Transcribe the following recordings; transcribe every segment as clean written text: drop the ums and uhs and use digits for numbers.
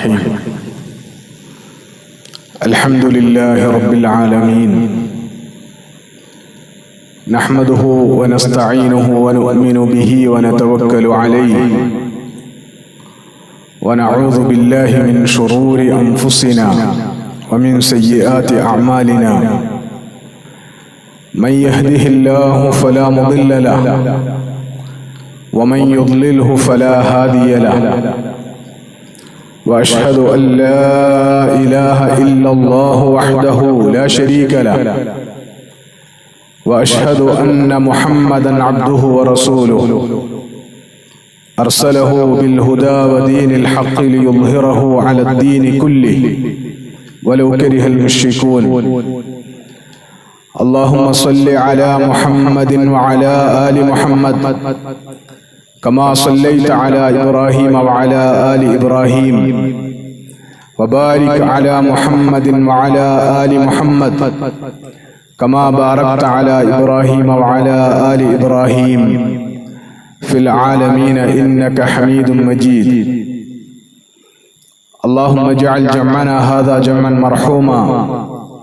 الرحيم. الحمد لله رب العالمين، نحمده ونستعينه ونؤمن به ونتوكل عليه، ونعوذ بالله من شرور أنفسنا ومن سيئات أعمالنا. من يهده الله فلا مضل له، ومن يضلله فلا هادي له. وأشهد أن لا إله إلا الله وحده لا شريك له، وأشهد أن محمدا عبده ورسوله، أرسله بالهدى ودين الحق ليظهره على الدين كله ولو كره المشركون. اللهم صل على محمد وعلى آل محمد كما صليت على إبراهيم وعلى آل إبراهيم، وبارك على محمد وعلى آل محمد كما باركت على إبراهيم وعلى آل إبراهيم في العالمين إنك حميد مجيد. اللهم اجعل جمعنا هذا جمعا مرحوما،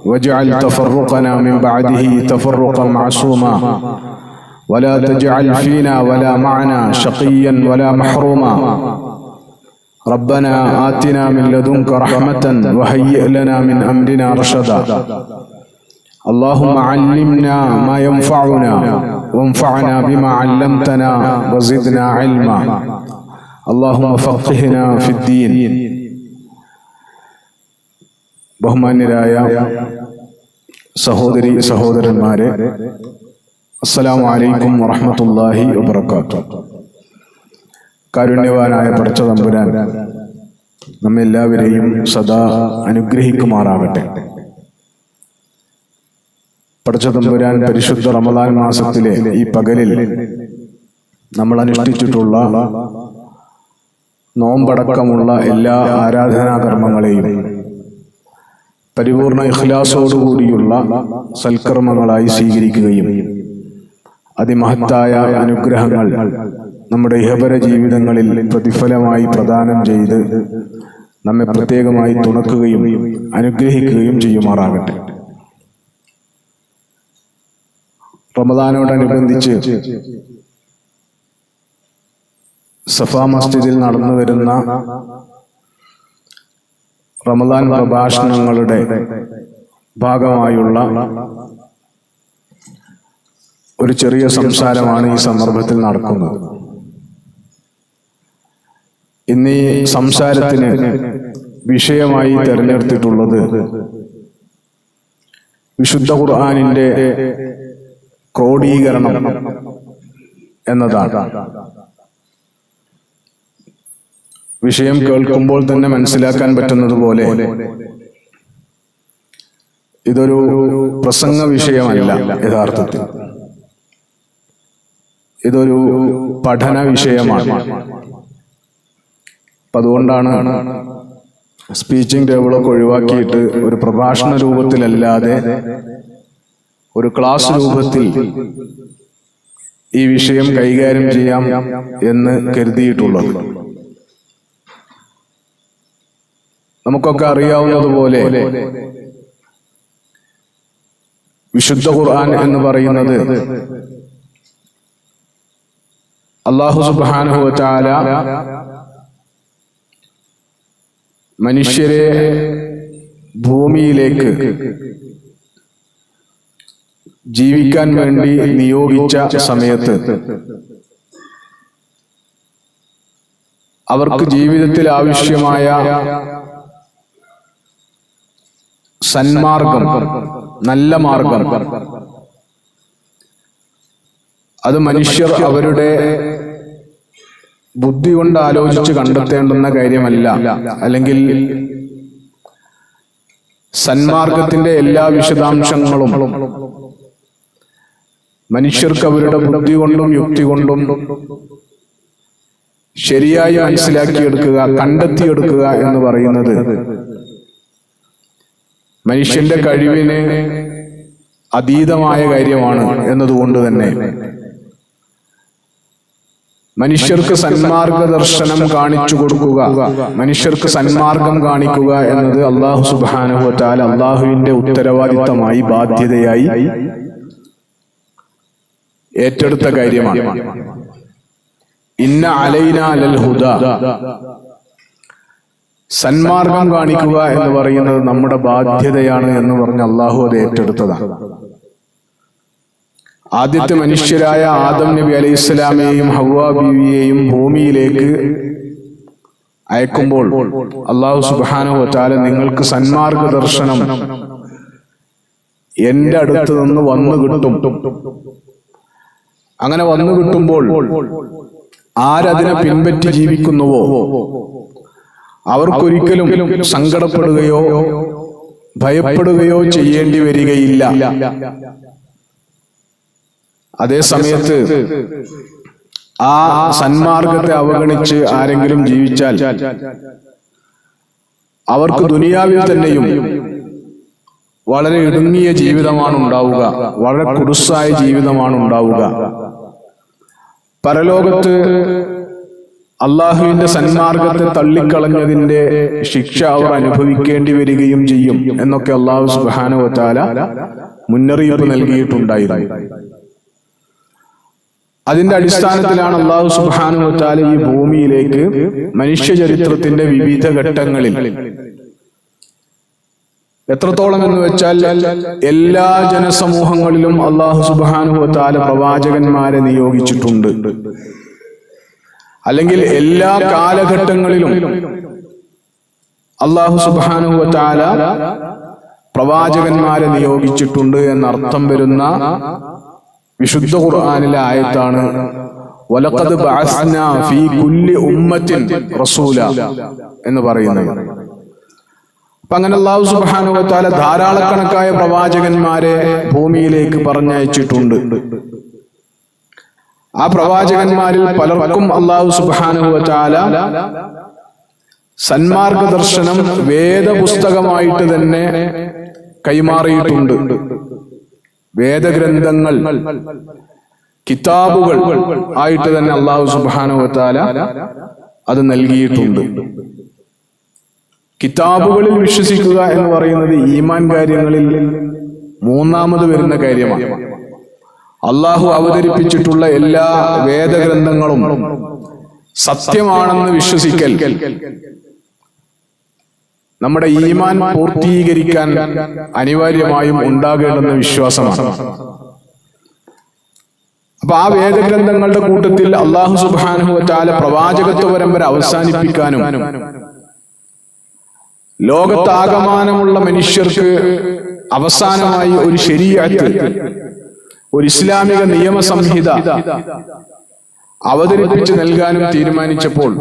واجعل تفرقنا من بعده تفرقا معصوما، ولا تجعل فينا ولا معنا شقيا ولا محروما. ربنا آتنا من لدنك رحمة وهيئ لنا من أمرنا رشدا. اللهم علمنا ما ينفعنا وانفعنا بما علمتنا وزدنا علما. اللهم فقهنا في الدين. ബഹുമാന്യരായ സഹോദരി സഹോദരന്മാരെ, അസ്സലാമു അലൈക്കും വറഹ്മത്തുള്ളാഹി വബറകാതുഹു. കാരുണ്യവാനായ പടച്ച തമ്പുരാൻ നമ്മെല്ലാവരെയും സദാ അനുഗ്രഹിക്കുമാറാകട്ടെ. പടച്ച തമ്പുരാൻ പരിശുദ്ധ റമദാൻ മാസത്തിലെ ഈ പകലിൽ നമ്മൾ അനുഷ്ഠിച്ചിട്ടുള്ള നോമ്പടക്കമുള്ള എല്ലാ ആരാധനാകർമ്മങ്ങളെയും പരിപൂർണ ഇഖ്ലാസോടുകൂടിയുള്ള സൽക്കർമ്മങ്ങളായി സ്വീകരിക്കുകയും അതിമഹത്തായ അനുഗ്രഹങ്ങൾ നമ്മുടെ ഇഹപര ജീവിതങ്ങളിൽ പ്രതിഫലമായി പ്രദാനം ചെയ്ത് നമ്മെ പ്രത്യേകമായി തുണക്കുകയും അനുഗ്രഹിക്കുകയും ചെയ്യുമാറാകട്ടെ. റമദാനോടനുബന്ധിച്ച് സഫാ മസ്ജിദിൽ നടന്നു വരുന്ന റമദാൻ പ്രഭാഷണങ്ങളുടെ ഭാഗമായുള്ള ഒരു ചെറിയ സംസാരമാണ് ഈ സന്ദർഭത്തിൽ നടക്കുന്നത്. ഇന്ന് ഈ സംസാരത്തിന് വിഷയമായി തിരഞ്ഞെടുത്തിട്ടുള്ളത് വിശുദ്ധ ഖുർആനിന്റെ ക്രോഡീകരണം എന്നതാണ്. വിഷയം കേൾക്കുമ്പോൾ തന്നെ മനസ്സിലാക്കാൻ പറ്റുന്നത് പോലെ ഇതൊരു പ്രസംഗ വിഷയമല്ല. യഥാർത്ഥത്തിൽ ഇതൊരു പഠന വിഷയമാണ്. അപ്പം അതുകൊണ്ടാണ് സ്പീച്ചിങ് ടേബിളൊക്കെ ഒഴിവാക്കിയിട്ട് ഒരു പ്രഭാഷണ രൂപത്തിലല്ലാതെ ഒരു ക്ലാസ് രൂപത്തിൽ ഈ വിഷയം കൈകാര്യം ചെയ്യാം എന്ന് കരുതിയിട്ടുള്ളത്. നമുക്കൊക്കെ അറിയാവുന്നതുപോലെ വിശുദ്ധ ഖുർആൻ എന്ന് പറയുന്നത് അല്ലാഹു സുബ്ഹാനഹു വ തആല മനുഷ്യരെ ഭൂമിയിലേക്ക് ജീവിക്കാൻ വേണ്ടി നിയോഗിച്ച സമയത്ത് അവർക്ക് ജീവിതത്തിൽ ആവശ്യമായ സന്മാർഗം, നല്ല മാർഗം, അത് മനുഷ്യർ അവരുടെ ബുദ്ധി കൊണ്ട് ആലോചിച്ച് കണ്ടെത്തേണ്ടുന്ന കാര്യമല്ല. അല്ലെങ്കിൽ സന്മാർഗത്തിന്റെ എല്ലാ വിശദാംശങ്ങളും മനുഷ്യർക്ക് അവരുടെ ബുദ്ധി കൊണ്ടും യുക്തി കൊണ്ടും ശരിയായി മനസ്സിലാക്കിയെടുക്കുക, കണ്ടെത്തിയെടുക്കുക എന്ന് പറയുന്നത് മനുഷ്യന്റെ കഴിവിന് അതീതമായ കാര്യമാണ് എന്നതുകൊണ്ട് തന്നെ മനുഷ്യർക്ക് സന്മാർഗദർശനം കാണിച്ചു കൊടുക്കുക, മനുഷ്യർക്ക് സന്മാർഗം കാണിക്കുക എന്നത് അല്ലാഹു സുബ്ഹാനഹു വ തആല അല്ലാഹുവിന്റെ ഉത്തരവാദിത്തമായി, ബാധ്യതയായി ഏറ്റെടുത്ത കാര്യമാണ്. ഇന്ന അലൈനാ ലൽ ഹുദാ, സന്മാർഗം കാണിക്കുക എന്ന് പറയുന്നത് നമ്മുടെ ബാധ്യതയാണ് എന്ന് പറഞ്ഞ് അല്ലാഹു അത് ഏറ്റെടുത്തതാണ്. ആദ്യത്തെ മനുഷ്യരായ ആദം നബി അലൈഹിസ്സലാമയെയും ഹവ്വാ ബീവിയെയും ഭൂമിയിലേക്ക് അയക്കുമ്പോൾ അല്ലാഹു സുബ്ഹാനഹു വ തആല നിങ്ങൾക്ക് സന്മാർഗ ദർശനം എന്റെ അടുത്ത് നിന്ന് വന്നു കിട്ടും. അങ്ങനെ വന്നു കിട്ടുമ്പോൾ ആരതിനെ പിൻപറ്റി ജീവിക്കുന്നുവോ അവർക്കൊരിക്കലും സങ്കടപ്പെടുകയോ ഭയപ്പെടുകയോ ചെയ്യേണ്ടി വരികയില്ല. അതേ സമയത്ത് ആ സന്മാർഗത്തെ അവഗണിച്ച് ആരെങ്കിലും ജീവിച്ചാൽ അവർക്ക് ദുനിയാവിൽ തന്നെയും വളരെ ഇടുങ്ങിയ ജീവിതമാണ് ഉണ്ടാവുക, വളരെ കുടുസായ ജീവിതമാണ് ഉണ്ടാവുക. പരലോകത്ത് അള്ളാഹുവിന്റെ സന്മാർഗത്തെ തള്ളിക്കളഞ്ഞതിന്റെ ശിക്ഷ അവർ അനുഭവിക്കേണ്ടി വരികയും ചെയ്യും എന്നൊക്കെ അല്ലാഹു സുബ്ഹാനഹു വ തആല മുന്നറിയിപ്പ് നൽകിയിട്ടുണ്ടായിരുന്നു. അതിന്റെ അടിസ്ഥാനത്തിലാണ് അല്ലാഹു സുബ്ഹാനഹു വ തആല ഈ ഭൂമിയിലേക്ക് മനുഷ്യ ചരിത്രത്തിന്റെ വിവിധ ഘട്ടങ്ങളിൽ, എത്രത്തോളം എന്ന് വെച്ചാൽ എല്ലാ ജനസമൂഹങ്ങളിലും അല്ലാഹു സുബ്ഹാനഹു വ തആല പ്രവാചകന്മാരെ നിയോഗിച്ചിട്ടുണ്ട്. അല്ലെങ്കിൽ എല്ലാ കാലഘട്ടങ്ങളിലും അല്ലാഹു സുബ്ഹാനഹു വ തആല പ്രവാചകന്മാരെ നിയോഗിച്ചിട്ടുണ്ട് എന്നർത്ഥം വരുന്ന വിശുദ്ധ ഖുർആനിലെ ആയത്താണ് വലഖദ് ബഅസ്നാ ഫീ കുല്ലി ഉമ്മത്തിൻ റസൂല എന്ന് പറയുന്നത്. അപ്പൊ അങ്ങനെ അല്ലാഹു സുബ്ഹാനഹു വ തആല ധാരാളക്കണക്കായ പ്രവാചകന്മാരെ ഭൂമിയിലേക്ക് പറഞ്ഞയച്ചിട്ടുണ്ട്. ആ പ്രവാചകന്മാരിൽ പലർക്കും അല്ലാഹു സുബ്ഹാനഹു വ തആല സന്മാർഗ ദർശനം വേദപുസ്തകമായിട്ട് തന്നെ കൈമാറിയിട്ടുണ്ട്. വേദഗ്രന്ഥങ്ങൾ, കിതാബുകൾ ആയിട്ട് തന്നെ അല്ലാഹു സുബ്ഹാനഹു വ തആല അത് നൽകിയിട്ടുണ്ട്. കിതാബുകളിൽ വിശ്വസിക്കുക എന്ന് പറയുന്നത് ഈമാൻ കാര്യങ്ങളിൽ മൂന്നാമത് വരുന്ന കാര്യമാണ്. അല്ലാഹു അവതരിപ്പിച്ചിട്ടുള്ള എല്ലാ വേദഗ്രന്ഥങ്ങളും സത്യമാണെന്ന് വിശ്വസിക്കൽ നമ്മുടെ ഈമാൻ പൂർത്തീകരിക്കാൻ അനിവാര്യമായും ഉണ്ടാകേണ്ടുന്ന വിശ്വാസമാണ്. അപ്പൊ ആ വേദഗ്രന്ഥങ്ങളുടെ കൂട്ടത്തിൽ അല്ലാഹു സുബ്ഹാനഹു വ തആല പ്രവാചകത്വ പരമ്പര അവസാനിപ്പിക്കാനും ലോകത്താകമാനമുള്ള മനുഷ്യർക്ക് അവസാനമായി ഒരു ശരീഅത്ത്, ഒരു ഇസ്ലാമിക നിയമസംഹിത അവതരിപ്പിച്ച് നൽകാനും തീരുമാനിച്ചപ്പോൾ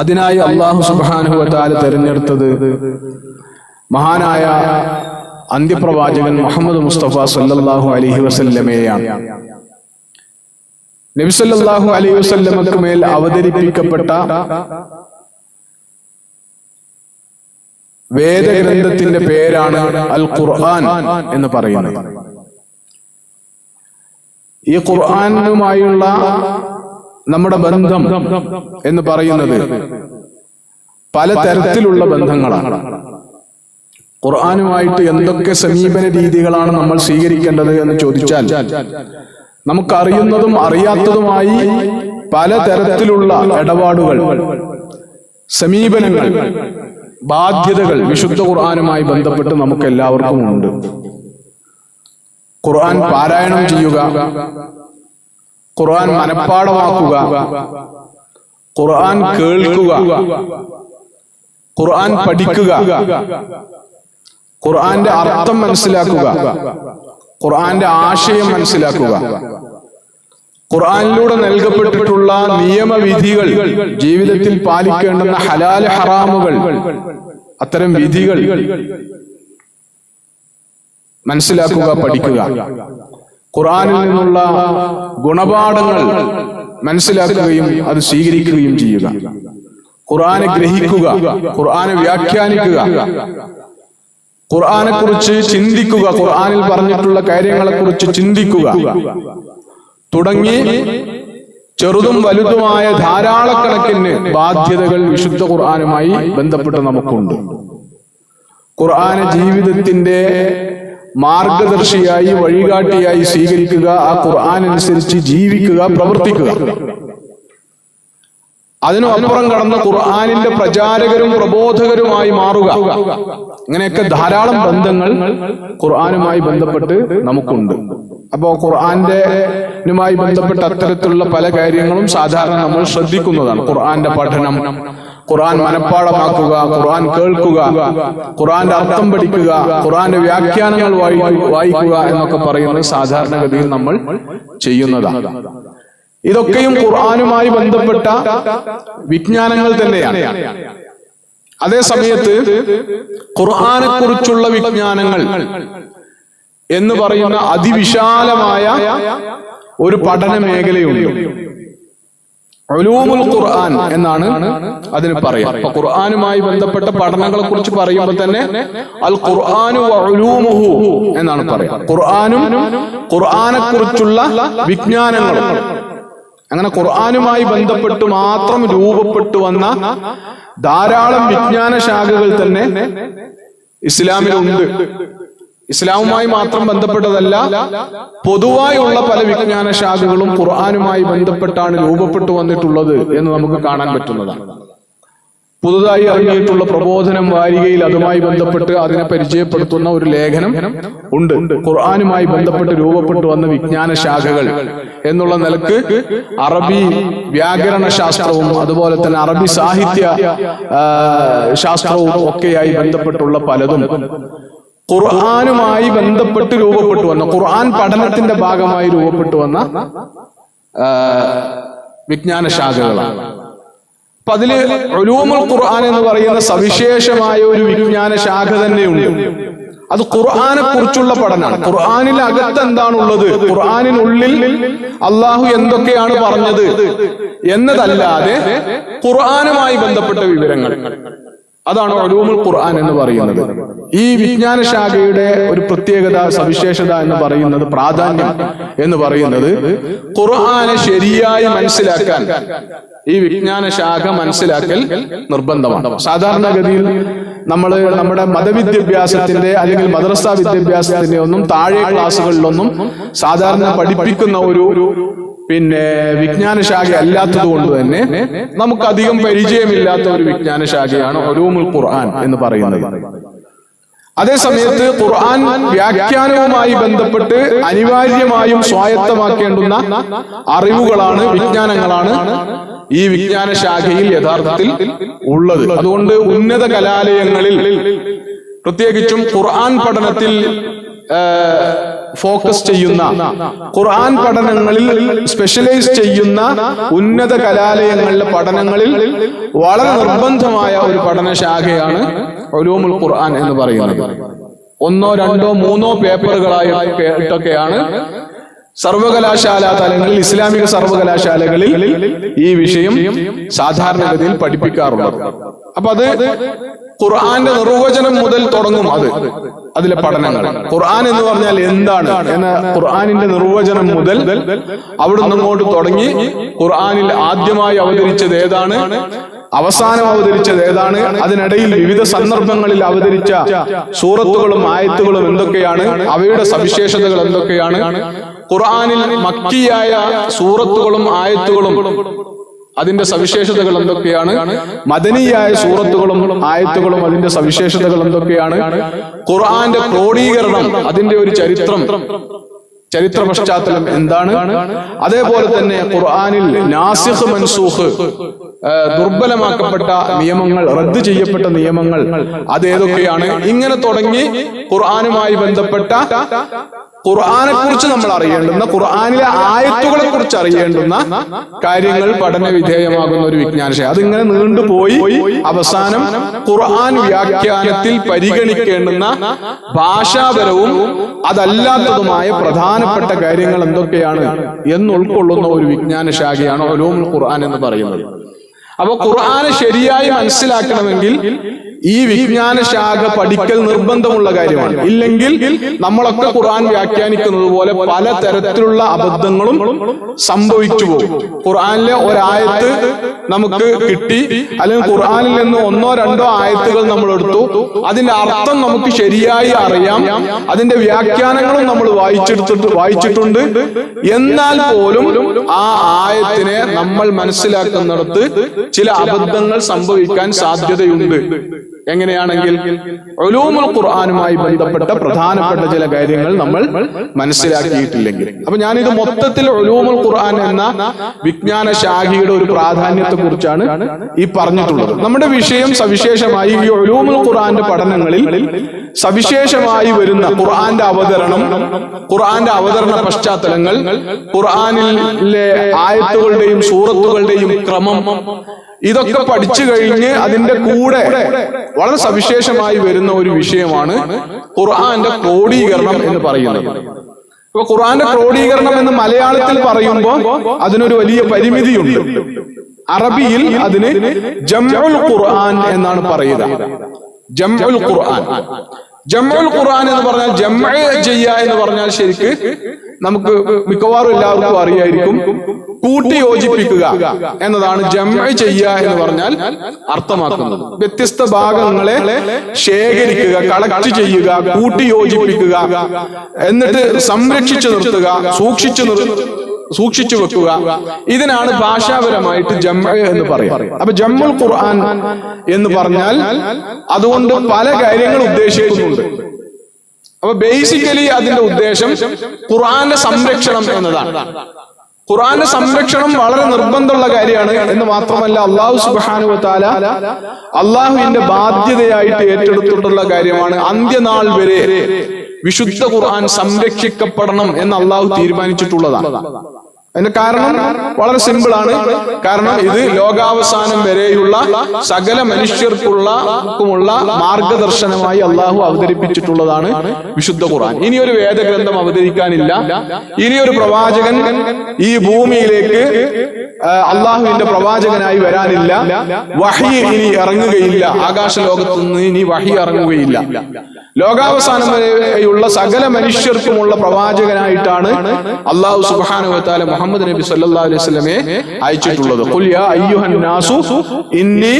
അതിനായി അല്ലാഹു സുബ്ഹാനഹു വ തആല തിരഞ്ഞെടുത്തത് മഹാനായ അന്ത്യപ്രവാചകൻ മുഹമ്മദ് മുസ്തഫ സല്ലല്ലാഹു അലൈഹി വസല്ലമയെയാണ്. നബി സല്ലല്ലാഹു അലൈഹി വസല്ലമക്ക് മേൽ അവതരിപ്പിക്കപ്പെട്ട വേദഗ്രന്ഥത്തിന്റെ പേരാണ് അൽ ഖുർആൻ എന്ന് പറയുന്നത്. ഈ ഖുർആനുമായുള്ള നമ്മുടെ ബന്ധം എന്ന് പറയുന്നത് പലതരത്തിലുള്ള ബന്ധങ്ങളാണ്. ഖുർആനുമായിട്ട് എന്തൊക്കെ സമീപന രീതികളാണ് നമ്മൾ സ്വീകരിക്കേണ്ടത് എന്ന് ചോദിച്ചാൽ നമുക്കറിയുന്നതും അറിയാത്തതുമായി പലതരത്തിലുള്ള ഇടപാടുകൾ, സമീപനങ്ങൾ, ബാധ്യതകൾ വിശുദ്ധ ഖുർആനുമായി ബന്ധപ്പെട്ട് നമുക്ക് എല്ലാവർക്കും ഉണ്ട്. ഖുർആൻ പാരായണം ചെയ്യുക, ഖുർആൻ മനഃപ്പാഠമാക്കുക, ഖുർആൻ കേൾക്കുക, ഖുർആൻ പഠിക്കുക, ഖുർആന്റെ അർത്ഥം മനസ്സിലാക്കുക, ഖുർആന്റെ ആശയം മനസ്സിലാക്കുക, ഖുർആനിലൂടെ നൽകപ്പെട്ടിട്ടുള്ള നിയമവിധികൾ, ജീവിതത്തിൽ പാലിക്കേണ്ടുന്ന ഹലാൽ ഹറാമുകൾ, അത്തരം വിധികൾ മനസ്സിലാക്കുക, പഠിക്കുക, ഖുർആനിൽ നിന്നുള്ള ഗുണപാഠങ്ങൾ മനസ്സിലാക്കുകയും അത് സ്വീകരിക്കുകയും ചെയ്യുക, ഖുർആനെ ഗ്രഹിക്കുക, ഖുർആനെ വ്യാഖ്യാനിക്കുക, ഖുർആനെ കുറിച്ച് ചിന്തിക്കുക, ഖുർആനിൽ പറഞ്ഞിട്ടുള്ള കാര്യങ്ങളെ കുറിച്ച് ചിന്തിക്കുക തുടങ്ങി ചെറുതും വലുതുമായ ധാരാളക്കണക്കിന് ബാധ്യതകൾ വിശുദ്ധ ഖുർആനുമായി ബന്ധപ്പെട്ട് നമുക്കുണ്ട്. ഖുർആനെ ജീവിതത്തിന്റെ മാർഗദർശിയായി വഴികാട്ടിയായി സ്വീകരിക്കുക, ആ ഖുർആൻ അനുസരിച്ച് ജീവിക്കുക, പ്രവർത്തിക്കുക. അതിനും അപ്പുറം കടന്ന് ഖുർആനിന്റെ പ്രചാരകരും പ്രബോധകരുമായി മാറുക. ഇങ്ങനെയൊക്കെ ധാരാളം ബന്ധങ്ങൾ ഖുർആനുമായി ബന്ധപ്പെട്ട് നമുക്കുണ്ട്. അപ്പോ ഖുർആനുമായി ബന്ധപ്പെട്ട അത്തരത്തിലുള്ള പല കാര്യങ്ങളും സാധാരണ നമ്മൾ ശ്രദ്ധിക്കുന്നതാണ്. ഖുർആന്റെ പഠനം, ഖുർആൻ മനഃപ്പാഠമാക്കുക, ഖുർആൻ കേൾക്കുക, ഖുർആന്റെ അർത്ഥം പഠിക്കുക, ഖുർആന്റെ വ്യാഖ്യാനങ്ങൾ വായിക്കുക എന്നൊക്കെ പറയുന്നത് സാധാരണഗതിയിൽ നമ്മൾ ചെയ്യുന്നതാണ്. ഇതൊക്കെയും ഖുർആനുമായി ബന്ധപ്പെട്ട വിജ്ഞാനങ്ങൾ തന്നെയാണ്. അതേ സമയത്ത് ഖുർആനെ കുറിച്ചുള്ള വിജ്ഞാനങ്ങൾ എന്ന് പറയുന്ന അതിവിശാലമായ ഒരു പഠന മേഖലയുണ്ട്. ഉലൂമുൽ ഖുർആൻ എന്നാണ് അതിന് പറയാം. അപ്പൊ ഖുർആനുമായി ബന്ധപ്പെട്ട പഠനങ്ങളെ കുറിച്ച് പറയുമ്പോൾ തന്നെ അൽ ഖുർആനു വ ഉലൂമുഹു എന്നാണ് പറയാം. ഖുർആനും ഖുർആനെ കുറിച്ചുള്ള വിജ്ഞാനങ്ങളും. അങ്ങനെ ഖുർആനുമായി ബന്ധപ്പെട്ട് മാത്രം രൂപപ്പെട്ടു വന്ന ധാരാളം വിജ്ഞാന ശാഖകൾ തന്നെ ഇസ്ലാമിലുണ്ട്. ഇസ്ലാമുമായി മാത്രം ബന്ധപ്പെട്ടതല്ല, പൊതുവായുള്ള പല വിജ്ഞാന ശാഖകളും ഖുർആനുമായി ബന്ധപ്പെട്ടാണ് രൂപപ്പെട്ടു വന്നിട്ടുള്ളത് എന്ന് നമുക്ക് കാണാൻ പറ്റുന്നതാണ്. പുതുതായി ഇറങ്ങിയിട്ടുള്ള പ്രബോധനം വാരികയിൽ അതുമായി ബന്ധപ്പെട്ട് അതിനെ പരിചയപ്പെടുത്തുന്ന ഒരു ലേഖനം ഉണ്ട്. ഖുർആനുമായി ബന്ധപ്പെട്ട് രൂപപ്പെട്ടു വന്ന വിജ്ഞാന ശാഖകൾ എന്നുള്ള നിലക്ക് അറബി വ്യാകരണ ശാസ്ത്രവും അതുപോലെ തന്നെ അറബി സാഹിത്യ ശാസ്ത്രവും ഒക്കെയായി ബന്ധപ്പെട്ടുള്ള പലതും ഖുർആനുമായി ബന്ധപ്പെട്ട് രൂപപ്പെട്ടു വന്ന, ഖുർആൻ പഠനത്തിന്റെ ഭാഗമായി രൂപപ്പെട്ടു വന്ന വിജ്ഞാന ശാഖകളാണ്. അപ്പൊ അതില് ഉലൂമുൽ ഖുർആൻ എന്ന് പറയുന്ന സവിശേഷമായ ഒരു വിജ്ഞാന ശാഖ തന്നെയുണ്ട്. അത് ഖുർആനെ കുറിച്ചുള്ള പഠനമാണ്. ഖുർആനിൽ അകത്ത് എന്താണുള്ളത്, ഖുർആനിനുള്ളിൽ അള്ളാഹു എന്തൊക്കെയാണ് പറഞ്ഞത് എന്നതല്ലാതെ ഖുർആനുമായി ബന്ധപ്പെട്ട വിവരങ്ങൾ, അതാണ് ഉലൂമുൽ ഖുർആൻ എന്ന് പറയുന്നത്. ഈ വിജ്ഞാന ശാഖയുടെ ഒരു പ്രത്യേകത, സവിശേഷത എന്ന് പറയുന്നത്, പ്രാധാന്യം എന്ന് പറയുന്നത്, ഖുർആനെ ശരിയായി മനസ്സിലാക്കാൻ ഈ വിജ്ഞാന ശാഖ മനസ്സിലാക്കൽ നിർബന്ധമാണ്. സാധാരണഗതിയിൽ നമ്മൾ നമ്മുടെ മതവിദ്യാഭ്യാസത്തിന്റെ അല്ലെങ്കിൽ മദ്രസ വിദ്യാഭ്യാസത്തിന്റെ ഒന്നും താഴെ ക്ലാസ്സുകളിലൊന്നും സാധാരണ പഠിപ്പിക്കുന്ന ഒരു വിജ്ഞാന ശാഖ അല്ലാത്തത് കൊണ്ട് തന്നെ നമുക്കധികം പരിചയമില്ലാത്ത ഒരു വിജ്ഞാന ശാഖയാണ് ഉലൂമുൽ ഖുർആൻ എന്ന് പറയുന്നത്. അതേസമയത്ത് ഖുർആൻ വ്യാഖ്യാനവുമായി ബന്ധപ്പെട്ട് അനിവാര്യമായും സ്വായത്തമാക്കേണ്ടുന്ന അറിവുകളാണ്, വിജ്ഞാനങ്ങളാണ് ഈ വിജ്ഞാന ശാഖയിൽ യഥാർത്ഥത്തിൽ ഉള്ളത്. അതുകൊണ്ട് ഉന്നത കലാലയങ്ങളിൽ പ്രത്യേകിച്ചും ഖുർആൻ പഠനത്തിൽ ഫോക്കസ് ചെയ്യുന്ന, ഖുർആൻ പഠനങ്ങളിൽ സ്പെഷ്യലൈസ് ചെയ്യുന്ന ഉന്നത കലാലയങ്ങളിലെ പഠനങ്ങളിൽ വളരെ നിർബന്ധമായ ഒരു പഠന ശാഖയാണ് ഉലൂമുൽ ഖുർആൻ എന്ന് പറയുന്നത്. 1, 2, 3 പേപ്പറുകളായിട്ടൊക്കെയാണ് സർവകലാശാല തലങ്ങളിൽ, ഇസ്ലാമിക സർവകലാശാലകളിൽ ഈ വിഷയം സാധാരണഗതിയിൽ പഠിപ്പിക്കാറുള്ളത്. അപ്പൊ അത് ഖുർആന്റെ നിർവചനം മുതൽ തുടങ്ങും അതിലെ പഠനങ്ങൾ. ഖുർആൻ എന്ന് പറഞ്ഞാൽ എന്താണ് എന്ന ഖുർആനിന്റെ നിർവചനം മുതൽ അവിടുന്ന് അങ്ങോട്ട് തുടങ്ങി ഖുർആനിൽ ആദ്യമായി അവതരിച്ചത് ഏതാണ്, അവസാനം അവതരിച്ചത് ഏതാണ്, അതിനിടയിൽ വിവിധ സന്ദർഭങ്ങളിൽ അവതരിച്ച സൂറത്തുകളും ആയത്തുകളും എന്തൊക്കെയാണ്, അവയുടെ സവിശേഷതകൾ എന്തൊക്കെയാണ്, ഖുർആനിൽ മക്കിയായ സൂറത്തുകളും ആയത്തുകളും അതിന്റെ സവിശേഷതകൾ എന്തൊക്കെയാണ്, മദനിയായ സൂറത്തുകളും ആയത്തുകളും അതിന്റെ സവിശേഷതകൾ എന്തൊക്കെയാണ്, ഖുർആന്റെ ക്രോഡീകരണം, അതിന്റെ ഒരു ചരിത്ര പശ്ചാത്തലം എന്താണ്, അതേപോലെ തന്നെ ഖുർആനിൽ നാസിഖ് മൻസൂഖ്, ദുർബലമാക്കപ്പെട്ട നിയമങ്ങൾ, റദ്ദ് ചെയ്യപ്പെട്ട നിയമങ്ങൾ അതേതൊക്കെയാണ്, ഇങ്ങനെ തുടങ്ങി ഖുർആനുമായി ബന്ധപ്പെട്ട ഖുർആനെ കുറിച്ച് നമ്മൾ അറിയേണ്ടുന്ന, ഖുർആനിലെ ആയത്തുകളെ കുറിച്ച് അറിയേണ്ടുന്ന കാര്യങ്ങൾ പഠന വിധേയമാകുന്ന ഒരു വിജ്ഞാനശാഖ. അതിങ്ങനെ നീണ്ടുപോയി അവസാനം ഖുർആൻ വ്യാഖ്യാനത്തിൽ പരിഗണിക്കേണ്ടുന്ന ഭാഷാപരവും അതല്ലാത്തതുമായ പ്രധാനപ്പെട്ട കാര്യങ്ങൾ എന്തൊക്കെയാണ് എന്ന് ഉൾക്കൊള്ളുന്ന ഒരു വിജ്ഞാന ശാഖയാണ് ഉലൂമുൽ ഖുർആൻ എന്ന് പറയുന്നത്. അപ്പൊ ഖുർആനെ ശരിയായി മനസ്സിലാക്കണമെങ്കിൽ ഈ വിജ്ഞാന ശാഖ പഠിക്കൽ നിർബന്ധമുള്ള കാര്യമാണ്. ഇല്ലെങ്കിൽ നമ്മളൊക്കെ ഖുർആൻ വ്യാഖ്യാനിക്കുന്നത് പോലെ പല തരത്തിലുള്ള അബദ്ധങ്ങളും സംഭവിച്ചു പോകും. ഖുർആനിലെ ഒരായത്ത് നമുക്ക് കിട്ടി, അല്ലെങ്കിൽ ഖുർആനിൽ നിന്ന് ഒന്നോ രണ്ടോ ആയത്തുകൾ നമ്മൾ എടുത്തു, അതിന്റെ അർത്ഥം നമുക്ക് ശരിയായി അറിയാം, അതിന്റെ വ്യാഖ്യാനങ്ങളും നമ്മൾ വായിച്ചിട്ടുണ്ട്. എന്നാൽ പോലും ആ ആയത്തിനെ നമ്മൾ മനസ്സിലാക്കുന്നിടത്ത് ചില അബദ്ധങ്ങൾ സംഭവിക്കാൻ സാധ്യതയുണ്ട്. എങ്ങനെയാണെങ്കിൽ ഉലൂമുൽ ഖുർആനുമായി ബന്ധപ്പെട്ട പ്രധാനപ്പെട്ട ചില കാര്യങ്ങൾ നമ്മൾ മനസ്സിലാക്കിയിട്ടില്ലെങ്കിൽ. അപ്പൊ ഞാനിത് മൊത്തത്തിൽ ഉലൂമുൽ ഖുർആൻ എന്ന വിജ്ഞാന ശാഖയുടെ ഒരു പ്രാധാന്യത്തെ കുറിച്ചാണ് ഈ പറഞ്ഞിട്ടുള്ളത്. നമ്മുടെ വിഷയം സവിശേഷമായി ഈ ഉലൂമുൽ ഖുർആന്റെ പഠനങ്ങളിൽ സവിശേഷമായി വരുന്ന ഖുർആന്റെ അവതരണം, ഖുർആന്റെ അവതരണ പശ്ചാത്തലങ്ങൾ, ഖുർആനിലെ ആയത്തുകളുടെയും സൂറത്തുകളുടെയും ക്രമം, ഇതൊക്കെ പഠിച്ചു കഴിഞ്ഞ് അതിന്റെ കൂടെ വളരെ സവിശേഷമായി വരുന്ന ഒരു വിഷയമാണ് ഖുർആന്റെ ക്രോഡീകരണം എന്ന് പറയുന്നത്. ഇപ്പൊ ഖുർആന്റെ ക്രോഡീകരണം എന്ന് മലയാളത്തിൽ പറയുമ്പോൾ അതിനൊരു വലിയ പരിമിതിയുണ്ട്. അറബിയിൽ അതിന് ജംഉൽ ഖുർആൻ എന്നാണ് പറയുക. ജംഉൽ ഖുർആൻ, ജംഉൽ ഖുർആൻ എന്ന് പറഞ്ഞാൽ ജംഅ ചെയ്യുക എന്ന് പറഞ്ഞാൽ ശരിക്ക് നമുക്ക് മിക്കവാറും എല്ലാവർക്കും അറിയായിരിക്കും, കൂട്ടി യോജിപ്പിക്കുക എന്നതാണ് ജംഅ ചെയ്യുക എന്ന് പറഞ്ഞാൽ അർത്ഥമാക്കുന്നത്. വ്യത്യസ്ത ഭാഗങ്ങളെ ശേഖരിക്കുക, കളക്ട് ചെയ്യുക, കൂട്ടി യോജിപ്പിക്കുക, എന്നിട്ട് സംരക്ഷിച്ചു നിർത്തുക, സൂക്ഷിച്ചു വെക്കുക. ഇതിനാണ് ഭാഷാപരമായിട്ട് ജംഅ എന്ന് പറയുക. അപ്പൊ ജംഉൽ ഖുർആൻ എന്ന് പറഞ്ഞാൽ അതുകൊണ്ട് പല കാര്യങ്ങൾ ഉദ്ദേശിക്കുന്നുണ്ട്. അപ്പൊ ബേസിക്കലി അതിന്റെ ഉദ്ദേശം ഖുർആന്റെ സംരക്ഷണം എന്നതാണ്. ഖുർആന്റെ സംരക്ഷണം വളരെ നിർബന്ധമുള്ള കാര്യമാണ് എന്ന് മാത്രമല്ല, അല്ലാഹു സുബ്ഹാനഹു വ തആല അള്ളാഹുവിന്റെ ബാധ്യതയായിട്ട് ഏറ്റെടുത്തിട്ടുള്ള കാര്യമാണ്. അന്ത്യനാൾ വരെ വിശുദ്ധ ഖുർആൻ സംരക്ഷിക്കപ്പെടണം എന്ന് അള്ളാഹു തീരുമാനിച്ചിട്ടുള്ളതാണ്. അതിന്റെ കാരണം വളരെ സിമ്പിൾ ആണ്. കാരണം ഇത് ലോകാവസാനം വരെയുള്ള സകല മനുഷ്യർക്കുള്ള മാർഗദർശനമായി അള്ളാഹു അവതരിപ്പിച്ചിട്ടുള്ളതാണ് വിശുദ്ധ ഖുർആൻ. ഇനിയൊരു വേദഗ്രന്ഥം അവതരിക്കാനില്ല, ഇനിയൊരു പ്രവാചകൻ ഈ ഭൂമിയിലേക്ക് അള്ളാഹുവിന്റെ പ്രവാചകനായി വരാനില്ല, വഹി ഇനി ഇറങ്ങുകയില്ല, ആകാശ ലോകത്തു നിന്ന് ഇനി വഹി ഇറങ്ങുകയില്ല. ലോകാവസാനം വരെയുള്ള സകല മനുഷ്യർക്കുമുള്ള പ്രവാചകനായിട്ടാണ് അല്ലാഹു സുബ്ഹാനഹു വ തആല മുഹമ്മദ് നബി സല്ലല്ലാഹു അലൈഹി വസല്ലമയെ അയച്ചിട്ടുള്ളത്. ഖുൽ യാ അയ്യുഹൻ നാസു ഇന്നി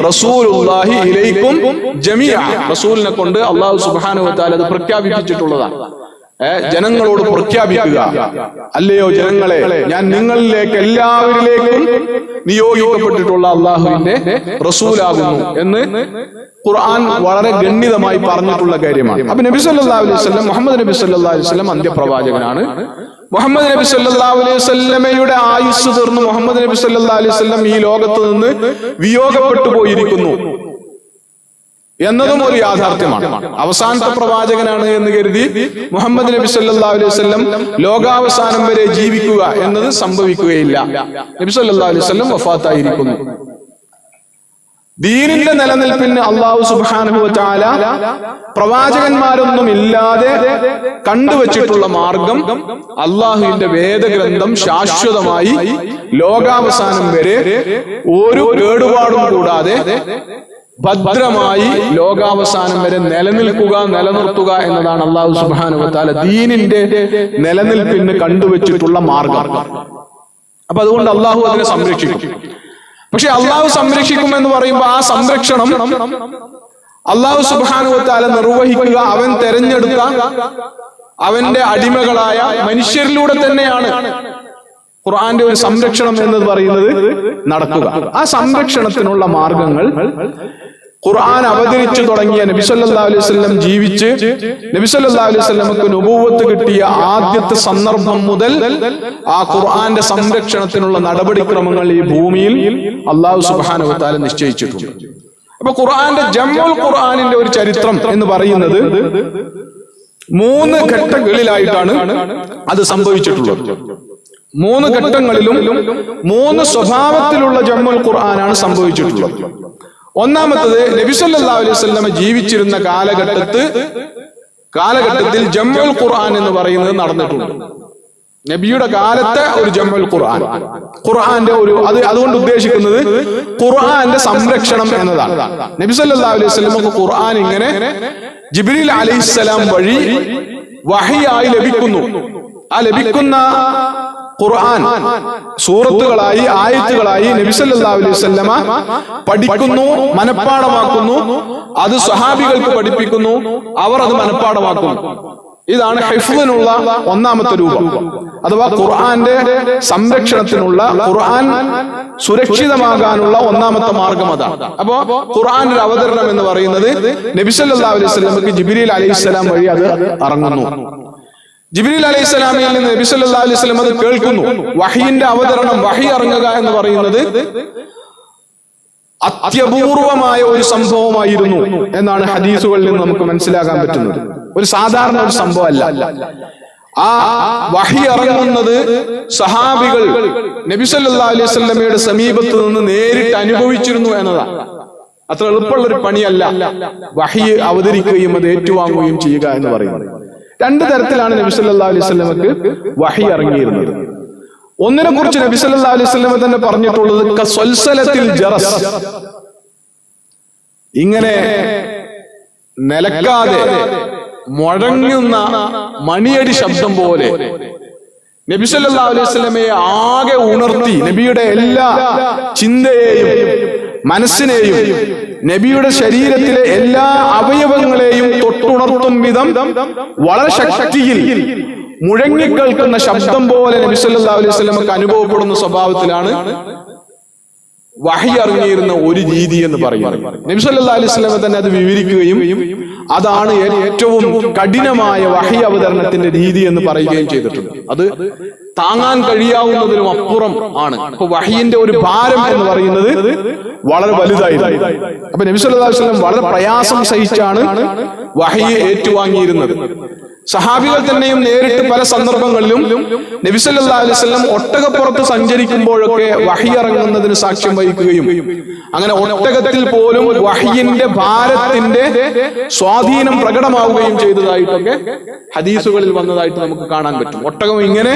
റസൂലുള്ളാഹി ഇലൈക്കും ജമീഅ. റസൂലിനെ കൊണ്ട് അല്ലാഹു സുബ്ഹാനഹു വ തആല അത് പ്രഖ്യാപിച്ചിട്ടുള്ളതാണ്. ജനങ്ങളോട് പ്രഖ്യാപിക്കുക, അല്ലയോ ജനങ്ങളെ, ഞാൻ നിങ്ങളിലേക്ക് എല്ലാവരിലേക്കും നിയോഗിക്കപ്പെട്ടിട്ടുള്ള അള്ളാഹുവിന്റെ റസൂലാകുന്നു എന്ന് ഖുർആൻ വളരെ ഗണ്യതമായി പറഞ്ഞിട്ടുള്ള കാര്യമാണ്. അപ്പൊ നബി സല്ലല്ലാഹു അലൈഹി വസല്ലം, മുഹമ്മദ് നബി സല്ലല്ലാഹു അലൈഹി വസല്ലം അന്ത്യപ്രവാചകനാണ്. മുഹമ്മദ് നബി സല്ലല്ലാഹു അലൈഹി വസല്ലമയുടെ ആയുസ് തീർന്നു. മുഹമ്മദ് നബി സല്ലല്ലാഹു അലൈഹി വസല്ലം ഈ ലോകത്ത് നിന്ന് വിയോഗപ്പെട്ടു പോയിരിക്കുന്നു എന്നതും ഒരു യാഥാർത്ഥ്യമാണ്. അവസാനത്തെ പ്രവാചകനാണ് എന്ന് കരുതി മുഹമ്മദ് നബി സല്ലല്ലാഹു അലൈഹി വസല്ലം ലോകാവസാനം വരെ ജീവിക്കുക എന്നത് സംഭവിക്കുകയില്ല. നബി സല്ലല്ലാഹു അലൈഹി വസല്ലം വഫാത്തായിരിക്കുന്നു. ദീനിന്റെ നിലനിൽപ്പിന് അല്ലാഹു സുബ്ഹാനഹു വ തആല പ്രവാചകന്മാരൊന്നും ഇല്ലാതെ കണ്ടുവച്ചിട്ടുള്ള മാർഗം അള്ളാഹുവിന്റെ വേദഗ്രന്ഥം ശാശ്വതമായി ലോകാവസാനം വരെ ഒരു കേടുപാടും കൂടാതെ ഭദ്രമായി ലോകാവസാനം വരെ നിലനിർത്തുക എന്നതാണ് അല്ലാഹു സുബ്ഹാനഹു വ തആല ദീനിന്റെ നിലനിൽപ്പിന് കണ്ടുവച്ചിട്ടുള്ള മാർഗം. അപ്പൊ അതുകൊണ്ട് അള്ളാഹു അതിനെ സംരക്ഷിക്കും. പക്ഷെ അള്ളാഹു സംരക്ഷിക്കും എന്ന് പറയുമ്പോൾ ആ സംരക്ഷണം അള്ളാഹു സുബ്ഹാനഹു വ തആല നിർവഹിക്കുക അവൻ തെരഞ്ഞെടുത്ത അവന്റെ അടിമകളായ മനുഷ്യരിലൂടെ തന്നെയാണ്. ഖുർആന്റെ ഒരു സംരക്ഷണം എന്ന് പറയുന്നത് നടക്കുക. ആ സംരക്ഷണത്തിനുള്ള മാർഗങ്ങൾ ഖുർആൻ അവതരിച്ചു തുടങ്ങിയ നബി സല്ലല്ലാഹു അലൈഹി വസല്ലം ജീവിച്ച് നബി സല്ലല്ലാഹു അലൈഹി വസല്ലമക്ക് നുബുവത്ത് കിട്ടിയ ആദ്യത്തെ സന്ദർഭം മുതൽ ആ ഖുർആന്റെ സംരക്ഷണത്തിനുള്ള നടപടിക്രമങ്ങൾ ഈ ഭൂമിയിൽ അല്ലാഹു സുബ്ഹാനഹു വ തആല നിശ്ചയിച്ചിട്ടുണ്ട്. അപ്പൊ ഖുർആന്റെ ജംഉൽ ഖുർആനിന്റെ ഒരു ചരിത്രം എന്ന് പറയുന്നത് 3 ഘട്ടങ്ങളിലായിട്ടാണ് അത് സംഭവിച്ചിട്ടുള്ളത്. 3 ഘട്ടങ്ങളിലും 3 സ്വഭാവത്തിലുള്ള ജംഉൽ ഖുർആനാണ് സംഭവിച്ചിട്ടുള്ളത്. ഒന്നാമത്തത് നബി സല്ലല്ലാഹു അലൈഹി വസല്ലം ജീവിച്ചിരുന്ന കാലഘട്ടത്തിൽ ജംഉൽ ഖുർആൻ എന്ന് പറയുന്നത് നടന്നിട്ടുണ്ട്. നബിയുടെ കാലത്തെ ഒരു ജംഉൽ ഖുർആൻ, ഖുർആന്റെ ഒരു അതുകൊണ്ട് ഉദ്ദേശിക്കുന്നത് ഖുർആന്റെ സംരക്ഷണം എന്നതാണ്. നബി സല്ലല്ലാഹു അലൈഹി വസല്ലമക്ക് ഖുർആൻ ഇങ്ങനെ ജിബ്രീൽ അലൈഹിസ്സലാം വഴി വഹിയായി ലഭിക്കുന്നു. ആ ലഭിക്കുന്ന ഖുർആൻ സൂറത്തുകളായി ആയത്തുകളായി നബി സല്ലല്ലാഹു അലൈഹി വസല്ലമ പഠിക്കുന്നു, മനഃപ്പാഠമാക്കുന്നു, അത് സ്വഹാബികൾക്ക് പഠിപ്പിക്കുന്നു, അവർ അത് മനഃപ്പാഠമാക്കുന്നു. ഇതാണ് ഹിഫ്ളിനുള്ള ഒന്നാമത്തെ രൂപം, അഥവാ ഖുർആന്റെ സംരക്ഷണത്തിനുള്ള, ഖുർആൻ സുരക്ഷിതമാകാനുള്ള ഒന്നാമത്തെ മാർഗം അതാണ്. അപ്പോ ഖുർആന്റെ അവതരണം എന്ന് പറയുന്നത് നബി സല്ലല്ലാഹു അലൈഹി വസല്ലമക്ക് ജിബ്രീൽ അലൈഹിസ്സലാം വഴി അത് ഇറങ്ങുന്നു. ജിബ്രീൽ അലൈഹിസ്സലാമിൽ നിന്ന് നബി സല്ലല്ലാഹു അലൈഹി വസല്ലം അത് കേൾക്കുന്നു. വഹയിന്റെ അവതരണം, വഹി ഇറങ്ങുക എന്ന് പറയുന്നത് അത്യപൂർവമായ ഒരു സംഭവമായിരുന്നു എന്നാണ് ഹദീസുകളിൽ നിന്ന് നമുക്ക് മനസ്സിലാക്കാൻ പറ്റുന്നത്. ഒരു സാധാരണ ഒരു സംഭവമല്ല. ആ വഹി ഇറങ്ങുന്നത് സഹാബികൾ നബി സല്ലല്ലാഹു അലൈഹി വസല്ലമയുടെ സമീപത്ത് നിന്ന് നേരിട്ട് അനുഭവിച്ചിരുന്നു എന്നതാണ്. അത്ര എളുപ്പമുള്ളൊരു പണിയല്ല വഹി അവതരിക്കുകയും അത് ഏറ്റുവാങ്ങുകയും ചെയ്യുക എന്ന് പറയുന്നത്. രണ്ട് തരത്തിലാണ് നബി സല്ലല്ലാഹു അലൈഹി വസല്ലമക്ക് വഹി ഇറങ്ങിയിരുന്നത്. ഒന്നിനെ കുറിച്ച് നബി സല്ലല്ലാഹു അലൈഹി വസല്ലമ തന്നെ പറഞ്ഞിട്ടുള്ളത് കസ്വൽസലത്തിൽ ജറസ്, ഇങ്ങനെ നിലക്കാതെ മുഴങ്ങുന്ന മണിയടി ശബ്ദം പോലെ നബി സല്ലല്ലാഹു അലൈഹി വസല്ലമയെ ആകെ ഉണർത്തി, നബിയുടെ എല്ലാ ചിന്തയെയും മനസ്സിനെയും നബിയുടെ ശരീരത്തിലെ എല്ലാ അവയവങ്ങളെയും തൊട്ടുണർത്തും വിധം വളരെ ശക്തിയിൽ മുഴങ്ങിക്കേൾക്കുന്ന ശബ്ദം പോലെ നബി സല്ലല്ലാഹു അലൈഹി വസല്ലമക്ക് അനുഭവപ്പെടുന്ന സ്വഭാവത്തിലാണ് വഹി ഇറങ്ങിയിരുന്ന ഒരു രീതി എന്ന് പറയുന്നത്. നബി സല്ലല്ലാഹു അലൈഹി വസല്ലമ തന്നെ അത് വിവരിക്കുകയും അതാണ് ഏറ്റവും കഠിനമായ വഹി അവതരണത്തിന്റെ രീതി എന്ന് പറയുകയും ചെയ്തിട്ടുണ്ട്. അത് താങ്ങാൻ കഴിയാവുന്നതിനും അപ്പുറം ആണ്. അപ്പൊ വഹിയിന്റെ ഒരു ഭാരം എന്ന് പറയുന്നത് വളരെ വലുതായിരുന്നു. അപ്പൊ നബി സല്ലല്ലാഹു അലൈഹി വസല്ലം വളരെ പ്രയാസം സഹിച്ചാണ് വഹി ഏറ്റുവാങ്ങിയിരുന്നത്. സഹാബികൾ തന്നെയും നേരിട്ട് പല സന്ദർഭങ്ങളിലും നബി സല്ലല്ലാഹു അലൈഹി വസല്ലം ഒട്ടകപ്പുറത്ത് സഞ്ചരിക്കുമ്പോഴൊക്കെ വഹി ഇറങ്ങുന്നതിന് സാക്ഷ്യം വഹിക്കുകയും അങ്ങനെ ഒട്ടകത്തിൽ പോലും വഹിയിന്റെ ഭാരത്തിന്റെ സ്വാധീനം പ്രകടമാവുകയും ചെയ്തതായിട്ടൊക്കെ ഹദീസുകളിൽ വന്നതായിട്ട് നമുക്ക് കാണാൻ പറ്റും. ഒട്ടകം ഇങ്ങനെ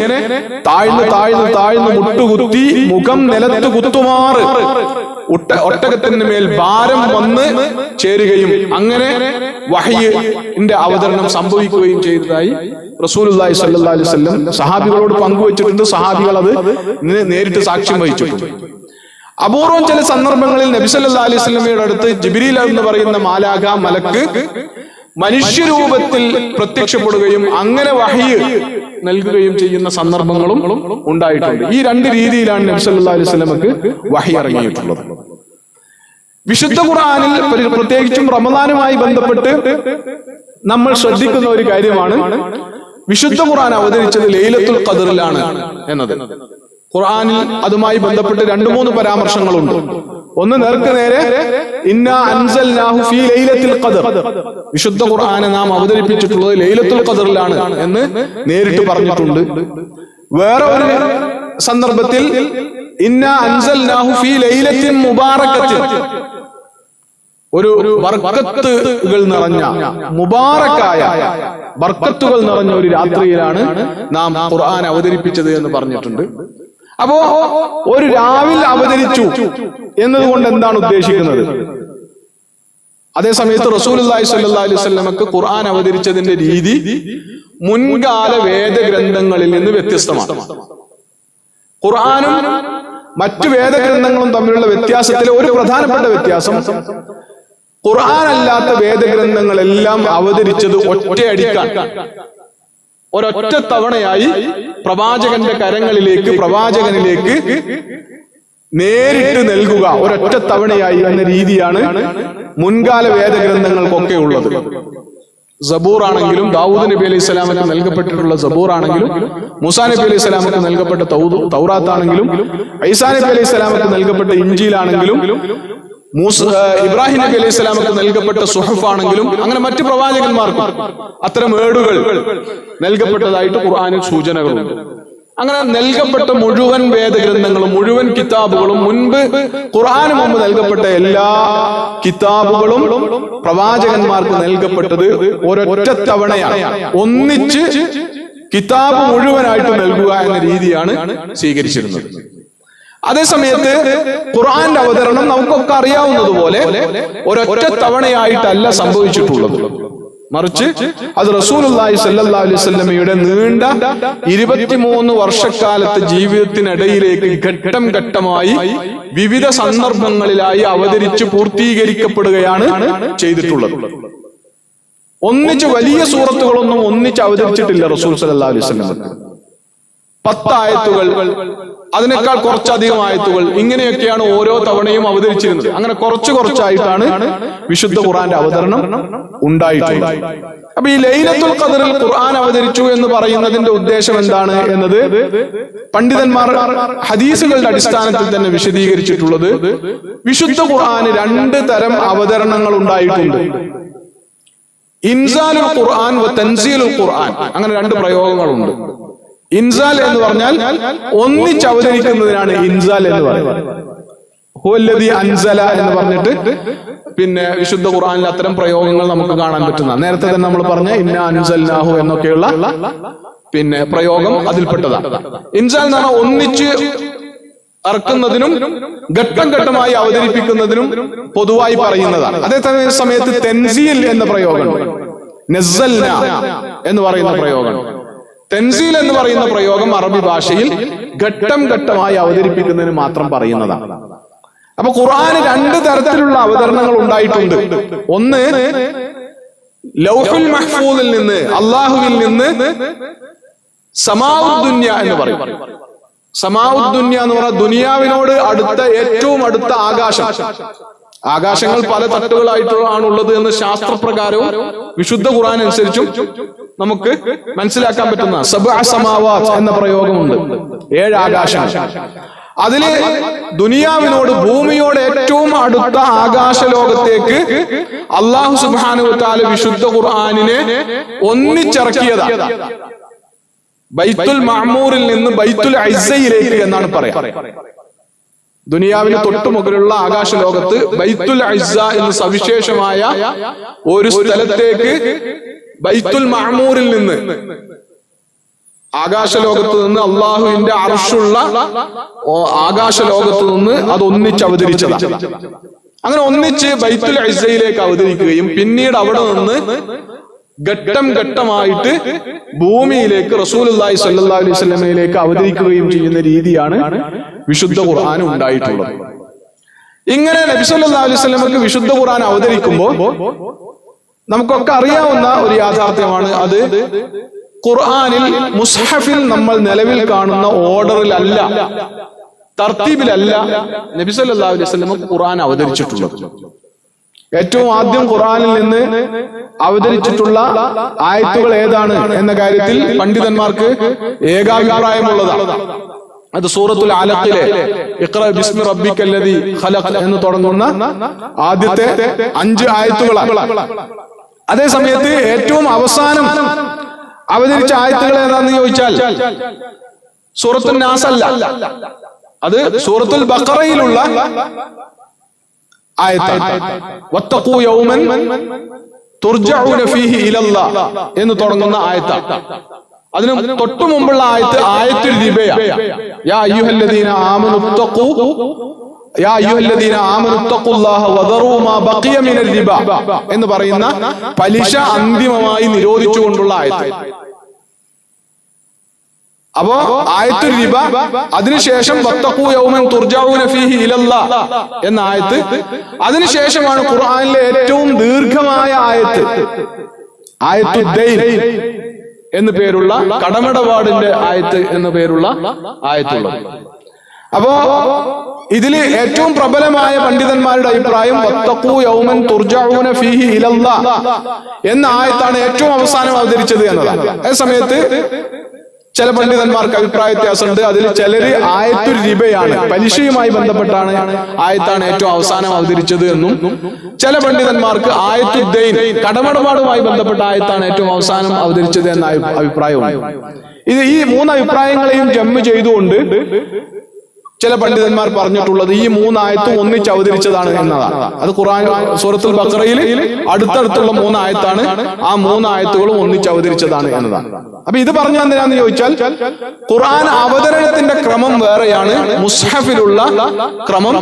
താഴ്ന്നു താഴ്ന്നു താഴ്ന്നു മുട്ടുകുത്തി മുഖം നിലത്ത് കുത്തുമാറ് ഒട്ടകത്തിന് മേൽ ഭാരം വന്ന് ചേരുകയും അങ്ങനെ വഹയിന്റെ അവതരണം സംഭവിക്കുകയും ചെയ്തതായി റസൂലുള്ളാഹി സ്വല്ലല്ലാഹു അലൈഹി വസല്ലം സഹാബികളോട് പങ്കുവച്ചിട്ടുണ്ട്. സഹാബികൾ അത് നേരിട്ട് സാക്ഷ്യം വഹിച്ചിട്ടുണ്ട്. അപൂർവം ചില സന്ദർഭങ്ങളിൽ നബി സല്ലല്ലാഹു അലൈഹി വസല്ലമയുടെ അടുത്ത് ജിബ്രീൽ എന്ന് പറയുന്ന മാലാഖ മലക്ക് മനുഷ്യരൂപത്തിൽ പ്രത്യക്ഷപ്പെടുകയും അങ്ങനെ വഹി നൽകുകയും ചെയ്യുന്ന സന്ദർഭങ്ങളും ഉണ്ടായിട്ടുണ്ട്. ഈ രണ്ട് രീതിയിലാണ് നബി സല്ലല്ലാഹു അലൈഹി വസല്ലമക്ക് വഹി ഇറങ്ങിയിട്ടുള്ളത്. വിശുദ്ധ ഖുർആനിൽ പ്രത്യേകിച്ചും റമദാനുമായി ബന്ധപ്പെട്ട് നമ്മൾ ശ്രദ്ധിക്കുന്ന ഒരു കാര്യമാണ് വിശുദ്ധ ഖുർആൻ അവതരിച്ചത് ലൈലത്തുൽ ഖദറിലാണ് എന്നത്. ഖുർആനിൽ അതുമായി ബന്ധപ്പെട്ട് 2-3 പരാമർശങ്ങളുണ്ട്. ഒന്ന് നേർക്ക് നേരെ ഇന്നാ അൻസൽനാഹു ഫീ ലൈലത്തുൽ ഖദർ, വിശുദ്ധ ഖുർആനെ നാം അവതരിപ്പിച്ചിട്ടുള്ളത് ലൈലത്തുൽ ഖദറിലാണ് എന്ന് നേരിട്ട് പറഞ്ഞിട്ടുണ്ട്. വേറെ ഒരു സന്ദർഭത്തിൽ ഇന്നാ അൻസൽനാഹു ഫീ ലൈലത്തിൻ മുബാറകത്തിൻ, ഒരു ബർക്കത്തുകൾ നിറഞ്ഞ മുബാറക്കായ ബർക്കത്തുകൾ നിറഞ്ഞ ഒരു രാത്രിയിലാണ് നാം ഖുർആൻ അവതരിപ്പിച്ചത് എന്ന് പറഞ്ഞിട്ടുണ്ട്. അപ്പോ ഒരു രാവിൽ അവതരിച്ചു എന്നതുകൊണ്ട് എന്താണ് ഉദ്ദേശിക്കുന്നത്? അതേസമയത്ത് റസൂലുള്ളാഹി സ്വല്ലല്ലാഹു അലൈഹി വസല്ലമക്ക് ഖുർആൻ അവതരിച്ചതിന്റെ രീതി മുൻകാല വേദഗ്രന്ഥങ്ങളിൽ നിന്ന് വ്യത്യസ്തമാണ്. ഖുർആനും മറ്റു വേദഗ്രന്ഥങ്ങളും തമ്മിലുള്ള വ്യത്യാസത്തിലെ ഒരു പ്രധാനപ്പെട്ട വ്യത്യാസം, ഖുർആൻ അല്ലാത്ത വേദഗ്രന്ഥങ്ങളെല്ലാം അവതരിച്ചത് ഒറ്റയടിക്കാൻ, ഒരൊറ്റ തവണയായി പ്രവാചകന്റെ കരങ്ങളിലേക്ക്, പ്രവാചകനിലേക്ക് നേരിട്ട് നൽകുക, ഒരൊറ്റ തവണയായി എന്ന രീതിയാണ് മുൻകാല വേദഗ്രന്ഥങ്ങൾക്കൊക്കെ ഉള്ളത്. സബൂർ ആണെങ്കിലും, ദാവൂദ് നബി അലൈഹി സ്വലാമിന് നൽകപ്പെട്ടിട്ടുള്ള സബൂർ ആണെങ്കിലും, മൂസാ നബി അലൈഹി സ്വലാമിന് നൽകപ്പെട്ട തൗറാത്ത് ആണെങ്കിലും, ഈസാ നബി അലൈഹി സ്വലാമിന് നൽകപ്പെട്ട ഇഞ്ചീലാണെങ്കിലും, ഇബ്രാഹിം നബി അലൈഹി സ്വലാമിന് നൽകപ്പെട്ട സുഹഫ് ആണെങ്കിലും, അങ്ങനെ മറ്റു പ്രവാചകന്മാർക്കും അത്തരം ഏടുകൾ നൽകപ്പെട്ടതായിട്ട് ഖുർആനിൽ സൂചനകളുണ്ട്. അങ്ങനെ നൽകപ്പെട്ട മുഴുവൻ വേദഗ്രന്ഥങ്ങളും മുഴുവൻ കിതാബുകളും, മുൻപ് ഖുർആന് മുമ്പ് നൽകപ്പെട്ട എല്ലാ കിതാബുകളും പ്രവാചകന്മാർക്ക് നൽകപ്പെട്ടത് ഒരൊറ്റ തവണയാണ്, ഒന്നിച്ച് കിതാബ് മുഴുവനായിട്ട് നൽകുക എന്ന രീതിയാണ് സ്വീകരിച്ചിരുന്നത്. അതേസമയത്ത് ഖുർആന്റെ അവതരണം നമുക്കൊക്കെ അറിയാവുന്നതുപോലെ ഒരൊറ്റ തവണയായിട്ടല്ല സംഭവിച്ചിട്ടുള്ളത്. മറിച്ച് അത് റസൂലുള്ളാഹി സ്വല്ലല്ലാഹു അലൈഹി വസല്ലമയുടെ നീണ്ട 23 വർഷക്കാലത്തെ ജീവിതത്തിനിടയിലേക്ക് ഘട്ടം ഘട്ടമായി വിവിധ സന്ദർഭങ്ങളിലായി അവതരിച്ച് പൂർത്തീകരിക്കപ്പെടുകയാണ് ചെയ്തിട്ടുള്ളത്. ഒന്നിച്ച് വലിയ സൂറത്തുകളൊന്നും ഒന്നിച്ച് അവതരിച്ചിട്ടില്ല റസൂൽ സ്വല്ലല്ലാഹു അലൈഹി വസല്ലം. 10 ആയത്തുകൾ, അതിനേക്കാൾ കുറച്ചധികം ആയത്തുകൾ, ഇങ്ങനെയൊക്കെയാണ് ഓരോ തവണയും അവതരിച്ചിരുന്നത്. അങ്ങനെ കുറച്ചായിട്ടാണ് വിശുദ്ധ ഖുർആന്റെ അവതരണം ഉണ്ടായിട്ടുള്ളത്. അപ്പൊ ഈ ലൈലത്തുൽ ഖദറിൽ ഖുർആൻ അവതരിച്ചു എന്ന് പറയുന്നതിന്റെ ഉദ്ദേശം എന്താണ് എന്നത് പണ്ഡിതന്മാർ ഹദീസുകളുടെ അടിസ്ഥാനത്തിൽ തന്നെ വിശദീകരിച്ചിട്ടുള്ളത്. വിശുദ്ധ ഖുർആന് 2 തരം അവതരണങ്ങൾ ഉണ്ടായിട്ടുണ്ട്. ഇൻസാലുൽ ഖുർആൻ വ തൻസീലുൽ ഖുർആൻ, അങ്ങനെ 2 പ്രയോഗങ്ങളുണ്ട്. ഇൻസാൽ എന്ന് പറഞ്ഞാൽ ഒന്നിച്ച് അവതരിക്കുന്നതിനാണ് ഇൻസാൽ എന്ന് പറയുന്നത്. ഹുവല്ലദീ അൻസല എന്ന് പറഞ്ഞിട്ട് പിന്നെ വിശുദ്ധ ഖുർആനിൽ അത്തരം പ്രയോഗങ്ങൾ നമുക്ക് കാണാൻ പറ്റുന്ന, നേരത്തെ തന്നെ നമ്മൾ പറഞ്ഞ ഇന്നാ അൻസൽനാഹു എന്നൊക്കെയുള്ള പിന്നെ പ്രയോഗം അതിൽപ്പെട്ടതാണ്. ഇൻസാൽ എന്ന് പറഞ്ഞാൽ ഒന്നിച്ച് ഇറക്കുന്നതിനും ഘട്ടം ഘട്ടമായി അവതരിപ്പിക്കുന്നതിനും പൊതുവായി പറയുന്നതാണ്. അതേ സമയത്ത് തെൻസീൽ എന്ന പ്രയോഗം, നസ്സൽന എന്ന് പറയുന്ന പ്രയോഗം. തെൻസീൽ എന്ന് പറയുന്ന പ്രയോഗം അറബി ഭാഷയിൽ ഘട്ടം ഘട്ടമായി അവതരിപ്പിക്കുന്നതിന് മാത്രം പറയുന്നതാണ്. അപ്പൊ ഖുർആന് 2 തരത്തിലുള്ള അവതരണങ്ങൾ ഉണ്ടായിട്ടുണ്ട്. ഒന്ന് ലൗഹുൽ മഹ്ഫൂദിൽ നിന്ന്, അള്ളാഹുവിൽ നിന്ന് സമാഉദ് ദുനിയ എന്ന് പറയും. സമാഉദ് ദുനിയ എന്ന് പറഞ്ഞാൽ ദുനിയാവിനോട് അടുത്ത, ഏറ്റവും അടുത്ത ആകാശം. ആകാശങ്ങൾ പല തട്ടുകളായിട്ടാണുള്ളത് എന്ന് ശാസ്ത്രപ്രകാരവും വിശുദ്ധ ഖുർആൻ അനുസരിച്ചും നമുക്ക് മനസ്സിലാക്കാൻ പറ്റുന്ന സബ്അ സമാവാത്ത് എന്ന പ്രയോഗമുണ്ട്. 7 ആകാശങ്ങൾ. അതില് ദുനിയാവിനോട്, ഭൂമിയോട് ഏറ്റവും അടുത്ത ആകാശ ലോകത്തേക്ക് അല്ലാഹു സുബ്ഹാനഹു വ തആല വിശുദ്ധ ഖുർആനിനെ ഒന്നിച്ചിറക്കിയതാണ്. ബൈത്തുൽ മഅമൂറിൽ നിന്ന് ബൈത്തുൽ ഇസ്സയിലേക്ക് എന്നാണ് പറയാ. ദുനിയാവിന് തൊട്ടു മുകളിലുള്ള ആകാശ ലോകത്ത് ബൈത്തുൽ ഇസ്സ എന്ന സവിശേഷമായ ഒരു സ്ഥലത്തേക്ക് ബൈത്തുൽ മഅമൂറിൽ നിന്ന്, ആകാശ ലോകത്ത് നിന്ന്, അള്ളാഹുവിന്റെ അർശുള്ള ആകാശ ലോകത്ത് നിന്ന് അത് ഒന്നിച്ച് അവതരിച്ചതാണ്. അങ്ങനെ ഒന്നിച്ച് ബൈത്തുൽ ഇസ്സയിലേക്ക് അവതരിക്കുകയും പിന്നീട് അവിടെ നിന്ന് ഘട്ടം ഘട്ടമായിട്ട് ഭൂമിയിലേക്ക് റസൂലുള്ളാഹി സ്വല്ലല്ലാഹു അലൈഹി വസല്ലമയിലേക്ക് അവതരിക്കുകയും ചെയ്യുന്ന രീതിയാണ് വിശുദ്ധ ഖുർആൻ ഉണ്ടായിട്ടുള്ളത്. ഇങ്ങനെ നബി സല്ലല്ലാഹു അലൈഹി വസല്ലമക്ക് വിശുദ്ധ ഖുർആൻ അവതരിക്കുമ്പോൾ നമുക്കൊക്കെ അറിയാവുന്ന ഒരു യാഥാർത്ഥ്യമാണ്. അത് ഖുർആനിൽ, മുസ്ഹഫിൽ നമ്മൾ നിലവിൽ കാണുന്ന ഓർഡറിലല്ല, തർത്തീബിലല്ല നബി സല്ലല്ലാഹു അലൈഹി വസല്ലമക്ക് ഖുർആൻ അവതരിച്ചിട്ടുള്ളത്. ഏറ്റവും ആദ്യം ഖുർആനിൽ നിന്ന് അവതരിച്ചിട്ടുള്ള ആയത്തുകൾ ഏതാണ് എന്ന കാര്യത്തിൽ പണ്ഡിതന്മാർക്ക് ഏകാഭിപ്രായമുള്ളതാണ്. അത് സൂറത്തുൽ അലഖിലെ ഇഖ്റ ബിസ്മി റബ്ബിക്കല്ലദീ ഖലഖ് എന്ന് തുടങ്ങുന്ന ആദ്യത്തെ 5 ആയത്തുകളാണ്. അതേ സമയത്ത് ഏറ്റവും അവസാനം അവതരിച്ച ആയത്തുകൾ ഏതാണെന്ന് ചോദിച്ചാൽ സൂറത്തുൽ നാസ് അല്ല, അത് സൂറത്തുൽ ബഖറയിലുള്ള ആയത്താണ്. വത്തഖൂ യൗമൻ തുർജഊന ഫീഹി ഇലല്ലാഹ് എന്ന് തുടങ്ങുന്ന ആയത്താണ്. അതിന് തൊട്ടു മുമ്പുള്ള ആയത്ത് ആയത്തുൽ റിബയ, യാ അയ്യുഹല്ലദീന ആമനു തഖൂ, യാ അയ്യുഹല്ലദീന ആമനു തഖുല്ലാഹ വദറൂ മാ ബഖിയ മിനർ റിബ എന്ന് പറയുന്ന പലിശ അന്തിമമായി നിരോധിച്ചുകൊണ്ടുള്ള ആയത്ത്. അപ്പോ ആയത്തുൽ റിബ, അതിനുശേഷം വത്തഖൂ യൗമൻ തുർജഊന ഫീഹി ഇലല്ലാഹ് എന്ന ആയത്ത്, അതിനുശേഷമാണ് ഖുർആനിലെ ഏറ്റവും ദീർഘമായ ആയത്ത് ആയത്തുദ് ദൈൻ എന്ന് പേരുള്ള, കടമിടപാടിന്റെ ആയത്ത് എന്ന് പേരുള്ള ആയത്തുള്ളത്. അപ്പോ ഇതില് ഏറ്റവും പ്രബലമായ പണ്ഡിതന്മാരുടെ അഭിപ്രായം വത്തഖൂ യൗമൻ തുർജഊന ഫീഹി ഇലല്ലാഹ് എന്ന ആയത്താണ് ഏറ്റവും അവസാനം അവതരിച്ചത് എന്നതാണ്. അതേ സമയത്ത് ചില പണ്ഡിതന്മാർക്ക് അഭിപ്രായ വ്യത്യാസമുണ്ട്. അതിൽ ചിലര് ആയത്തുൽ റിബയാണ്, പലിശയുമായി ബന്ധപ്പെട്ടാണ് ആയത്താണ് ഏറ്റവും അവസാനം അവതരിച്ചത് എന്നും, ചില പണ്ഡിതന്മാർക്ക് ആയത്തുദ് ദൈൻ, കടമിടപാടുമായി ബന്ധപ്പെട്ട ആയത്താണ് ഏറ്റവും അവസാനം അവതരിച്ചത് എന്ന അഭിപ്രായമുണ്ട്. ഈ 3 അഭിപ്രായങ്ങളെയും ജമ്മ് ചെയ്തുകൊണ്ട് ചില പണ്ഡിതന്മാർ പറഞ്ഞിട്ടുള്ളത് ഈ 3 ആയത്തും ഒന്നിച്ച് അവതരിച്ചതാണ് എന്നതാണ്. അത് ഖുർആൻ സൂറത്തുൽ ബഖറയിൽ അടുത്തടുത്തുള്ള 3 ആയത്താണ്. ആ 3 ആയത്തുകളും ഒന്നിച്ച് അവതരിച്ചതാണ് എന്നതാണ്. അപ്പൊ ഇത് പറഞ്ഞ എന്തിനാന്ന് ചോദിച്ചാൽ, ഖുർആൻ അവതരണത്തിന്റെ ക്രമം വേറെയാണ്, മുസ്ഹഫിലുള്ള ക്രമം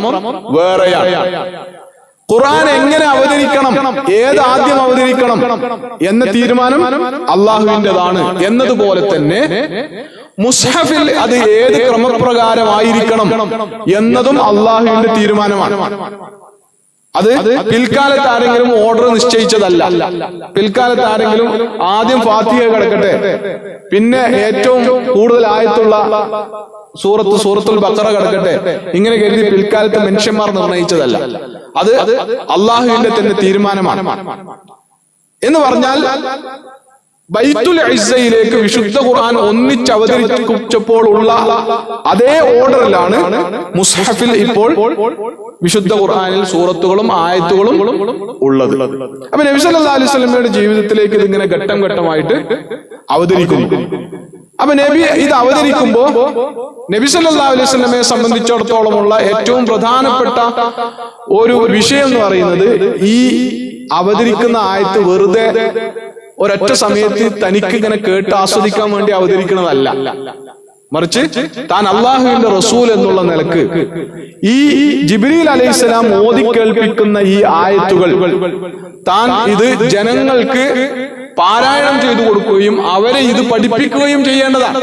വേറെയാണ്. ഖുർആൻ എങ്ങനെ അവതരിക്കണം, ഏതാദ്യം അവതരിക്കണം എന്ന തീരുമാനം അള്ളാഹുവിൻ്റെതാണ് എന്നതുപോലെ തന്നെ മുസ്ഹഫിൽ അത് ഏത് ക്രമപ്രകാരമായിരിക്കണം എന്നതും അള്ളാഹുവിന്റെ തീരുമാനമാണ്. അത് പിൽക്കാലത്ത് ആരെങ്കിലും ഓർഡർ നിശ്ചയിച്ചതല്ല. പിൽക്കാലത്ത് ആരെങ്കിലും ആദ്യം ഫാത്തിഹ കിടക്കട്ടെ, പിന്നെ ഏറ്റവും കൂടുതൽ ആയത്തുള്ള സൂറത്തുൽ ബഖറ കിടക്കട്ടെ, ഇങ്ങനെ കരുതി പിൽക്കാലത്ത് മനുഷ്യന്മാർ നിർണയിച്ചതല്ല. അത് അള്ളാഹുവിന്റെ തന്നെ തീരുമാനമാണ്. എന്ന് പറഞ്ഞാൽ ബൈത്തുൽ ഇസ്സയിലേക്ക് വിശുദ്ധ ഖുർആൻ ഒന്നിച്ച് അവതരിച്ചപ്പോൾ ഉള്ള അതേ ഓർഡറിലാണ് മുസ്ഹഫിൽ ഇപ്പോൾ വിശുദ്ധ ഖുർആനിൽ സൂറത്തുകളും ആയത്തുകളും ഉള്ളത്. അപ്പൊ നബി സല്ലല്ലാഹു അലൈഹി വസല്ലമയുടെ ജീവിതത്തിലേക്ക് ഇതിങ്ങനെ ഘട്ടം ഘട്ടമായിട്ട് അവതരിക്കുന്നു. അപ്പൊ നബി ഇത് അവതരിക്കുമ്പോ നബി സല്ലല്ലാഹു അലൈഹി വസല്ലമയെ സംബന്ധിച്ചിടത്തോളമുള്ള ഏറ്റവും പ്രധാനപ്പെട്ട ഒരു വിഷയം എന്ന് പറയുന്നത്, ഈ അവതരിക്കുന്ന ആയത്ത് വെറുതെ ഒരൊറ്റ സമയത്ത് തനിക്ക് ഇങ്ങനെ കേട്ട് ആസ്വദിക്കാൻ വേണ്ടി അവതരിക്കുന്നതല്ല. മറിച്ച് താൻ അള്ളാഹുവിന്റെ റസൂൽ എന്നുള്ള നിലക്ക് ഈ ജിബ്രീൽ അലൈഹിസ്സലാം ഓതി കേൾപ്പിക്കുന്ന ഈ ആയത്തുകൾ താൻ ഇത് ജനങ്ങൾക്ക് പാരായണം ചെയ്തു കൊടുക്കുകയും അവരെ ഇത് പഠിപ്പിക്കുകയും ചെയ്യേണ്ടതാണ്.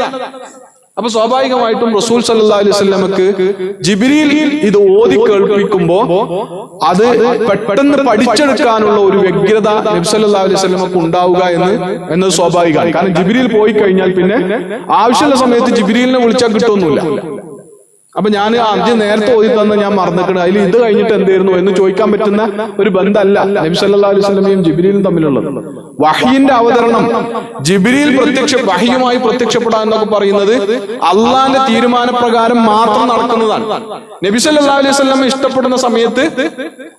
അപ്പൊ സ്വാഭാവികമായിട്ടും റസൂൽ സല്ലല്ലാഹു അലൈഹി വസല്ലമക്ക് ജിബ്രീൽ ഇത് ഓതി കേൾപ്പിക്കുമ്പോ അത് പെട്ടെന്ന് പഠിച്ചെടുക്കാനുള്ള ഒരു വ്യഗ്രത നബി സല്ലല്ലാഹു അലൈഹി വസല്ലമക്ക് ഉണ്ടാവുക എന്നത് സ്വാഭാവികമാണ്. കാരണം ജിബ്രീൽ പോയി കഴിഞ്ഞാൽ പിന്നെ ആവശ്യമുള്ള സമയത്ത് ജിബ്രീലിനെ വിളിച്ചാൽ കിട്ടുമൊന്നുമില്ല. അപ്പൊ ഞാൻ ആദ്യം നേരത്തെ ഓതി തന്ന ഞാൻ മറന്നിട്ടുണ്ട്, അതിൽ ഇത് കഴിഞ്ഞിട്ട് എന്തായിരുന്നു എന്ന് ചോദിക്കാൻ പറ്റുന്ന ഒരു ബന്ധമല്ല നബി സല്ലല്ലാഹു അലൈഹി വസല്ലമയും ജിബ്രീലും തമ്മിലുള്ളത്. വഹയിന്റെ അവതരണം ജിബ്രീൽ വഹയുമായി പ്രത്യക്ഷപ്പെടാൻ എന്നൊക്കെ പറയുന്നത് അള്ളാന്റെ തീരുമാനപ്രകാരം മാത്രം നടക്കുന്നതാണ്. നബി സല്ലല്ലാഹു അലൈഹി വസല്ലം ഇഷ്ടപ്പെടുന്ന സമയത്ത്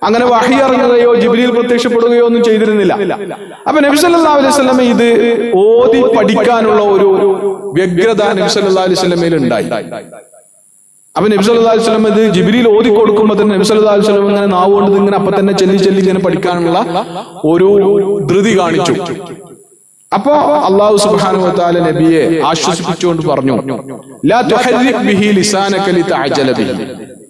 അങ്ങനെ വഹി ഇറങ്ങുകയോ ജിബ്രീൽ പ്രത്യക്ഷപ്പെടുകയോ ഒന്നും ചെയ്തിരുന്നില്ല. അപ്പൊ നബി സല്ലല്ലാഹു അലൈഹി വസല്ലം ഇത് ഓതി പഠിക്കാനുള്ള ഒരു വ്യഗ്രത നബി സല്ലല്ലാഹു അലൈഹി വസല്ലമയിൽ ഉണ്ടായി. അപ്പൊ നബി സല്ലല്ലാഹു അലൈഹി വസല്ലം ഇത് ജിബ്രീൽ ഓതി കൊടുക്കുമ്പോൾ തന്നെ നബി സല്ലല്ലാഹു അലൈഹി വസല്ലം ഇങ്ങനെ നാവുകൊണ്ട് ഇങ്ങനെ അപ്പൊ തന്നെ ചെല്ലി ഇങ്ങനെ പഠിക്കാനുള്ള ഒരു ധൃതി കാണിച്ചു. അപ്പോ അല്ലാഹു സുബ്ഹാനഹു വ തആല നബിയെ ആശ്വസിപ്പിച്ചുകൊണ്ട് പറഞ്ഞു, ലാ തുഹർരിക് ബിഹി ലിസാനക ലിതഅജല ബിഹി.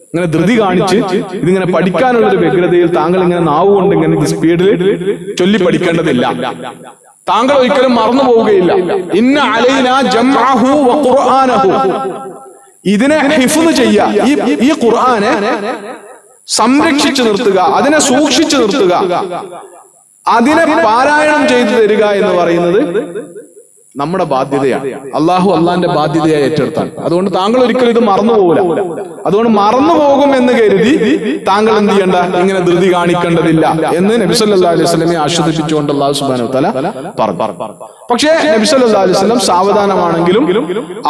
ഇങ്ങനെ ധൃതി കാണിച്ച് ഇതിങ്ങനെ പഠിക്കാനുള്ള ഒരു വ്യഗ്രതയിൽ താങ്കൾ ഇങ്ങനെ നാവുകൊണ്ട് ഇങ്ങനെ സ്പീഡിൽ ചൊല്ലി പഠിക്കേണ്ടതില്ല. താങ്കൾ ഒരിക്കലും മറന്നു പോവുകയില്ല. ഇന്ന അലൈനാ ജംഅഹു വ ഖുർആനഹു. ഇതിനെ ഹിഫ്ള് ചെയ്യുക, ഈ ഖുർആനെ സംരക്ഷിച്ചു നിർത്തുക, അതിനെ സൂക്ഷിച്ചു നിർത്തുക, അതിനെ പാരായണം ചെയ്തു തരിക എന്ന് പറയുന്നത് നമ്മുടെ ബാധ്യതയാണ്. അള്ളാഹു അള്ളാന്റെ ബാധ്യതയായി ഏറ്റെടുത്താണ്. അതുകൊണ്ട് താങ്കൾ ഒരിക്കലും ഇത് മറന്നുപോകില്ല. അതുകൊണ്ട് മറന്നുപോകും എന്ന് കരുതി താങ്കൾ എന്ത് ചെയ്യണ്ട, ഇങ്ങനെ ധൃതി കാണിക്കേണ്ടതില്ല എന്ന് നബി സല്ലല്ലാഹു അലൈഹി വസല്ലമയെ ആശ്വസിപ്പിച്ചുകൊണ്ട് അല്ലാഹു സുബ്ഹാനഹു വ തആല പറഞ്ഞു. പക്ഷേ നബി സല്ലല്ലാഹു അലൈഹി വസല്ലം സാവധാനമാണെങ്കിലും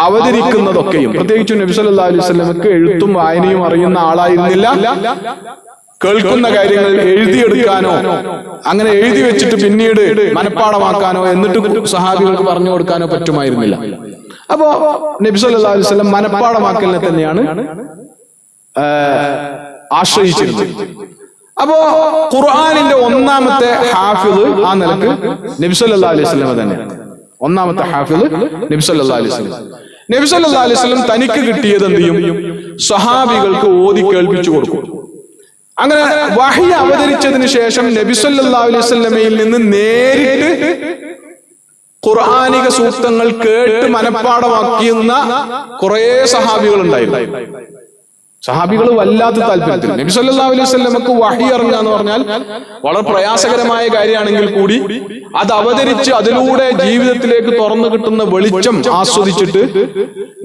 അവതരിക്കുന്നതൊക്കെയും, പ്രത്യേകിച്ചും നബി സല്ലല്ലാഹു അലൈഹി വസല്ലമക്ക് എഴുത്തും വായനയും അറിയുന്ന ആളായിരുന്നില്ല. കേൾക്കുന്ന കാര്യങ്ങൾ എഴുതിയെടുക്കാനോ അങ്ങനെ എഴുതി വെച്ചിട്ട് പിന്നീട് മനഃപ്പാടമാക്കാനോ എന്നിട്ട് സഹാബികൾക്ക് പറഞ്ഞു കൊടുക്കാനോ പറ്റുമായിരുന്നില്ല. അപ്പോ നബി സല്ലല്ലാഹു അലൈഹി വസല്ലം മനഃപ്പാടമാക്കലിനെ തന്നെയാണ് ആശ്രയിച്ചിരുന്നത്. അപ്പോ ഖുർആനിന്റെ ഒന്നാമത്തെ ഹാഫിള് ആ നിലക്ക് നബി സല്ലല്ലാഹു അലൈഹി വസല്ലം തന്നെയാണ്. ഒന്നാമത്തെ ഹാഫിള് നബി സല്ലല്ലാഹു അലൈഹി വസല്ലം. നബി സല്ലല്ലാഹു അലൈഹി വസല്ലം തനിക്ക് കിട്ടിയത് എന്ത് ചെയ്യും, സഹാബികൾക്ക് ഓതി കേൾപ്പിച്ചു കൊടുക്കും. അങ്ങനെ വഹി അവതരിച്ചതിന് ശേഷം നബി സല്ലല്ലാഹു അലൈഹി വസല്ലമയിൽ നിന്ന് നേരിട്ട് ഖുർആനിക സൂക്തങ്ങൾ കേട്ട് മനഃപ്പാടമാക്കിയുന്ന കുറെ സഹാബികൾ ഉണ്ടായിരുന്നു. സഹാബികൾ വല്ലാത്ത താല്പര്യത്തിൽ നബി സല്ലല്ലാഹു അലൈഹി വസല്ലമക്ക് വഹി ഇറങ്ങുക എന്ന് പറഞ്ഞാൽ വളരെ പ്രയാസകരമായ കാര്യമാണെങ്കിൽ കൂടി അത് അവതരിച്ച് അതിലൂടെ ജീവിതത്തിലേക്ക് തുറന്നു കിട്ടുന്ന വെളിച്ചം ആസ്വദിച്ചിട്ട്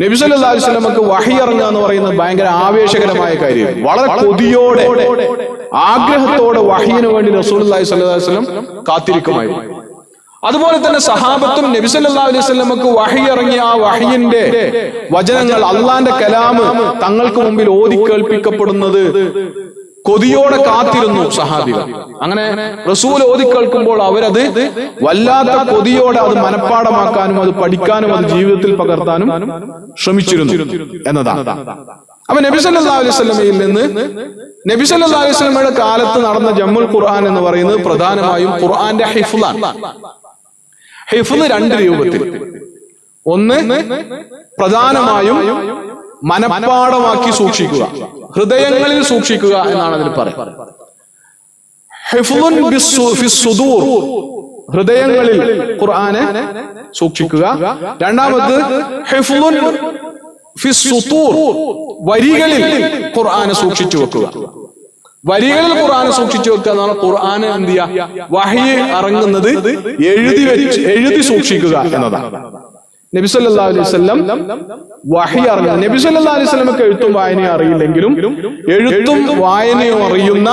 നബി സല്ലല്ലാഹു അലൈഹി വസല്ലമക്ക് വഹി ഇറങ്ങുക എന്ന് പറയുന്നത് ഭയങ്കര ആവേശകരമായ കാര്യമാണ്. വളരെ കൊതിയോടെ ആഗ്രഹത്തോടെ വഹിയിന് വേണ്ടി റസൂലുള്ളാഹി സ്വല്ലല്ലാഹു അലൈഹി വസല്ലം കാത്തിരിക്കുമായിരുന്നു. അതുപോലെ തന്നെ സഹാബത്തും നബി സല്ലല്ലാഹു അലൈഹി വസല്ലമക്ക് വഹി ഇറങ്ങിയ ആ വഹിയിന്റെ വചനങ്ങൾ, അള്ളാന്റെ കലാമ് തങ്ങൾക്ക് മുമ്പിൽ ഓതി കേൾപ്പിക്കപ്പെടുന്നത് കൊതിയോടെ കാത്തിരുന്നു സഹാബികൾ. അങ്ങനെ റസൂൽ ഓതി കേൾക്കുമ്പോൾ അവരത് വല്ലാത്ത കൊതിയോടെ അത് മനഃപ്പാടമാക്കാനും അത് പഠിക്കാനും അത് ജീവിതത്തിൽ പകർത്താനും ശ്രമിച്ചിരുന്നു എന്നതാണ്. അപ്പൊ നബി സല്ലല്ലാഹു അലൈഹി വസല്ലമയിൽ നിന്ന് നബി സല്ലല്ലാഹു അലൈഹി വസല്ലമയുടെ കാലത്ത് നടന്ന ജമ്മുൽ ഖുർആൻ എന്ന് പറയുന്നത് പ്രധാനമായും ഖുർആന്റെ ഹിഫ്ളാണ്. ഹിഫ്ള് രണ്ട് രൂപത്തിൽ. ഒന്ന് പ്രധാനമായും മനപ്പാഠമാക്കി സൂക്ഷിക്കുക, ഹൃദയങ്ങളിൽ സൂക്ഷിക്കുക എന്നാണ് അതിന് പറയുന്നത്. ഹിഫ്ളുൻ ഫിസ്സുദൂർ, ഹൃദയങ്ങളിൽ ഖുർആനെ സൂക്ഷിക്കുക. രണ്ടാമത് ഹിഫ്ളുൻ ഫിസ്സുതൂർ, വരികളിൽ ഖുർആനെ സൂക്ഷിച്ചു വെക്കുക. വരികളിൽ ഖുർആനെ സൂക്ഷിച്ചു വെക്കുക എന്ന് പറഞ്ഞാൽ ഖുർആന് എന്ത് ചെയ്യുക, വഹി ഇറങ്ങുന്നത് എഴുതി സൂക്ഷിക്കുക എന്നതാണ്. നബി സല്ലല്ലാഹു അലൈഹി വസല്ലം വഹി ഇറങ്ങുക. നബി സല്ലല്ലാഹു അലൈഹി വസല്ലമക്ക് എഴുത്തും വായനയും അറിയില്ലെങ്കിലും എഴുത്തും വായനയും അറിയുന്ന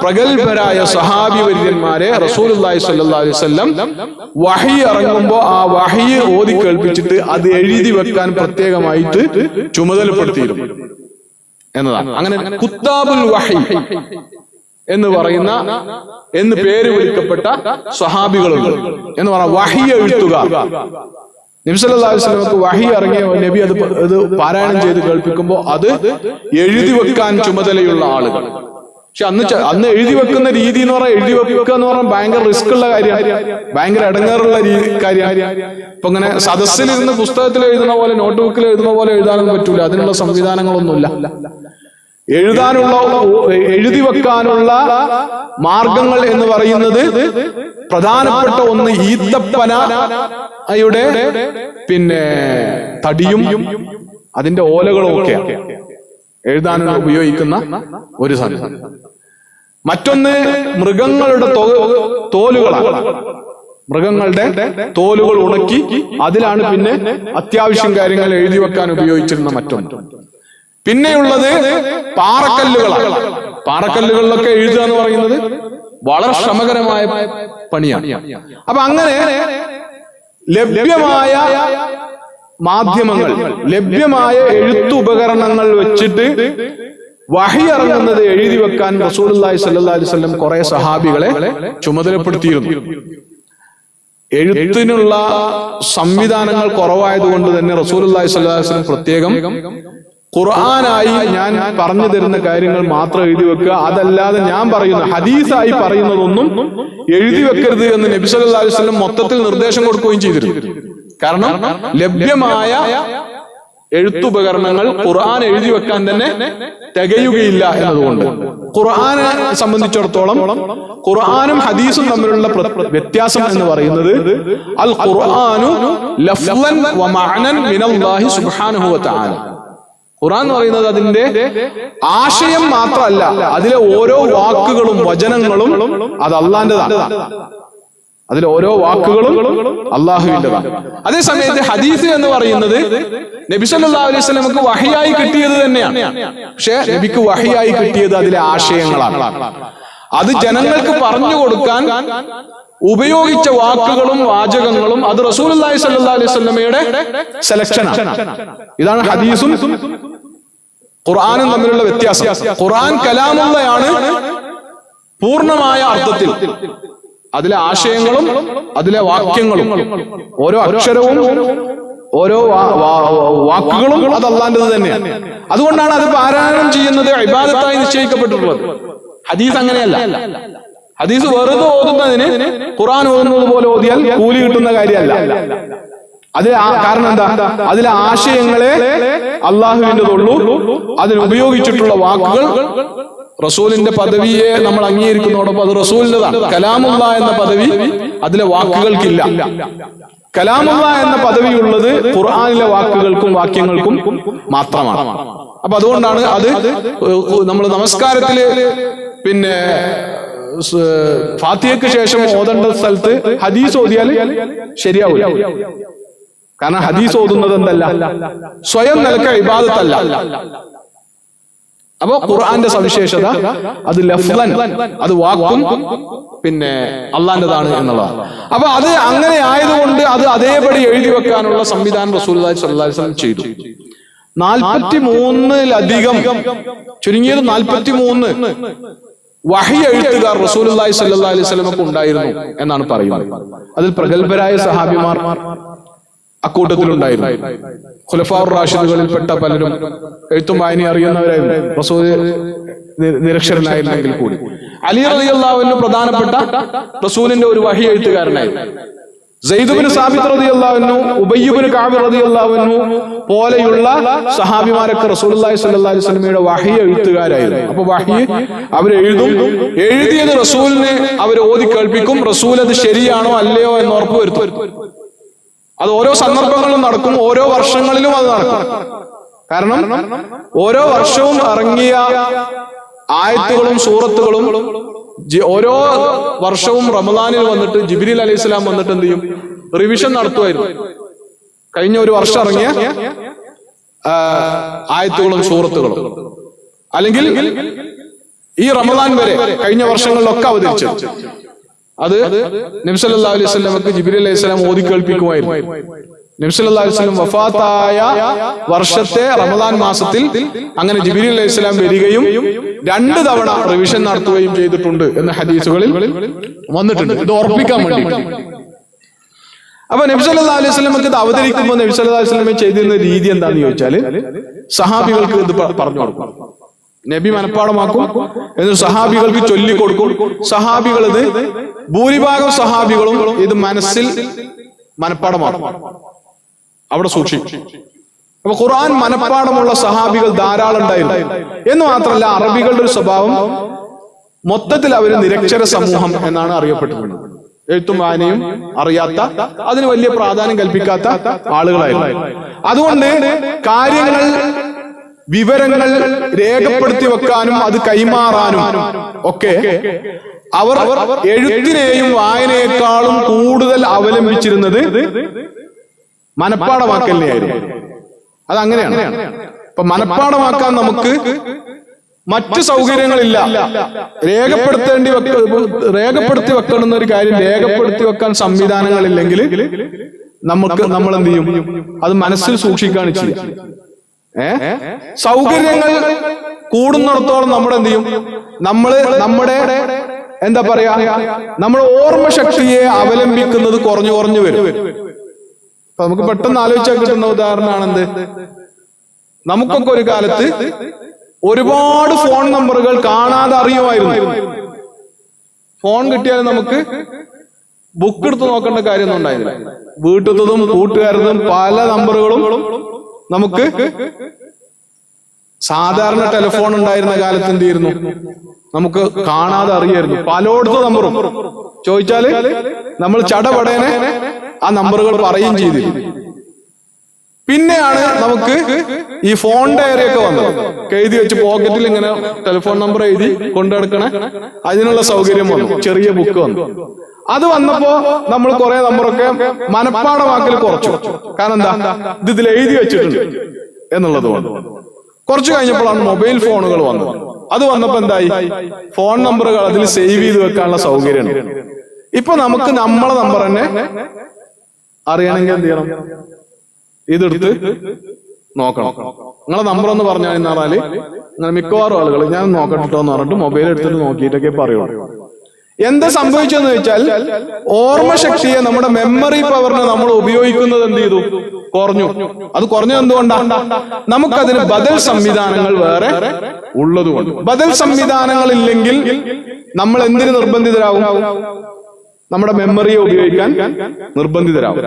പ്രഗത്ഭരായ സഹാബി വര്യന്മാരെ റസൂലുള്ളാഹി സ്വല്ലല്ലാഹു അലൈഹി വസല്ലം വഹി ഇറങ്ങുമ്പോൾ ആ വഹി ഓതി കേൾപ്പിച്ചിട്ട് അത് എഴുതി വെക്കാൻ പ്രത്യേകമായിട്ട് ചുമതലപ്പെടുത്തിയിരുന്നു എന്നതാണ്. അങ്ങനെ കുത്താബുൽ വഹി എന്ന് പറയുന്ന പേര് വിളിക്കപ്പെട്ട സഹാബികളുണ്ട്. എന്ന് പറഞ്ഞാൽ വഹി എഴുത്തുകാർ. നബി സല്ലല്ലാഹു അലൈഹി വസല്ലമക്ക് വഹി ഇറങ്ങിയ നബി അത് പാരായണം ചെയ്ത് കേൾപ്പിക്കുമ്പോൾ അത് എഴുതി വെക്കാൻ ചുമതലയുള്ള ആളുകൾ. പക്ഷെ അന്ന് എഴുതി വെക്കുന്ന രീതി എന്ന് പറഞ്ഞാൽ, എഴുതി വെക്കുക എന്ന് പറഞ്ഞാൽ ഭയങ്കര റിസ്ക് ഉള്ള കാര്യമാണ്, ഭയങ്കര ഇടങ്ങേറുള്ള കാര്യമാണ്. ഇപ്പൊ ഇങ്ങനെ സദസ്സിലിരുന്ന് പുസ്തകത്തിൽ എഴുതുന്ന പോലെ, നോട്ട് ബുക്കിൽ എഴുതുന്ന പോലെ എഴുതാനൊന്നും പറ്റൂല. അതിനുള്ള സംവിധാനങ്ങളൊന്നുമില്ല. എഴുതി വെക്കാനുള്ള മാർഗങ്ങൾ എന്ന് പറയുന്നത് പ്രധാനപ്പെട്ട ഒന്ന് ഈത്തപ്പനയുടെ തടിയും അതിന്റെ ഓലകളും ഒക്കെയാണ് എഴുതാനുള്ള ഉപയോഗിക്കുന്ന ഒരു സാധനം. മറ്റൊന്ന് മൃഗങ്ങളുടെ തോലുകളാണ്. മൃഗങ്ങളുടെ തോലുകൾ ഉണക്കി അതിലാണ് പിന്നെ അത്യാവശ്യം കാര്യങ്ങൾ എഴുതി വെക്കാൻ ഉപയോഗിച്ചിരുന്ന മറ്റൊന്ന്. പിന്നെയുള്ളത് പാറക്കല്ലുകളാണ്. പാറക്കല്ലുകളിലൊക്കെ എഴുതുക എന്ന് പറയുന്നത് വളരെ ശ്രമകരമായ പണിയാണ്. അപ്പൊ അങ്ങനെ ലഭ്യമായ മാധ്യമങ്ങൾ, ലഭ്യമായ എഴുത്തുപകരണങ്ങൾ വെച്ചിട്ട് വഹി ഇറങ്ങുന്നത് എഴുതി വെക്കാൻ റസൂലുള്ളാഹി സ്വല്ലല്ലാഹു അലൈഹി വസല്ലം കുറെ സഹാബികളെ ചുമതലപ്പെടുത്തിയിരുന്നു. എഴുത്തിനുള്ള സംവിധാനങ്ങൾ കുറവായതുകൊണ്ട് തന്നെ റസൂലുള്ളാഹി സ്വല്ലല്ലാഹു അലൈഹി വസല്ലം പ്രത്യേകം ഖുർആനായി ഞാൻ പറഞ്ഞു തരുന്ന കാര്യങ്ങൾ മാത്രം എഴുതി വെക്കുക, അതല്ലാതെ ഞാൻ പറയുന്ന ഹദീസായി പറയുന്നതൊന്നും എഴുതി വെക്കരുത് എന്ന് നബി സല്ലല്ലാഹു അലൈഹി വസല്ലം മൊത്തത്തിൽ നിർദ്ദേശം കൊടുക്കുകയും ചെയ്തിരുന്നു. കാരണം ലഭ്യമായ എഴുത്തുപകരണങ്ങൾ ഖുർആൻ എഴുതി വെക്കാൻ തന്നെ തികയുകയില്ല എന്നതുകൊണ്ട് ഖുർആനെ സംബന്ധിച്ചിടത്തോളം ഖുർആനും ഹദീസും തമ്മിലുള്ള വ്യത്യാസം എന്ന് പറയുന്നത് അൽ ഖുർആനു ലഫ്ളൻ വ മഅനൻ മിനല്ലാഹി സുബ്ഹാനഹു വ തആല. ഖുർആൻ എന്ന് പറയുന്നത് അതിന്റെ ആശയം മാത്രമല്ല, അതിലെ ഓരോ വാക്കുകളും വചനങ്ങളും അത് അള്ളാന്റെതാണ്. അതിലെ ഓരോ വാക്കുകളും അള്ളാഹുവിൻ്റെതാണ്. അതേസമയത്ത് ഹദീസ് എന്ന് പറയുന്നത് നബി സല്ലല്ലാഹു അലൈഹി വസല്ലമക്ക് വഹിയായി കിട്ടിയത് തന്നെയാണ്. പക്ഷെ നബിക്ക് വഹിയായി കിട്ടിയത് അതിലെ ആശയങ്ങളാണ്. അത് ജനങ്ങൾക്ക് പറഞ്ഞു കൊടുക്കാൻ ഉപയോഗിച്ച വാക്കുകളും വാചകങ്ങളും അത് റസൂലുള്ളാഹി സ്വല്ലല്ലാഹു അലൈഹി വസല്ലമയുടെ സെലക്ഷനാണ്. ഇതാണ് ഹദീസും ഖുർആനും തമ്മിലുള്ള വ്യത്യാസം. ഖുർആൻ കലാമുള്ളയാണ് പൂർണ്ണമായ അർത്ഥത്തിൽ. അതിലെ ആശയങ്ങളും അതിലെ വാക്യങ്ങളും ഓരോ അക്ഷരവും ഓരോ വാക്കുകളും അത് അല്ലാഹുവിൻ്റെത് തന്നെയാണ്. അതുകൊണ്ടാണ് അത് പാരായണം ചെയ്യുന്നത് ഇബാദത്തായി നിശ്ചയിക്കപ്പെട്ടിട്ടുള്ളത്. ഹദീസ് അങ്ങനെയല്ല. ഹദീസ് വെറുതെ ഓതുന്നതിന് ഖുർആൻ ഓതുന്നത് പോലെ ഓതിയാൽ കൂലി കിട്ടുന്ന കാര്യമല്ല. കാരണം എന്താ? അതിലെ ആശയങ്ങളെ അള്ളാഹുവിൻ്റെതുള്ളൂ. അതിന് ഉപയോഗിച്ചിട്ടുള്ള വാക്കുകൾ റസൂലിന്റെ പദവിയെ നമ്മൾ അംഗീകരിക്കുന്നതോടൊപ്പം അത് റസൂലിൻ്റെതാണ്. കലാമുള്ള എന്ന പദവി അതിലെ വാക്കുകൾക്കില്ല. കലാമുള്ള എന്ന പദവി ഉള്ളത് ഖുർആനിലെ വാക്കുകൾക്കും വാക്യങ്ങൾക്കും മാത്രമാണ്. അപ്പൊ അതുകൊണ്ടാണ് അത് നമ്മൾ നമസ്കാരത്തില് ഫാത്തിഹയ്ക്ക് ശേഷം ഓതേണ്ട സ്ഥലത്ത് ഹദീസ് ഓതിയാൽ ശരിയാവില്ല. കാരണം ഹദീസ് ഓതുന്നത് എന്തല്ല, സ്വയം നിലക്ക ഇബാദത്തല്ല. അപ്പൊ ഖുർആന്റെ സവിശേഷത അത് ലഫ്ളൻ, അത് വാക്കും അള്ളാന്റെതാണ് എന്നുള്ളതാണ്. അപ്പൊ അത് അങ്ങനെ ആയതുകൊണ്ട് അത് അതേപടി എഴുതി വെക്കാനുള്ള സംവിധാനം റസൂലുള്ളാഹി സ്വല്ലല്ലാഹു അലൈഹി വസല്ലം ചെയ്തു. 43-ലധികം, ചുരുങ്ങിയത് 43 വഹി എഴുത്തുകാർ റസൂലുള്ളാഹി സ്വല്ലല്ലാഹു അലൈഹി വസല്ലമക്ക് ഉണ്ടായിരുന്നു എന്നാണ് പറയുന്നത്. അതിൽ പ്രഗത്ഭരായ സഹാബിമാർ അക്കൂട്ടത്തിലുണ്ടായിരുന്നു. ഖുലഫാഉർ റാഷിദുകളിൽപ്പെട്ട പലരും എഴുത്തും വായനയും അറിയുന്നവരായിരുന്നു, റസൂൽ നിരക്ഷരനായിരുന്നെങ്കിൽ കൂടി. അലി റളിയല്ലാഹു അൻഹു പ്രധാനപ്പെട്ട റസൂലിന്റെ ഒരു വഹി എഴുത്തുകാരനായിരുന്നു. സയ്യിദ് ഇബ്നു സാബിത്ത് റളിയല്ലാഹു അൻഹു, ഉബയ്യ് ഇബ്നു കഅബ് റളിയല്ലാഹു അൻഹു പോലെയുള്ള സഹാബിമാരൊക്കെ റസൂലുള്ളാഹി സ്വല്ലല്ലാഹു അലൈഹി വസല്ലമയുടെ വഹി എഴുത്തുകാരായിരുന്നു. അപ്പൊ വഹി അവരെഴുതും, എഴുതിയത് റസൂലിനെ അവർ ഓതി കേൾപ്പിക്കും. റസൂൽ അത് ശരിയാണോ അല്ലയോ എന്ന് ഉറപ്പ് വരുത്തും. അത് ഓരോ സന്ദർഭങ്ങളിലും നടക്കും, ഓരോ വർഷങ്ങളിലും അത് നടക്കും. കാരണം ഓരോ വർഷവും ഇറങ്ങിയ ആയത്തുകളും സൂറത്തുകളും ഓരോ വർഷവും റമദാനിൽ വന്നിട്ട് ജിബ്രീൽ അലൈഹിസ്സലാം വന്നിട്ട് എന്ത് ചെയ്യും? റിവിഷൻ നടത്തുമായിരുന്നു. കഴിഞ്ഞ ഒരു വർഷം ഇറങ്ങിയ ആയത്തുകളും സൂറത്തുകളും, അല്ലെങ്കിൽ ഈ റമദാൻ വരെ കഴിഞ്ഞ വർഷങ്ങളിലൊക്കെ അവതരിച്ചു. അത് നബി സല്ലല്ലാഹു അലൈഹി വസല്ലമക്ക് ജിബ്രീൽ അലൈഹിസ്സലാം ഓതി കേൾപ്പിക്കുമായിരുന്നു. നബി സല്ലല്ലാഹു അലൈഹി വസല്ലം വഫാത്തായ വർഷത്തെ റമദാൻ മാസത്തിൽ അങ്ങനെ ജിബ്രീൽ അലൈഹിസ്സലാം വരികയും 2 തവണ റിവിഷൻ നടത്തുകയും ചെയ്തിട്ടുണ്ട് എന്ന് ഹദീസുകളിൽ വന്നിട്ടുണ്ട്. ഇത് ഓർമ്മിക്കാൻ വേണ്ടി. അപ്പൊ നബി സല്ലല്ലാഹു അലൈഹി വസല്ലമക്ക് ഇത് അവതരിക്കുമ്പോൾ നബി സല്ലല്ലാഹു അലൈഹി വസല്ലം ചെയ്തിരുന്ന രീതി എന്താണെന്ന് ചോദിച്ചാല്, സഹാബികൾക്ക് ഇത് പറഞ്ഞു കൊടുക്കും. നബി മനപ്പാടമാക്കും, എന്നിട്ട് സഹാബികൾക്ക് ചൊല്ലിക്കൊടുക്കും. സഹാബികൾ ഇത്, ഭൂരിഭാഗം സഹാബികളും ഇത് മനസ്സിൽ മനപ്പാടമാക്കും, അവിടെ സൂക്ഷിക്കും. അപ്പൊ ഖുർആൻ മനപ്പാടമുള്ള സഹാബികൾ ധാരാളം ഉണ്ടായിരുന്നു. എന്ന് മാത്രമല്ല, അറബികളുടെ ഒരു സ്വഭാവം മൊത്തത്തിൽ അവർ നിരക്ഷര സമൂഹം എന്നാണ് അറിയപ്പെട്ടിട്ടുള്ളത്. എഴുത്തും വായനയും അറിയാത്ത, അതിന് വലിയ പ്രാധാന്യം കൽപ്പിക്കാത്ത ആളുകളായിരുന്നു. അതുകൊണ്ട് കാര്യങ്ങൾ, വിവരങ്ങൾ രേഖപ്പെടുത്തി വെക്കാനും അത് കൈമാറാനും ഒക്കെ അവർ എഴുത്തിനെയും വായനയെക്കാളും കൂടുതൽ അവലംബിച്ചിരുന്നത് മനപ്പാടമാക്കലിനെയായിരുന്നു. അതങ്ങനെയാണ്. അപ്പൊ മനപ്പാടമാക്കാൻ നമുക്ക് മറ്റ് സൗകര്യങ്ങളില്ല. രേഖപ്പെടുത്തി വെക്കണമെന്ന ഒരു കാര്യം രേഖപ്പെടുത്തി വെക്കാൻ സംവിധാനങ്ങളില്ലെങ്കിൽ നമ്മൾ എന്ത് ചെയ്യും? അത് മനസ്സിൽ സൂക്ഷിക്കുകയാണ് ചെയ്യുക. സൗകര്യങ്ങൾ കൂടുന്നിടത്തോളം നമ്മൾ എന്ത് ചെയ്യും? നമ്മുടെ എന്താ പറയാ, നമ്മുടെ ഓർമ്മശക്തിയെ അവലംബിക്കുന്നത് കുറഞ്ഞു വരും. അപ്പൊ നമുക്ക് പെട്ടെന്ന് ആലോചിച്ചാൽ കിട്ടുന്ന ഉദാഹരണമാണ് എന്ത്? നമുക്കൊക്കെ ഒരു കാലത്ത് ഒരുപാട് ഫോൺ നമ്പറുകൾ കാണാതെ അറിയുമായിരുന്നു. ഫോൺ കിട്ടിയാൽ നമുക്ക് ബുക്ക് എടുത്ത് നോക്കേണ്ട കാര്യമൊന്നും ഉണ്ടായിരുന്നില്ല. വീട്ടിലത്തതും കൂട്ടുകാരതും പല നമ്പറുകളും നമുക്ക് സാധാരണ ടെലിഫോൺ ഉണ്ടായിരുന്ന കാലത്ത് എന്ത് ചെയ്യുന്നു? നമുക്ക് കാണാതെ അറിയായിരുന്നു. പലയിടത്തും നമ്പറും ചോദിച്ചാല് നമ്മൾ ചടപടേനെ ആ നമ്പറുകൾ പറയുകയും ചെയ്തിരുന്നു. പിന്നെയാണ് നമുക്ക് ഈ ഫോൺ ഡയറിയൊക്കെ വന്നത്. എഴുതി വെച്ച് പോക്കറ്റിൽ ഇങ്ങനെ ടെലിഫോൺ നമ്പർ എഴുതി കൊണ്ടു നടക്കണേ, അതിനുള്ള സൗകര്യം വന്നു. ചെറിയ ബുക്ക് വന്നു. അത് വന്നപ്പോ നമ്മൾ കുറെ നമ്പറൊക്കെ മനപ്പാടമാക്കൽ കുറച്ചു. കാരണം എന്താ? ഇതിൽ എഴുതി വെച്ചിട്ടുണ്ട് എന്നുള്ളത് കൊണ്ട്. കുറച്ചു കഴിഞ്ഞപ്പോഴാണ് മൊബൈൽ ഫോണുകൾ വന്നത്. അത് വന്നപ്പോ എന്തായി? ഫോൺ നമ്പറുകൾ അതിൽ സേവ് ചെയ്ത് വെക്കാനുള്ള സൗകര്യമുണ്ട്. ഇപ്പൊ നമുക്ക് നമ്മളെ നമ്പർ തന്നെ അറിയണമെങ്കിൽ എന്ത് ചെയ്യണം? ഇതെടുത്ത് നോക്കണം. നിങ്ങളെ നമ്പർ എന്ന് പറഞ്ഞാൽ പറഞ്ഞാല് അങ്ങനെ മിക്കവാറും ആളുകൾ ഞാൻ നോക്കട്ടോ എന്ന് പറഞ്ഞിട്ട് മൊബൈൽ എടുത്തിട്ട് നോക്കിയിട്ടൊക്കെ പറയുള്ളൂ. എന്താ സംഭവിച്ചെന്ന് വെച്ചാൽ, ഓർമ്മശക്തിയെ, നമ്മുടെ മെമ്മറി പവറിനെ നമ്മൾ ഉപയോഗിക്കുന്നത് എന്ത് ചെയ്തു? കുറഞ്ഞു. അത് കുറഞ്ഞത് എന്തുകൊണ്ടാണ്? നമുക്കതിന് ബദൽ സംവിധാനങ്ങൾ വേറെ ഉള്ളതുകൊണ്ട്. ബദൽ സംവിധാനങ്ങൾ ഇല്ലെങ്കിൽ നമ്മൾ എന്തിന് നിർബന്ധിതരാകും? നമ്മുടെ മെമ്മറിയെ ഉപയോഗിക്കാൻ നിർബന്ധിതരാകും.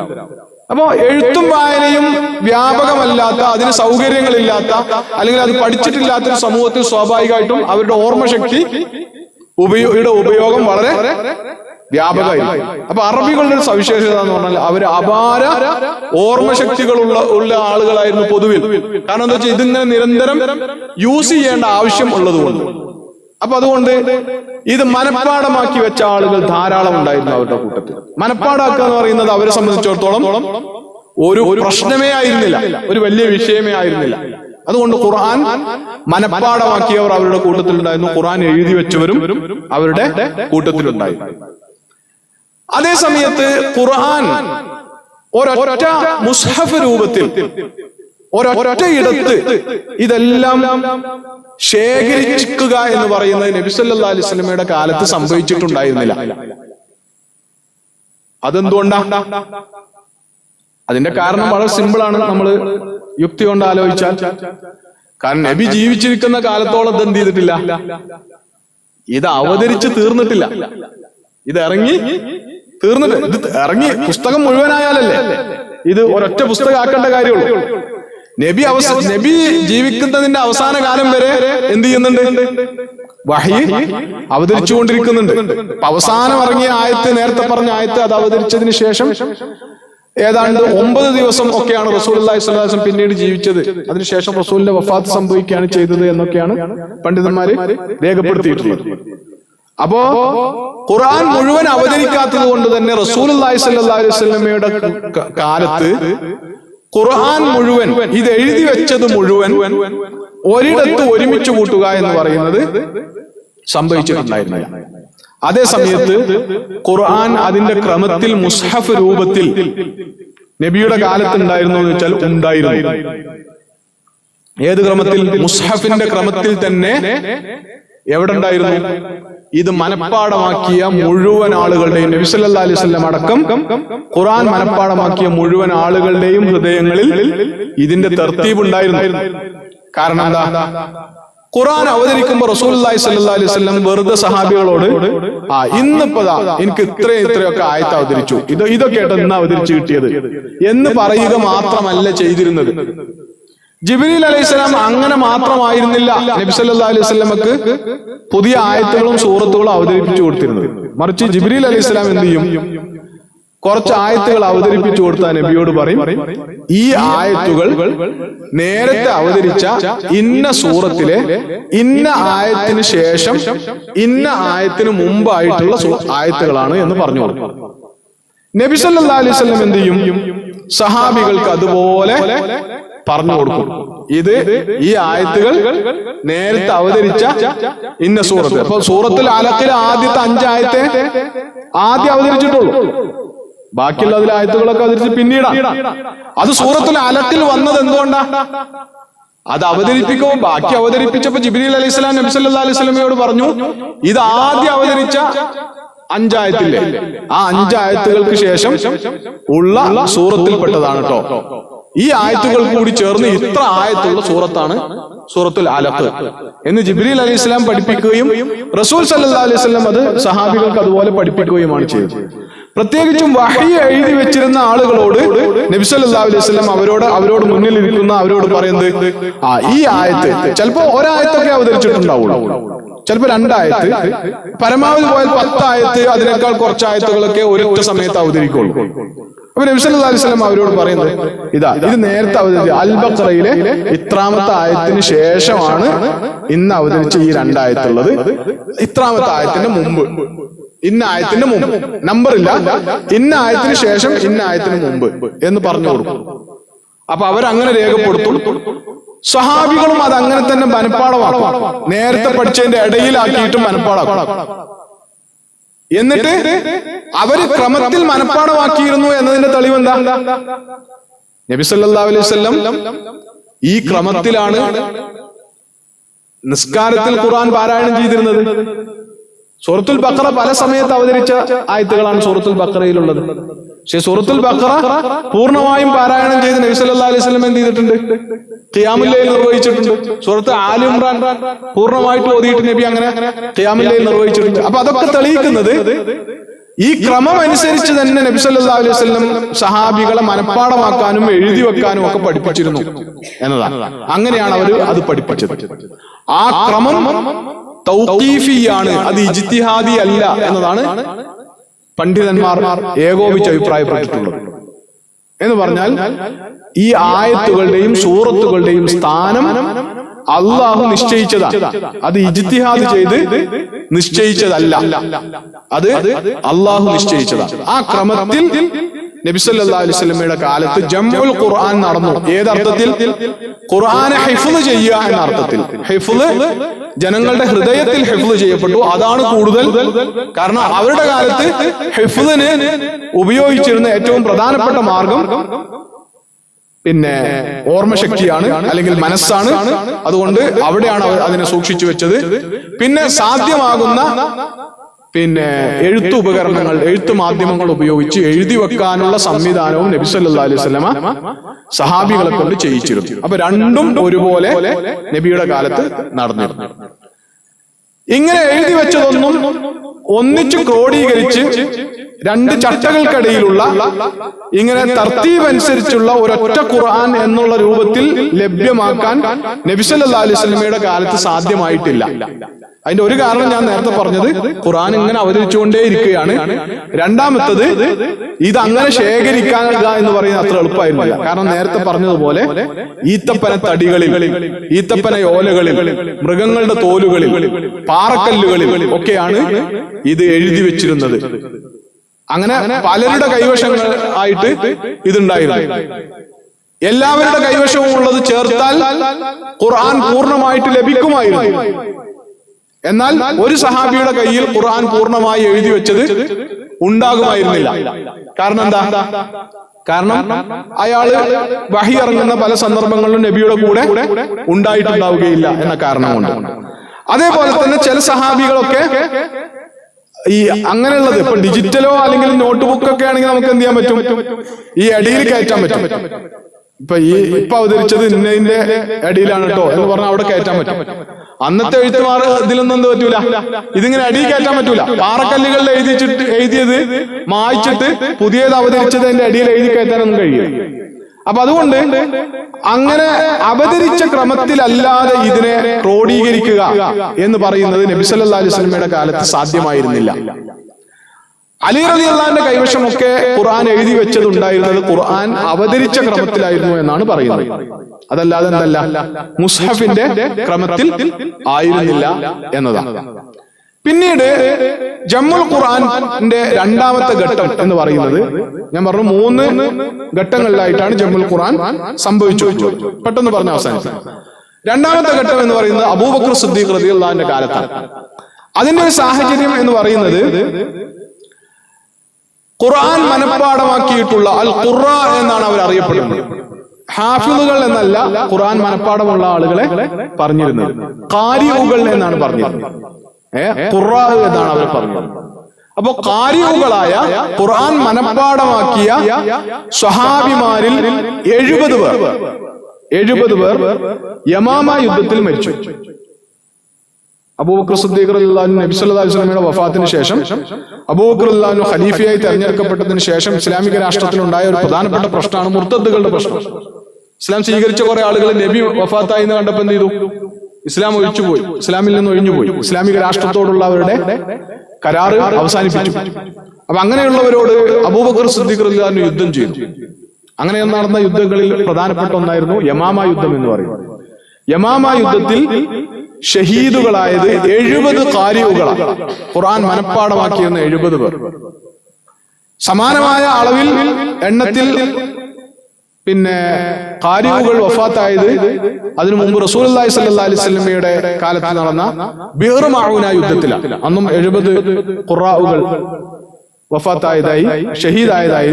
അപ്പോ എഴുത്തും വായനയും വ്യാപകമല്ലാത്ത, അതിന് സൗകര്യങ്ങളില്ലാത്ത, അല്ലെങ്കിൽ അത് പഠിച്ചിട്ടില്ലാത്തൊരു സമൂഹത്തിൽ സ്വാഭാവികമായിട്ടും അവരുടെ ഓർമ്മശക്തി ഉപയോഗം വളരെ വ്യാപകമായി. അപ്പൊ അറബികളുടെ ഒരു സവിശേഷത എന്ന് പറഞ്ഞാൽ അവർ അപാര ഓർമ്മശക്തികളുള്ള ആളുകളായിരുന്നു പൊതുവിൽ. കാരണം എന്താ വെച്ചാൽ ഇതിങ്ങനെ നിരന്തരം യൂസ് ചെയ്യേണ്ട ആവശ്യം ഉള്ളതുകൊണ്ട്. അപ്പൊ അതുകൊണ്ട് ഇത് മനപ്പാടമാക്കി വെച്ച ആളുകൾ ധാരാളം ഉണ്ടായിരുന്നു അവരുടെ കൂട്ടത്തിൽ. മനപ്പാടാക്കുക എന്ന് പറയുന്നത് അവരെ സംബന്ധിച്ചിടത്തോളം ഒരു പ്രശ്നമേ ആയിരുന്നില്ല, ഒരു വലിയ വിഷയമേ ആയിരുന്നില്ല. അതുകൊണ്ട് ഖുർആൻ മനപ്പാടമാക്കിയവർ അവരുടെ കൂട്ടത്തിലുണ്ടായിരുന്നു. ഖുർആൻ എഴുതി വെച്ചവരും അവരുടെ കൂട്ടത്തിലുണ്ടായിരുന്നു. അതേ സമയത്ത് ഖുർആൻ ഒരൊറ്റ മുസ്ഹഫ് രൂപത്തിൽ ഒരൊറ്റ ഇടത്ത് ഇതെല്ലാം ശേഖരിക്കുക എന്ന് പറയുന്നത് നബി സല്ലല്ലാഹു അലൈഹി വസല്ലമയുടെ കാലത്ത് സംഭവിച്ചിട്ടുണ്ടായിരുന്നില്ല. അതെന്തുകൊണ്ടാ? അതിന്റെ കാരണം വളരെ സിമ്പിളാണ്. നമ്മൾ യുക്തി കൊണ്ട് ആലോചിച്ചാൽ, കാരണം നബി ജീവിച്ചിരിക്കുന്ന കാലത്തോളം ഇത് എന്ത് ചെയ്തിട്ടില്ല, ഇത് അവതരിച്ച് തീർന്നിട്ടില്ല. ഇത് ഇറങ്ങി തീർന്നിട്ട്, ഇത് ഇറങ്ങി പുസ്തകം മുഴുവനായാലല്ലേ ഇത് ഒരൊറ്റ പുസ്തകം ആക്കേണ്ട കാര്യമുള്ളൂ. നബി ജീവിക്കുന്നതിന്റെ അവസാന കാലം വരെ എന്ത് ചെയ്യുന്നുണ്ട്, വഹി അവതരിച്ചുകൊണ്ടിരിക്കുന്നുണ്ട്. അവസാനം ഇറങ്ങിയ ആയത്ത്, നേരത്തെ പറഞ്ഞ ആയത്ത്, അത് അവതരിച്ചതിന് ശേഷം ഏതാണ്ട് 9 ദിവസം ഒക്കെയാണ് റസൂലുള്ളാഹി സ്വല്ലല്ലാഹു അലൈഹി വസല്ലം പിന്നീട് ജീവിച്ചത്. അതിനുശേഷം റസൂലിന്റെ വഫാത്ത് സംഭവിക്കുകയാണ് ചെയ്തത് എന്നൊക്കെയാണ് പണ്ഡിതന്മാര് രേഖപ്പെടുത്തിയിട്ടുള്ളത്. അപ്പോ ഖുർആൻ മുഴുവൻ അവതരിക്കാത്തത് കൊണ്ട് തന്നെ റസൂലുള്ളാഹി സ്വല്ലല്ലാഹു അലൈഹി വസല്ലമയുടെ കാലത്ത് ഖുർആൻ മുഴുവൻ, ഇത് എഴുതി വെച്ചത് മുഴുവൻ ഒരിടത്ത് ഒരുമിച്ച് കൂട്ടുക എന്ന് പറയുന്നത് സംഭവിച്ചിട്ടുണ്ടായിരുന്നില്ല. അതേ സമയത്ത് ഖുർആൻ അതിന്റെ ക്രമത്തിൽ മുസ്ഹഫ് രൂപത്തിൽ നബിയുടെ കാലത്ത് ഉണ്ടായിരുന്നു എന്ന് വെച്ചാൽ ഉണ്ടായിരുന്നു. ഏത് ക്രമത്തിൽ? മുസ്ഹഫിന്റെ ക്രമത്തിൽ തന്നെ. എവിടെ ഉണ്ടായിരുന്നു? ഇത് മനഃപ്പാടമാക്കിയ മുഴുവൻ ആളുകളുടെയും, നബി സല്ലല്ലാഹു അലൈഹി വസല്ലം അടക്കം ഖുർആൻ മനഃപ്പാടമാക്കിയ മുഴുവൻ ആളുകളുടെയും ഹൃദയങ്ങളിൽ ഇതിന്റെ തർത്തീബ് ഉണ്ടായിരുന്നു. കാരണം എന്താ? ഖുർആൻ അവതരിക്കുമ്പോൾ റസൂലുള്ളാഹി സ്വല്ലല്ലാഹു അലൈഹി വസല്ലം വെറുതെ സഹാബികളോട് ഇന്നിപ്പതാ എനിക്ക് ഇത്രയൊക്കെ ആയത്ത് അവതരിച്ചു, ഇതൊക്കെ ആയിട്ട് ഇന്ന് അവതരിച്ചു കിട്ടിയത് എന്ന് പറയുക മാത്രമല്ല ചെയ്തിരുന്നത്. ജിബ്രീൽ അലൈഹിസ്സലാം അങ്ങനെ മാത്രമായിരുന്നില്ല നബി സല്ലല്ലാഹു അലൈഹി വസല്ലമക്ക് പുതിയ ആയത്തുകളും സൂറത്തുകളും അവതരിപ്പിച്ചു കൊടുത്തിരുന്നത്. മറിച്ച് ജിബ്രീൽ അലൈഹിസ്സലാം എന്ത് ചെയ്യും? കുറച്ച് ആയത്തുകൾ അവതരിപ്പിച്ചു കൊടുത്ത നബിയോട് പറയും, ഈ ആയത്തുകൾ നേരത്തെ അവതരിച്ച ഇന്ന സൂറത്തിലെ ഇന്ന ആയത്തിന് ശേഷം ഇന്ന ആയത്തിന് മുമ്പായിട്ടുള്ള ആയത്തുകളാണ് എന്ന് പറഞ്ഞു കൊടുക്കും. നബി സല്ലല്ലാഹു അലൈഹി വസല്ലം എന്ത് ചെയ്യും? സഹാബികൾക്ക് അതുപോലെ പറഞ്ഞു കൊടുക്കും. ഇത് ഈ ആയത്തുകൾ നേരത്തെ അവതരിച്ച ഇന്ന സൂറത്ത്. അപ്പൊ സൂറത്തുൽ അലഖിലെ ആദ്യത്തെ 5 ആയത്തെ ആദ്യം അവതരിച്ചിട്ടുള്ളൂ. ബാക്കിയുള്ള അതിലെ ആയത്തുകളൊക്കെ അവതരിച്ച് പിന്നീടാണ്. അത് സൂറത്തുൽ അലഖിൽ വന്നത് എന്തുകൊണ്ടാ? അത് അവതരിപ്പിക്കുമ്പോൾ ബാക്കി അവതരിപ്പിച്ചപ്പോ ജിബ്രീൽ അലൈഹിസ്സലാം നബി സല്ലല്ലാഹു അലൈഹി വസല്ലമയോട് പറഞ്ഞു, ഇത് ആദ്യം അവതരിച്ച 5 ആയത്തില്ലേ, ആ 5 ആയത്തുകൾക്ക് ശേഷം ഉള്ള സൂറത്തിൽപ്പെട്ടതാണ് കേട്ടോ. ഈ ആയത്തുകൾ കൂടി ചേർന്ന് ഇത്ര ആയത്തുള്ള സൂറത്താണ് സൂറത്തുൽ അലഖ് എന്ന് ജിബ്രീൽ അലൈഹിസ്സലാം പഠിപ്പിക്കുകയും റസൂൽ സല്ലല്ലാഹു അലൈഹി വസല്ലം അത് സഹാബികൾക്ക് അതുപോലെ പഠിപ്പിക്കുകയുമാണ് ചെയ്തത്. പ്രത്യേകിച്ചും വഹി എഴുതി വെച്ചിരുന്ന ആളുകളോട് നബി സല്ലല്ലാഹു അലൈഹി വസല്ലം അവരോട് മുന്നിൽ ഇരിക്കുന്ന അവരോട് പറയുന്നത്, ഈ ആയത്ത് ചിലപ്പോ ഒരായത്തൊക്കെ അവതരിച്ചിട്ടുണ്ടാവുള്ളൂ, ചിലപ്പോ 2 ആയത്ത്, പരമാവധി പോയാൽ 10 ആയത്ത്, അതിനേക്കാൾ കുറച്ച് ആയത്തുകളൊക്കെ ഒരൊറ്റ സമയത്ത് അവതരിക്കുള്ളൂ. അപ്പൊ നബി സല്ലല്ലാഹു അലൈഹി വസല്ലം അവരോട് പറയുന്നത്, ഇത് നേരത്തെ അവതരിച്ച അൽ ബഖറയിലെ ഇത്രാമത്തെ ആയത്തിന് ശേഷമാണ് ഇന്ന് അവതരിച്ച ഈ 2 ആയത്തുള്ളത്. ഇത്രാമത്തെ ആയത്തിന്റെ മുമ്പ്, ഇന്ന ആയത്തിന്റെ മുമ്പ്, നമ്പറില്ല, ഇന്ന ആയത്തിന് ശേഷം ഇന്ന ആയത്തിന് മുമ്പ് എന്ന് പറഞ്ഞു കൊടുക്കും. അപ്പൊ അവരങ്ങനെ രേഖപ്പെടുത്തും. സഹാബികളും അത് അങ്ങനെ തന്നെ മനഃപ്പാടമാക്കും. നേരത്തെ പഠിച്ചതിന്റെ ഇടയിലാക്കിയിട്ടും മനഃപ്പാടാക്കും. എന്നിട്ട് അവര് ക്രമത്തിൽ മനഃപ്പാടമാക്കിയിരുന്നു എന്നതിന്റെ തെളിവെന്താ? നബി സല്ലല്ലാഹു അലൈഹി വസല്ലം ഈ ക്രമത്തിലാണ് നിസ്കാരത്തിൽ ഖുർആൻ പാരായണം ചെയ്തിരുന്നത്. സൂറത്തുൽ ബഖറ പല സമയത്ത് അവതരിച്ച ആയത്തുകളാണ് സൂറത്തുൽ ബഖറയിലുള്ളത്. പക്ഷെ സൂറത്തുൽ ബഖറ പൂർണ്ണമായും പാരായണം ചെയ്ത് നബി സല്ലല്ലാഹു അലൈഹി വസല്ലം എന്ത് ചെയ്തിട്ടുണ്ട്? ഖിയാമുൽ ലൈൽ നിർവഹിച്ചിട്ടുണ്ട്. സൂറത്ത് ആലി ഇംറാൻ പൂർണ്ണമായിട്ട് ഓതിയിട്ട് നബി അങ്ങനെ ഖിയാമുൽ ലൈൽ നിർവഹിച്ചിട്ടുണ്ട്. അപ്പൊ അതൊക്കെ തെളിയിക്കുന്നത് ഈ ക്രമം അനുസരിച്ച് തന്നെ നബി സല്ലല്ലാഹു അലൈഹി വസല്ലം സഹാബികളെ മനഃപ്പാടമാക്കാനും എഴുതി വെക്കാനും ഒക്കെ പഠിപ്പിച്ചിരുന്നു എന്നതാണ്. അങ്ങനെയാണ് അവർ അത് പഠിപ്പിച്ചത്. ആ ക്രമം തൗഖീഫിയാണ്, അത് ഇജ്തിഹാദി അല്ല എന്നതാണ് പണ്ഡിതന്മാർ ഏകോപിച്ച് അഭിപ്രായപ്പെട്ടിട്ടുള്ളത്. എന്ന് പറഞ്ഞാൽ ഈ ആയത്തുകളുടെയും സൂറത്തുകളുടെയും സ്ഥാനം അള്ളാഹു നിശ്ചയിച്ചതാണ്. അത് ഇജ്തിഹാദ് ചെയ്ത് നിശ്ചയിച്ചതല്ല, അത് അള്ളാഹു നിശ്ചയിച്ചതാണ്. ആ ക്രമത്തിൽ നബി സല്ലല്ലാഹു അലൈഹി വസല്ലമയുടെ കാലത്ത് ജംഉൽ ഖുർആൻ നടന്നു. ഏതർത്ഥത്തിൽ? ഖുർആനെ ഹിഫ്ള് ചെയ്യുക എന്ന അർത്ഥത്തിൽ. ഹിഫ്ള് ജനങ്ങളുടെ ഹൃദയത്തിൽ ഹിഫ്ള് ചെയ്യപ്പെട്ടു. അതാണ് കൂടുതൽ. കാരണം അവരുടെ കാലത്ത് ഹിഫ്ളിന് ഉപയോഗിച്ചിരുന്ന ഏറ്റവും പ്രധാനപ്പെട്ട മാർഗം ഓർമ്മശക്തിയാണ്, അല്ലെങ്കിൽ മനസ്സാണ്. അതുകൊണ്ട് അവിടെയാണ് അവർ അതിനെ സൂക്ഷിച്ചു വെച്ചത്. പിന്നെ സാധ്യമാകുന്ന എഴുത്തു ഉപകരണങ്ങൾ, എഴുത്തു മാധ്യമങ്ങൾ ഉപയോഗിച്ച് എഴുതി വെക്കാനുള്ള സംവിധാനവും നബി സല്ലല്ലാഹു അലൈഹി വസല്ലമ സഹാബികളെ കൊണ്ട് ചെയ്യിച്ചിരുന്നു. അപ്പൊ രണ്ടും ഒരുപോലെ നബിയുടെ കാലത്ത് നടന്നിരുന്നു. ഇങ്ങനെ എഴുതി വെച്ചതൊന്നും ഒന്നിച്ചു ക്രോഡീകരിച്ച് രണ്ട് ചട്ടകൾക്കിടയിലുള്ള ഇങ്ങനെ തർത്തീബ് അനുസരിച്ചുള്ള ഒരൊറ്റ ഖുർആൻ എന്നുള്ള രൂപത്തിൽ ലഭ്യമാക്കാൻ നബി സല്ലല്ലാഹു അലൈഹി വസല്ലമയുടെ കാലത്ത് സാധ്യമായിട്ടില്ല. അതിന്റെ ഒരു കാരണം ഞാൻ നേരത്തെ പറഞ്ഞത് ഖുർആൻ ഇങ്ങനെ അവതരിച്ചുകൊണ്ടേ ഇരിക്കുകയാണ്. രണ്ടാമത്തത് ഇത് അങ്ങനെ ശേഖരിക്കുക എന്ന് പറയുന്നത് അത്ര എളുപ്പമായിരുന്നില്ല. കാരണം നേരത്തെ പറഞ്ഞതുപോലെ ഈത്തപ്പന തടികളിൽ, ഈത്തപ്പന ഓലകളിൽ, മൃഗങ്ങളുടെ തോലുകളിൽ, പാറക്കല്ലുകളിൽ ഒക്കെയാണ് ഇത് എഴുതി വെച്ചിരുന്നത്. അങ്ങനെ പലരുടെ കൈവശങ്ങൾ ആയിട്ട് ഇതുണ്ടായിരുന്നു. എല്ലാവരുടെ കൈവശവും ഉള്ളത് ചേർത്താൽ ഖുർആൻ പൂർണ്ണമായിട്ട് ലഭിക്കുമായിരുന്നു. എന്നാൽ ഒരു സഹാബിയുടെ കയ്യിൽ ഖുർആൻ പൂർണ്ണമായി എഴുതി വെച്ചത് ഉണ്ടാകുമായിരുന്നില്ല. കാരണം എന്താ? കാരണം അയാള് വഹി ഇറങ്ങുന്ന പല സന്ദർഭങ്ങളിലും നബിയുടെ കൂടെ ഉണ്ടായിട്ടുണ്ടാവുകയില്ല എന്ന കാരണം കൊണ്ട്. അതേപോലെ തന്നെ ചില സഹാബികളൊക്കെ ഈ അങ്ങനെയുള്ളത് ഇപ്പൊ ഡിജിറ്റലോ അല്ലെങ്കിൽ നോട്ട് ബുക്കൊക്കെ ആണെങ്കിൽ നമുക്ക് എന്ത് ചെയ്യാൻ പറ്റും? ഈ അടിയിൽ കയറ്റാൻ പറ്റും. ഇപ്പൊ അവതരിച്ചത് ഇന്നതിന്റെ അടിയിലാണ് കേട്ടോ എന്ന് പറഞ്ഞാൽ അവിടെ കയറ്റാൻ പറ്റും. അന്നത്തെ എഴുത്തുമാർ ഇതിലൊന്നും എന്ത് പറ്റൂല, ഇതിങ്ങനെ അടിയിൽ കയറ്റാൻ പറ്റൂല. പാറക്കല്ലുകളിൽ എഴുതിയത് മായ്ച്ചിട്ട് പുതിയത് അവതരിച്ചത് അതിന്റെ അടിയിൽ എഴുതി കയറ്റാനൊന്നും കഴിയില്ല. അപ്പൊ അതുകൊണ്ട് അങ്ങനെ അവതരിച്ച ക്രമത്തിലല്ലാതെ ഇതിനെ ക്രോഡീകരിക്കുക എന്ന് പറയുന്നത് നബി സല്ലല്ലാഹു അലൈഹി വസല്ലമയുടെ കാലത്ത് സാധ്യമായിരുന്നില്ല. അലി റളിയല്ലാഹുവിന്റെ കൈവശമൊക്കെ ഖുർആൻ എഴുതി വെച്ചത് ഉണ്ടായിരുന്നത് ഖുർആൻ അവതരിച്ച ക്രമത്തിലായിരുന്നു എന്നാണ് പറയുന്നത്. അതല്ലാതെ എന്തല്ല, മുസ്ഹഫിന്റെ ക്രമത്തിൽ ആയിരുന്നില്ല എന്നതാണ്. പിന്നീട് ജമ്മുൽ ഖുർആന്റെ രണ്ടാമത്തെ ഘട്ടം എന്ന് പറയുന്നത്, ഞാൻ പറഞ്ഞു 3 ഘട്ടങ്ങളിലായിട്ടാണ് ജമ്മുൽ ഖുർആൻ സംഭവിച്ചു. പെട്ടെന്ന് പറഞ്ഞ അവസാനിച്ചു. രണ്ടാമത്തെ ഘട്ടം എന്ന് പറയുന്നത് അബൂബക്കർ സിദ്ദീഖ് റളിയല്ലാഹുവിന്റെ കാലത്താണ്. അതിന്റെ ഒരു സാഹചര്യം എന്ന് പറയുന്നത് ഖുർആൻ മനഃപ്പാടമാക്കിയിട്ടുള്ള അൽ ഖുറ എന്നാണ് അവർ അറിയപ്പെടുന്നത്. ഹാഫിളുകൾ എന്നല്ല ഖുർആൻ മനഃപ്പാടമുള്ള ആളുകളെ പറഞ്ഞിരുന്നത്. ഖാരിഉകൾ എന്നാണ് പറഞ്ഞിരുന്നത്. ഖുറ എന്നാണ് അവർ പറഞ്ഞത്. അപ്പോ ഖാരിഉകളായ ഖുർആൻ മനഃപ്പാടമാക്കിയ സ്വഹാബിമാരിൽ 70 പേർ യമാമ യുദ്ധത്തിൽ മരിച്ചു. അബൂബക്കർ സിദ്ദീഖ് റളിയല്ലാഹു അൻഹു നബി സല്ലല്ലാഹു അലൈഹി വസല്ലമയുടെ വഫാത്തിന് ശേഷം അബൂബക്കർ റളിയല്ലാഹു അൻഹു ഖലീഫയായി തെരഞ്ഞെടുക്കപ്പെട്ടതിന് ശേഷം ഇസ്ലാമിക രാഷ്ട്രത്തിലുണ്ടായ ഒരു പ്രധാനപ്പെട്ട പ്രശ്നമാണ് മുർത്തദ്ദുകളുടെ പ്രശ്നം. ഇസ്ലാം സ്വീകരിച്ച കുറെ ആളുകൾ നബി വഫാത്തായി എന്ന് കണ്ടപ്പോൾ എന്ത് ചെയ്തു? ഇസ്ലാം ഒഴിച്ചുപോയി, ഇസ്ലാമിൽ നിന്ന് ഒഴിഞ്ഞുപോയി, ഇസ്ലാമിക രാഷ്ട്രത്തോടുള്ള അവരുടെ കരാറ് അവസാനിപ്പിച്ചു. അപ്പൊ അങ്ങനെയുള്ളവരോട് അബൂബക്കർ സിദ്ദീഖ് റളിയല്ലാഹു അൻഹു യുദ്ധം ചെയ്തു. അങ്ങനെ നടന്ന യുദ്ധങ്ങളിൽ പ്രധാനപ്പെട്ട ഒന്നായിരുന്നു യമാമ യുദ്ധം എന്ന് പറയുന്നത്. യമാമ യുദ്ധത്തിൽ ഷഹീദുകളായത് 70 ഖാരിഉകളാണ്. ഖുർആൻ മനഃപ്പാടമാക്കിയിരുന്ന 70 പേർ. സമാനമായ അളവിൽ എണ്ണത്തിൽ ഖാരിഉകൾ വഫാത്തായത് അതിനു മുമ്പ് റസൂലുള്ളാഹി സ്വല്ലല്ലാഹു അലൈഹി വസല്ലമയുടെ കാലത്ത് നടന്ന ബിർ മഊന യുദ്ധത്തിലാണ്. അന്നും 70 ഖുറാഉകൾ വഫാത്തായതായി, ഷഹീദായതായി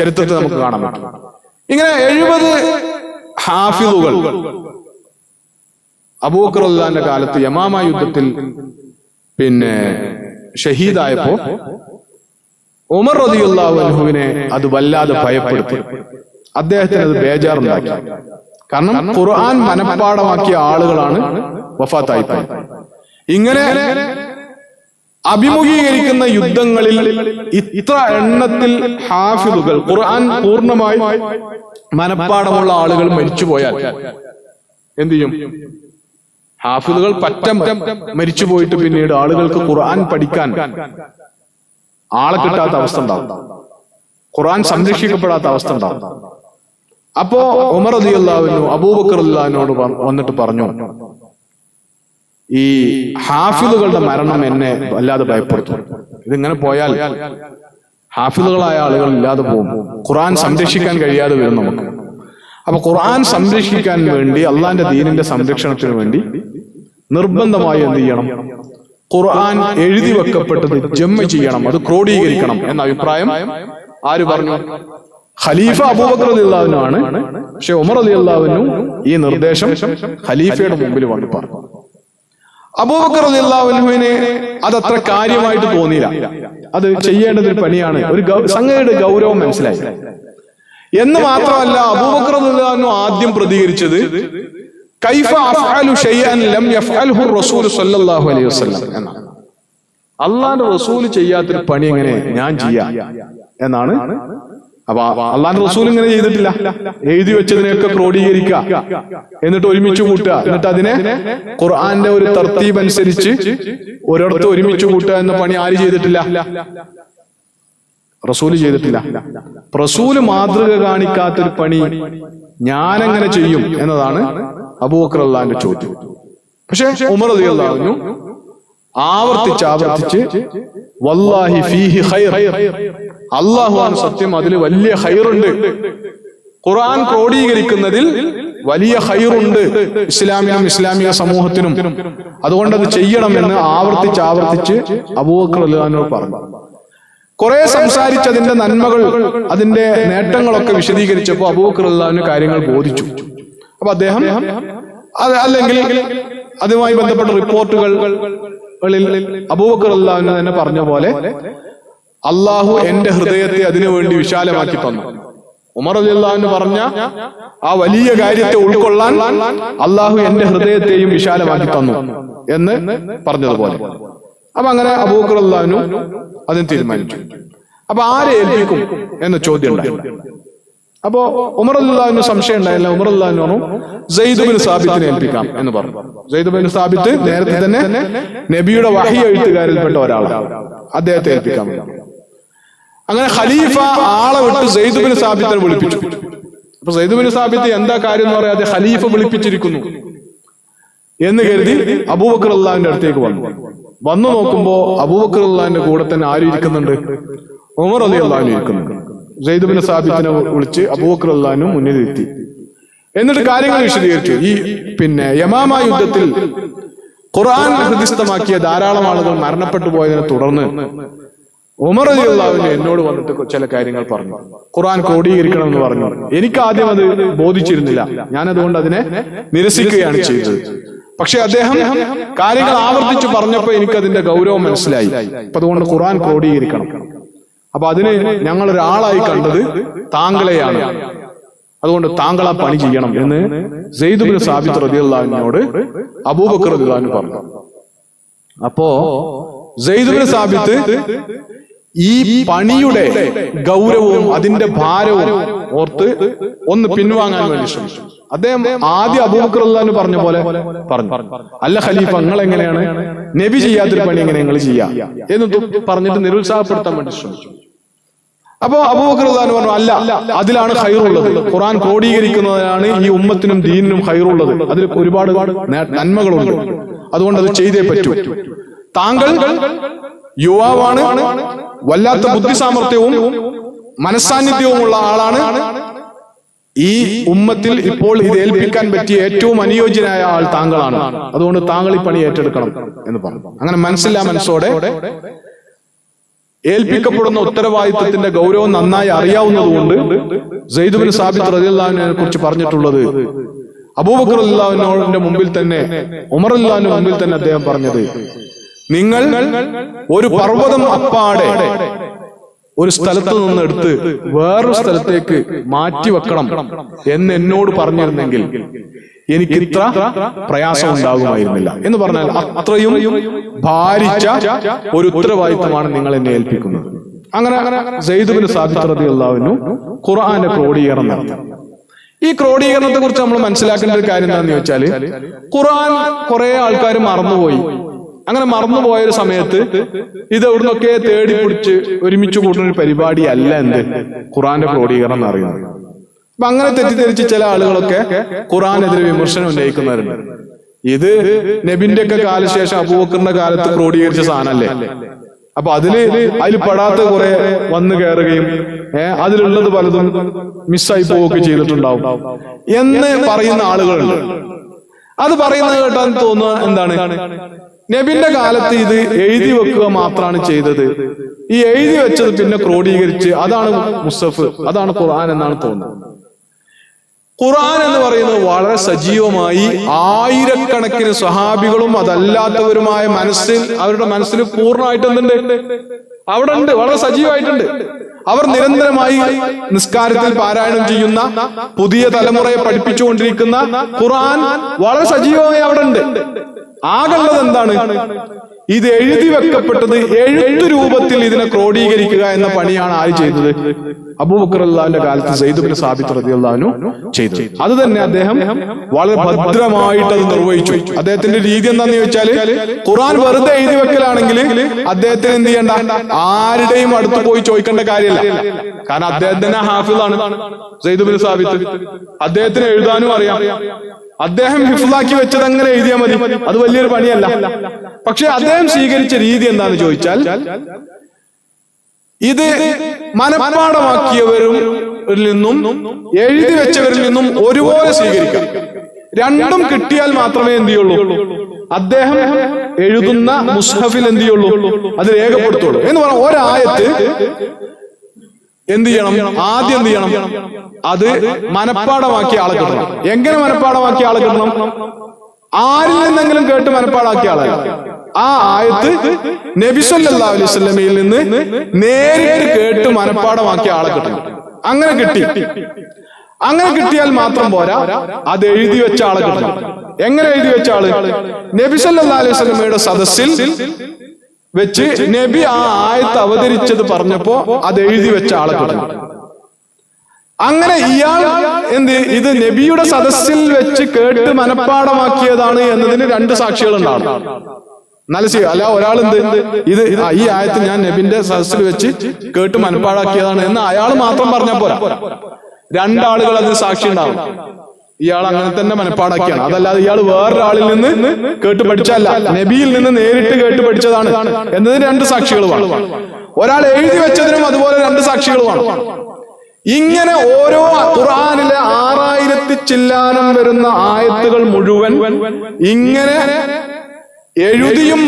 ചരിത്രത്തിൽ നമുക്ക് കാണാൻ പറ്റും. ഇങ്ങനെ 70 ഹാഫിളുകൾ അബൂബക്കർ റളിയല്ലാഹുവിന്റെ കാലത്ത് യമാമ യുദ്ധത്തിൽ ഷഹീദായപ്പോ ഉമർ റളിയല്ലാഹു അൻഹുവിനെ അത് വല്ലാതെ ഭയപ്പെടുത്തി. അദ്ദേഹത്തിന് അത് ബേജാറുണ്ടാക്കി. കാരണം ഖുർആൻ മനഃപ്പാടമാക്കിയ ആളുകളാണ് വഫാത്തായി പോയത്. ഇങ്ങനെ അഭിമുഖീകരിക്കുന്ന യുദ്ധങ്ങളിൽ ഇത്ര എണ്ണത്തിൽ ഹാഫിളുകൾ, ഖുർആൻ പൂർണ്ണമായി മനഃപ്പാടമുള്ള ആളുകൾ മരിച്ചുപോയാൽ എന്ത് ചെയ്യും? ഹാഫിളുകൾ പറ്റം മരിച്ചു പോയിട്ട് പിന്നീട് ആളുകൾക്ക് ഖുർആൻ പഠിക്കാൻ ആളെ കിട്ടാത്ത അവസ്ഥ ഉണ്ടാവും. ഖുർആൻ സംരക്ഷിക്കപ്പെടാത്ത അവസ്ഥ ഉണ്ടാവും. അപ്പോ ഉമർ റളിയല്ലാഹു അൻഹു അബൂബക്കർ റളിയല്ലാഹുവിനോട് വന്നിട്ട് പറഞ്ഞു, ഈ ഹാഫിളുകളുടെ മരണം എന്നെ വല്ലാതെ ഭയപ്പെടുത്തും. ഇതിങ്ങനെ പോയാൽ ഹാഫിളുകളായ ആളുകൾ ഇല്ലാതെ പോകും, ഖുർആൻ സംരക്ഷിക്കാൻ കഴിയാതെ വരും നമുക്ക്. അപ്പൊ ഖുർആൻ സംരക്ഷിക്കാൻ വേണ്ടി, അള്ളാന്റെ ദീനിന്റെ സംരക്ഷണത്തിന് വേണ്ടി നിർബന്ധമായി എന്ത് ചെയ്യണം? ഖുർആൻ എഴുതി വെക്കപ്പെട്ടത് ജമ ചെയ്യണം, അത് ക്രോഡീകരിക്കണം എന്ന അഭിപ്രായം ആര് പറഞ്ഞു? ഖലീഫ അബൂബക്കർ റളിയല്ലാഹു അൻഹു ആണ്. പക്ഷെ ഉമർ റളിയല്ലാഹു അൻഹു ഈ നിർദ്ദേശം ഖലീഫയുടെ മുമ്പിൽ വന്നു പറഞ്ഞു. അബൂബക്കർ റളിയല്ലാഹു അൻഹുവിന് അതത്ര കാര്യമായിട്ട് തോന്നിയില്ല. അത് ചെയ്യേണ്ടത് ഒരു പണിയാണ്, ഒരു സംഗതിയുടെ ഗൗരവം മനസ്സിലായി. എന്ന് മാത്രമല്ല, അബൂബക്കർ റളിയല്ലാഹു അൻഹു ആദ്യം പ്രതികരിച്ചത് കൈഫ അഫ്അലു ഷൈഅൻ ലം യഫ്അൽഹു റസൂൽ സ്വല്ലല്ലാഹു അലൈഹി വസല്ലം എന്നാണ്. അള്ളാന്റെ റസൂൽ ചെയ്യാത്തൊരു പണി എങ്ങനെ ഞാൻ ചെയ്യാം എന്നാണ്. അപ്പൊ അള്ളാന്റെ റസൂൽ ഇങ്ങനെ ചെയ്തിട്ടില്ല. എഴുതി വെച്ചതിനെയൊക്കെ ക്രോഡീകരിക്കുക, എന്നിട്ട് ഒരുമിച്ച് കൂട്ടുക, എന്നിട്ട് അതിനെ ഖുർആന്റെ ഒരു തർത്തീബ് അനുസരിച്ച് ഒരിടത്ത് ഒരുമിച്ച് കൂട്ടുക എന്ന പണി ആര് ചെയ്തിട്ടില്ല? റസൂല് ചെയ്തിട്ടില്ല. റസൂല് മാതൃക കാണിക്കാത്തൊരു പണി ഞാനെങ്ങനെ ചെയ്യും എന്നതാണ് അബൂബക്കർ റളിയല്ലാഹുവിന്റെ ചോദ്യം. പക്ഷെ ഉമർ റളിയല്ലാഹു അൻഹു ആവർത്തിച്ച് വല്ലാഹി ഫീഹി ഖൈർ, അല്ലാഹുവാണ് സത്യം, അതിൽ വലിയ ഖൈറുണ്ട്. ഖുർആൻ ക്രോഡീകരിക്കുന്നതിൽ വലിയ ഖൈറുണ്ട് ഇസ്ലാമിനും ഇസ്ലാമിക സമൂഹത്തിനും, അതുകൊണ്ട് അത് ചെയ്യണമെന്ന് ആവർത്തിച്ച് അബൂബക്കർ റളിയല്ലാഹു അൻഹു പറഞ്ഞു. കുറെ സംസാരിച്ചതിന്റെ നന്മകൾ, അതിന്റെ നേട്ടങ്ങളൊക്കെ വിശദീകരിച്ചപ്പോൾ അബൂബക്കർ റളിയല്ലാഹു അൻഹു കാര്യങ്ങൾ ബോധിച്ചു. അപ്പൊ അദ്ദേഹം അല്ലെങ്കിൽ അതുമായി ബന്ധപ്പെട്ട റിപ്പോർട്ടുകളിൽ അബൂബക്കർ റളിയല്ലാഹു അൻഹു തന്നെ പറഞ്ഞ പോലെ അള്ളാഹു എന്റെ ഹൃദയത്തെ അതിനുവേണ്ടി വിശാലമാക്കി തന്നു. ഉമർ റളിയല്ലാഹു അൻഹു പറഞ്ഞ ആ വലിയ കാര്യത്തെ ഉൾക്കൊള്ളാൻ അള്ളാഹു എന്റെ ഹൃദയത്തെയും വിശാലമാക്കി തന്നു എന്ന് പറഞ്ഞതുപോലെ. അപ്പൊ അങ്ങനെ അബൂബക്കർ റളിയല്ലാഹു അൻഹു അതിന് തീരുമാനിച്ചു. അപ്പൊ ആരെ ഏൽപ്പിക്കും എന്ന ചോദ്യം ഉണ്ടായി. അപ്പോ ഉമർ റളിയല്ലാഹു അൻഹു സംശയം ഉണ്ടായില്ല. ഉമർ റളിയല്ലാഹു അൻഹു സെയ്ദ് ബിൻ സാബിത്തിനെ ഏൽപ്പിക്കാം എന്ന് പറഞ്ഞു. സെയ്ദ് ബിൻ സാബിത്ത് നേരത്തെ തന്നെ നബിയുടെ വഹി എഴുത്തുകാരിൽപ്പെട്ട ഒരാളാണ്, അദ്ദേഹത്തെ ഏൽപ്പിക്കാം. അങ്ങനെ ഖലീഫ ആളെ വിട്ട് സെയ്ദ് ബിൻ സാബിത്തിനെ വിളിപ്പിച്ചു. അപ്പൊ സെയ്ദ് ബിൻ സാബിത്ത് എന്താ കാര്യം എന്ന് പറയാതെ ഖലീഫ വിളിപ്പിച്ചിരിക്കുന്നു എന്ന് കരുതി അബൂബക്കർ റളിയല്ലാഹുവിന്റെ അടുത്തേക്ക് വന്നു നോക്കുമ്പോ അബൂബക്കർ റളിയല്ലാഹുവിന്റെ കൂടെ തന്നെ ആരും ഇരിക്കുന്നുണ്ട്? ഉമർ റളിയല്ലാഹു അൻഹു ഇരിക്കുന്നുണ്ട്. സെയ്ദ് ബിൻ സാബിത്തിനെ വിളിച്ച് അബൂബക്കർ റളിയല്ലാഹു അൻഹു മുന്നിലിരുത്തി. എന്നിട്ട് കാര്യങ്ങൾ വിശദീകരിച്ചു. ഈ യമാമ യുദ്ധത്തിൽ ഖുർആൻ ഹൃദിസ്ഥമാക്കിയ ധാരാളം ആളുകൾ മരണപ്പെട്ടു പോയതിനെ തുടർന്ന് ഉമർ റളിയല്ലാഹു അൻഹു എന്നോട് വന്നിട്ട് ചില കാര്യങ്ങൾ പറഞ്ഞു. ഖുർആൻ ക്രോഡീകരിക്കണം എന്ന് പറഞ്ഞു. എനിക്ക് ആദ്യം അത് ബോധിച്ചിരുന്നില്ല, ഞാൻ അതുകൊണ്ട് അതിനെ നിരസിക്കുകയാണ് ചെയ്തത്. പക്ഷെ അദ്ദേഹം കാര്യങ്ങൾ ആവർത്തിച്ച് പറഞ്ഞപ്പോ എനിക്ക് അതിന്റെ ഗൗരവം മനസ്സിലായി. അപ്പൊ അതുകൊണ്ട് ഖുർആൻ ക്രോഡീകരിക്കണം. അപ്പൊ അതിന് ഞങ്ങൾ ഒരാളായി കണ്ടത് താങ്കളെയാണ്, അതുകൊണ്ട് താങ്കൾ ആ പണി ചെയ്യണം എന്ന് സെയ്ദ് ബിൻ സാബിത്ത് റളിയല്ലാഹു അൻഹുവിനോട് അബൂബക്കർ റളിയല്ലാഹു അൻഹു പറഞ്ഞു. അപ്പോ സെയ്ദ് ബിൻ സാബിത്ത് ഈ പണിയുടെ ഗൗരവവും അതിന്റെ ഭാരവും ഓർത്ത് ഒന്ന് പിൻവാങ്ങാൻ വേണ്ടി ശ്രമിച്ചു. അദ്ദേഹം ആദ്യം അബൂബക്കർ റളിയല്ലാഹു അൻഹു പറഞ്ഞ പോലെ പറഞ്ഞു, അല്ല ഖലീഫ, നിങ്ങൾ എങ്ങനെയാണ് നബി ചെയ്യാത്തൊരു പണി എങ്ങനെ നിങ്ങൾ ചെയ്യാം എന്ന് പറഞ്ഞിട്ട് നിരുത്സാഹപ്പെടുത്താൻ വേണ്ടി ശ്രമിച്ചു. അപ്പോ അബൂബക്കർ റളിയല്ലാഹു അൻഹു പറഞ്ഞു, അല്ല, അതിലാണ് ഖൈറുള്ളത്. ഖുർആൻ ക്രോഡീകരിക്കുന്നതിനാണ് ഈ ഉമ്മത്തിനും ദീനിനും ഖൈറുള്ളത്. അതിൽ ഒരുപാട് നന്മകളുണ്ട്, അതുകൊണ്ട് അത് ചെയ്തേ പറ്റൂ. താങ്കൾ യുവാവാണ്, വല്ലാത്ത ബുദ്ധി സാമർത്ഥ്യവും മനസ്സാന്നിധ്യവുമുള്ള ആളാണ്. ഈ ഉമ്മത്തിൽ ഇപ്പോൾ ഇത് ഏൽപ്പിക്കാൻ പറ്റിയ ഏറ്റവും അനുയോജ്യനായ ആൾ താങ്കളാണ്, അതുകൊണ്ട് താങ്കൾ ഈ പണി ഏറ്റെടുക്കണം എന്ന് പറഞ്ഞു. അങ്ങനെ മനസ്സില്ലാ മനസ്സോടെ ഏൽപ്പിക്കപ്പെടുന്ന ഉത്തരവാദിത്വത്തിന്റെ ഗൗരവം നന്നായി അറിയാവുന്നതുകൊണ്ട് സെയ്ദ് ബിൻ സാബിത്ത് റളിയല്ലാഹു അൻഹുവിനെ കുറിച്ച് പറഞ്ഞിട്ടുള്ളത് അബൂബക്കർ റളിയല്ലാഹു അൻഹുവിന്റെ മുമ്പിൽ തന്നെ, ഉമർ റളിയല്ലാഹു അൻഹുവിന്റെ മുമ്പിൽ തന്നെ അദ്ദേഹം പറഞ്ഞത്, നിങ്ങൾ ഒരു പർവ്വതം അപ്പാടെ ഒരു സ്ഥലത്ത് നിന്ന് എടുത്ത് വേറൊരു സ്ഥലത്തേക്ക് മാറ്റിവെക്കണം എന്ന് എന്നോട് പറഞ്ഞിരുന്നെങ്കിൽ എനിക്ക് ഇത്ര പ്രയാസം ഉണ്ടാകുമായിരുന്നില്ല എന്ന് പറഞ്ഞാൽ അത്രയും ഭാരിച്ച ഒരു ഉത്തരവാദിത്തമാണ് നിങ്ങൾ എന്നെ ഏൽപ്പിക്കുന്നത്. അങ്ങനെ സെയ്ദ് ബിൻ സാബിത്ത് റളിയല്ലാഹു അൻഹു ഖുർആന്റെ ക്രോഡീകരണം നടത്തി. ഈ ക്രോഡീകരണത്തെ കുറിച്ച് നമ്മൾ മനസ്സിലാക്കേണ്ട ഒരു കാര്യം എന്താണെന്ന് ചോദിച്ചാല്, ഖുർആൻ കുറെ ആൾക്കാർ മറന്നുപോയി. അങ്ങനെ മറന്നുപോയൊരു സമയത്ത് ഇത് എവിടുന്നൊക്കെ തേടി പിടിച്ച് ഒരുമിച്ച് കൂട്ടുന്ന ഒരു പരിപാടി അല്ല എന്ത് ഖുർആന്റെ ക്രോഡീകരണം എന്ന് അറിയുന്നത്. അപ്പൊ അങ്ങനെ തെറ്റിദ്ധരിച്ച് ചില ആളുകളൊക്കെ ഖുർആനെതിരെ വിമർശനം ഉന്നയിക്കുന്നവരുണ്ട്. ഇത് നബിന്റെ ഒക്കെ കാലശേഷം അബൂബക്കറിന്റെ കാലത്ത് ക്രോഡീകരിച്ച സാധനല്ലേ, അപ്പൊ അതിൽ പെടാത്ത കുറെ വന്നു കയറുകയും അതിലുള്ളത് പലതും മിസ്സായി പോവുകയൊക്കെ ചെയ്തിട്ടുണ്ടാവും എന്ന് പറയുന്ന ആളുകളുണ്ട്. അത് പറയുന്നത് കേട്ടാൽ തോന്നുക എന്താണ്, നബിന്റെ കാലത്ത് ഇത് എഴുതി വെക്കുക മാത്രമാണ് ചെയ്തത്, ഈ എഴുതി വെച്ചത് പിന്നെ ക്രോഡീകരിച്ച് അതാണ് മുസ്ഹഫ്, അതാണ് ഖുർആൻ എന്നാണ് തോന്നുന്നത്. ഖുർആൻ എന്ന് പറയുന്നത് വളരെ സജീവമായി ആയിരക്കണക്കിന് സ്വഹാബികളും അതല്ലാത്തവരുമായ അവരുടെ മനസ്സിൽ പൂർണ്ണമായിട്ട് എന്തുണ്ട്? അവിടെ ഉണ്ട്, വളരെ സജീവമായിട്ടുണ്ട്. അവർ നിരന്തരമായി നിസ്കാരത്തിൽ പാരായണം ചെയ്യുന്ന, പുതിയ തലമുറയെ പഠിപ്പിച്ചുകൊണ്ടിരിക്കുന്ന ഖുർആൻ വളരെ സജീവമായി അവിടെ ഉണ്ട്. ആകുള്ളത് എന്താണ്? ഇത് എഴുതി വെക്കപ്പെട്ടത് എഴുത്തു രൂപത്തിൽ ഇതിനെ ക്രോഡീകരിക്കുക എന്ന പണിയാണ് ആര് ചെയ്തത്? അബൂബക്കർ റളിയല്ലാഹുവിന്റെ കാലത്ത് സയ്യിദ് ഇബ്നു സാബിത്ത് റളിയല്ലാഹു അൻഹു ചെയ്തു. അത് തന്നെ അദ്ദേഹം വളരെ ഭദ്രമായിട്ട് അത് നിർവഹിച്ചു. അദ്ദേഹത്തിന്റെ രീതി എന്താണെന്ന് ചോദിച്ചാല്, ഖുർആൻ വെറുതെ എഴുതി വെക്കലാണെങ്കിൽ അദ്ദേഹത്തിന് എന്ത് ചെയ്യണ്ട, ആരുടെയും അടുത്ത് പോയി ചോദിക്കേണ്ട കാര്യമില്ല. കാരണം അദ്ദേഹത്തിന് ഹാഫിളാണ് സയ്യിദ് ഇബ്നു സാബിത്ത്. അദ്ദേഹത്തിന് എഴുതാനും അറിയാം. അദ്ദേഹം ഹിഫ്ളാക്കി വെച്ചത് അങ്ങനെ എഴുതിയാൽ മതി, അത് വലിയൊരു പണിയല്ല. പക്ഷെ അദ്ദേഹം സ്വീകരിച്ച രീതി എന്താന്ന് ചോദിച്ചാൽ, ഇത് മനഃപ്പാടമാക്കിയവരിൽ നിന്നും എഴുതി വെച്ചവരിൽ നിന്നും ഒരുപോലെ സ്വീകരിക്കാം. രണ്ടും കിട്ടിയാൽ മാത്രമേ എന്ത് ചെയ്യുള്ളൂ, അദ്ദേഹം എഴുതുന്ന മുസ്ഹഫിൽ എന്ത് ചെയ്യുള്ളൂ, അത് രേഖപ്പെടുത്തുള്ളൂ. എന്ന് പറഞ്ഞാൽ ഒരായത്ത് എന്ത് ചെയ്യണം, ആദ്യം എന്ത് ചെയ്യണം, അത് മനഃപ്പാടമാക്കിയ ആളെ കിട്ടണം. എങ്ങനെ മനഃപ്പാടമാക്കിയ ആളെ കിട്ടണം? ആരിൽ നിന്നെങ്കിലും കേട്ട് മനഃപ്പാടാക്കിയ ആളല്ല. ആ ആയത്ത് നബി സല്ലല്ലാഹു അലൈഹി വസല്ലമയിൽ നിന്ന് നേരിട്ട് കേട്ട് മനഃപ്പാടമാക്കിയ ആളെ കിട്ടണം. അങ്ങനെ കിട്ടിയാൽ മാത്രം പോരാ, അത് എഴുതി വെച്ച ആളെ കിട്ടണം. എങ്ങനെ എഴുതി വെച്ച ആള്? നബി സല്ലല്ലാഹു അലൈഹി വസല്ലമയുടെ സദസ്സിൽ വെച്ച് നബി ആ ആയത്ത് അവതരിച്ചത് പറഞ്ഞപ്പോ അത് എഴുതി വെച്ച ആളെ കിട്ടണം. അങ്ങനെ ഇയാൾ ഇത് നബിയുടെ സദസ്സിൽ വെച്ച് കേട്ട് മനഃപ്പാടമാക്കിയതാണ് എന്നതിന് രണ്ട് സാക്ഷികൾ ഉണ്ടാവും. അല്ല ഒരാൾ ഇത് ഈ ആയത്ത് ഞാൻ നബിന്റെ സദസ്സിൽ വെച്ച് കേട്ട് മനഃപ്പാടാക്കിയതാണ് എന്ന് അയാൾ മാത്രം പറഞ്ഞാൽ പോരാ, രണ്ടാളുകൾ അതിന് സാക്ഷി ഉണ്ടാവും. ഇയാൾ അങ്ങനെ തന്നെ മനഃപ്പാടാക്കിയാണ്, അതല്ലാതെ ഇയാൾ വേറൊരാളിൽ നിന്ന് കേട്ട് പഠിച്ചല്ല, നബിയിൽ നിന്ന് നേരിട്ട് കേട്ട് പഠിച്ചതാണ് എന്നതിന് രണ്ട് സാക്ഷികൾ വേണം. ഒരാൾ എഴുതി വെച്ചതിനും അതുപോലെ രണ്ട് സാക്ഷികൾ വേണം. ഇങ്ങനെ ഓരോ ഖുർആനിലെ 6000 ചില്ലാനം വരുന്ന ആയത്തുകൾ മുഴുവൻ ഇങ്ങനെ എഴുതിയും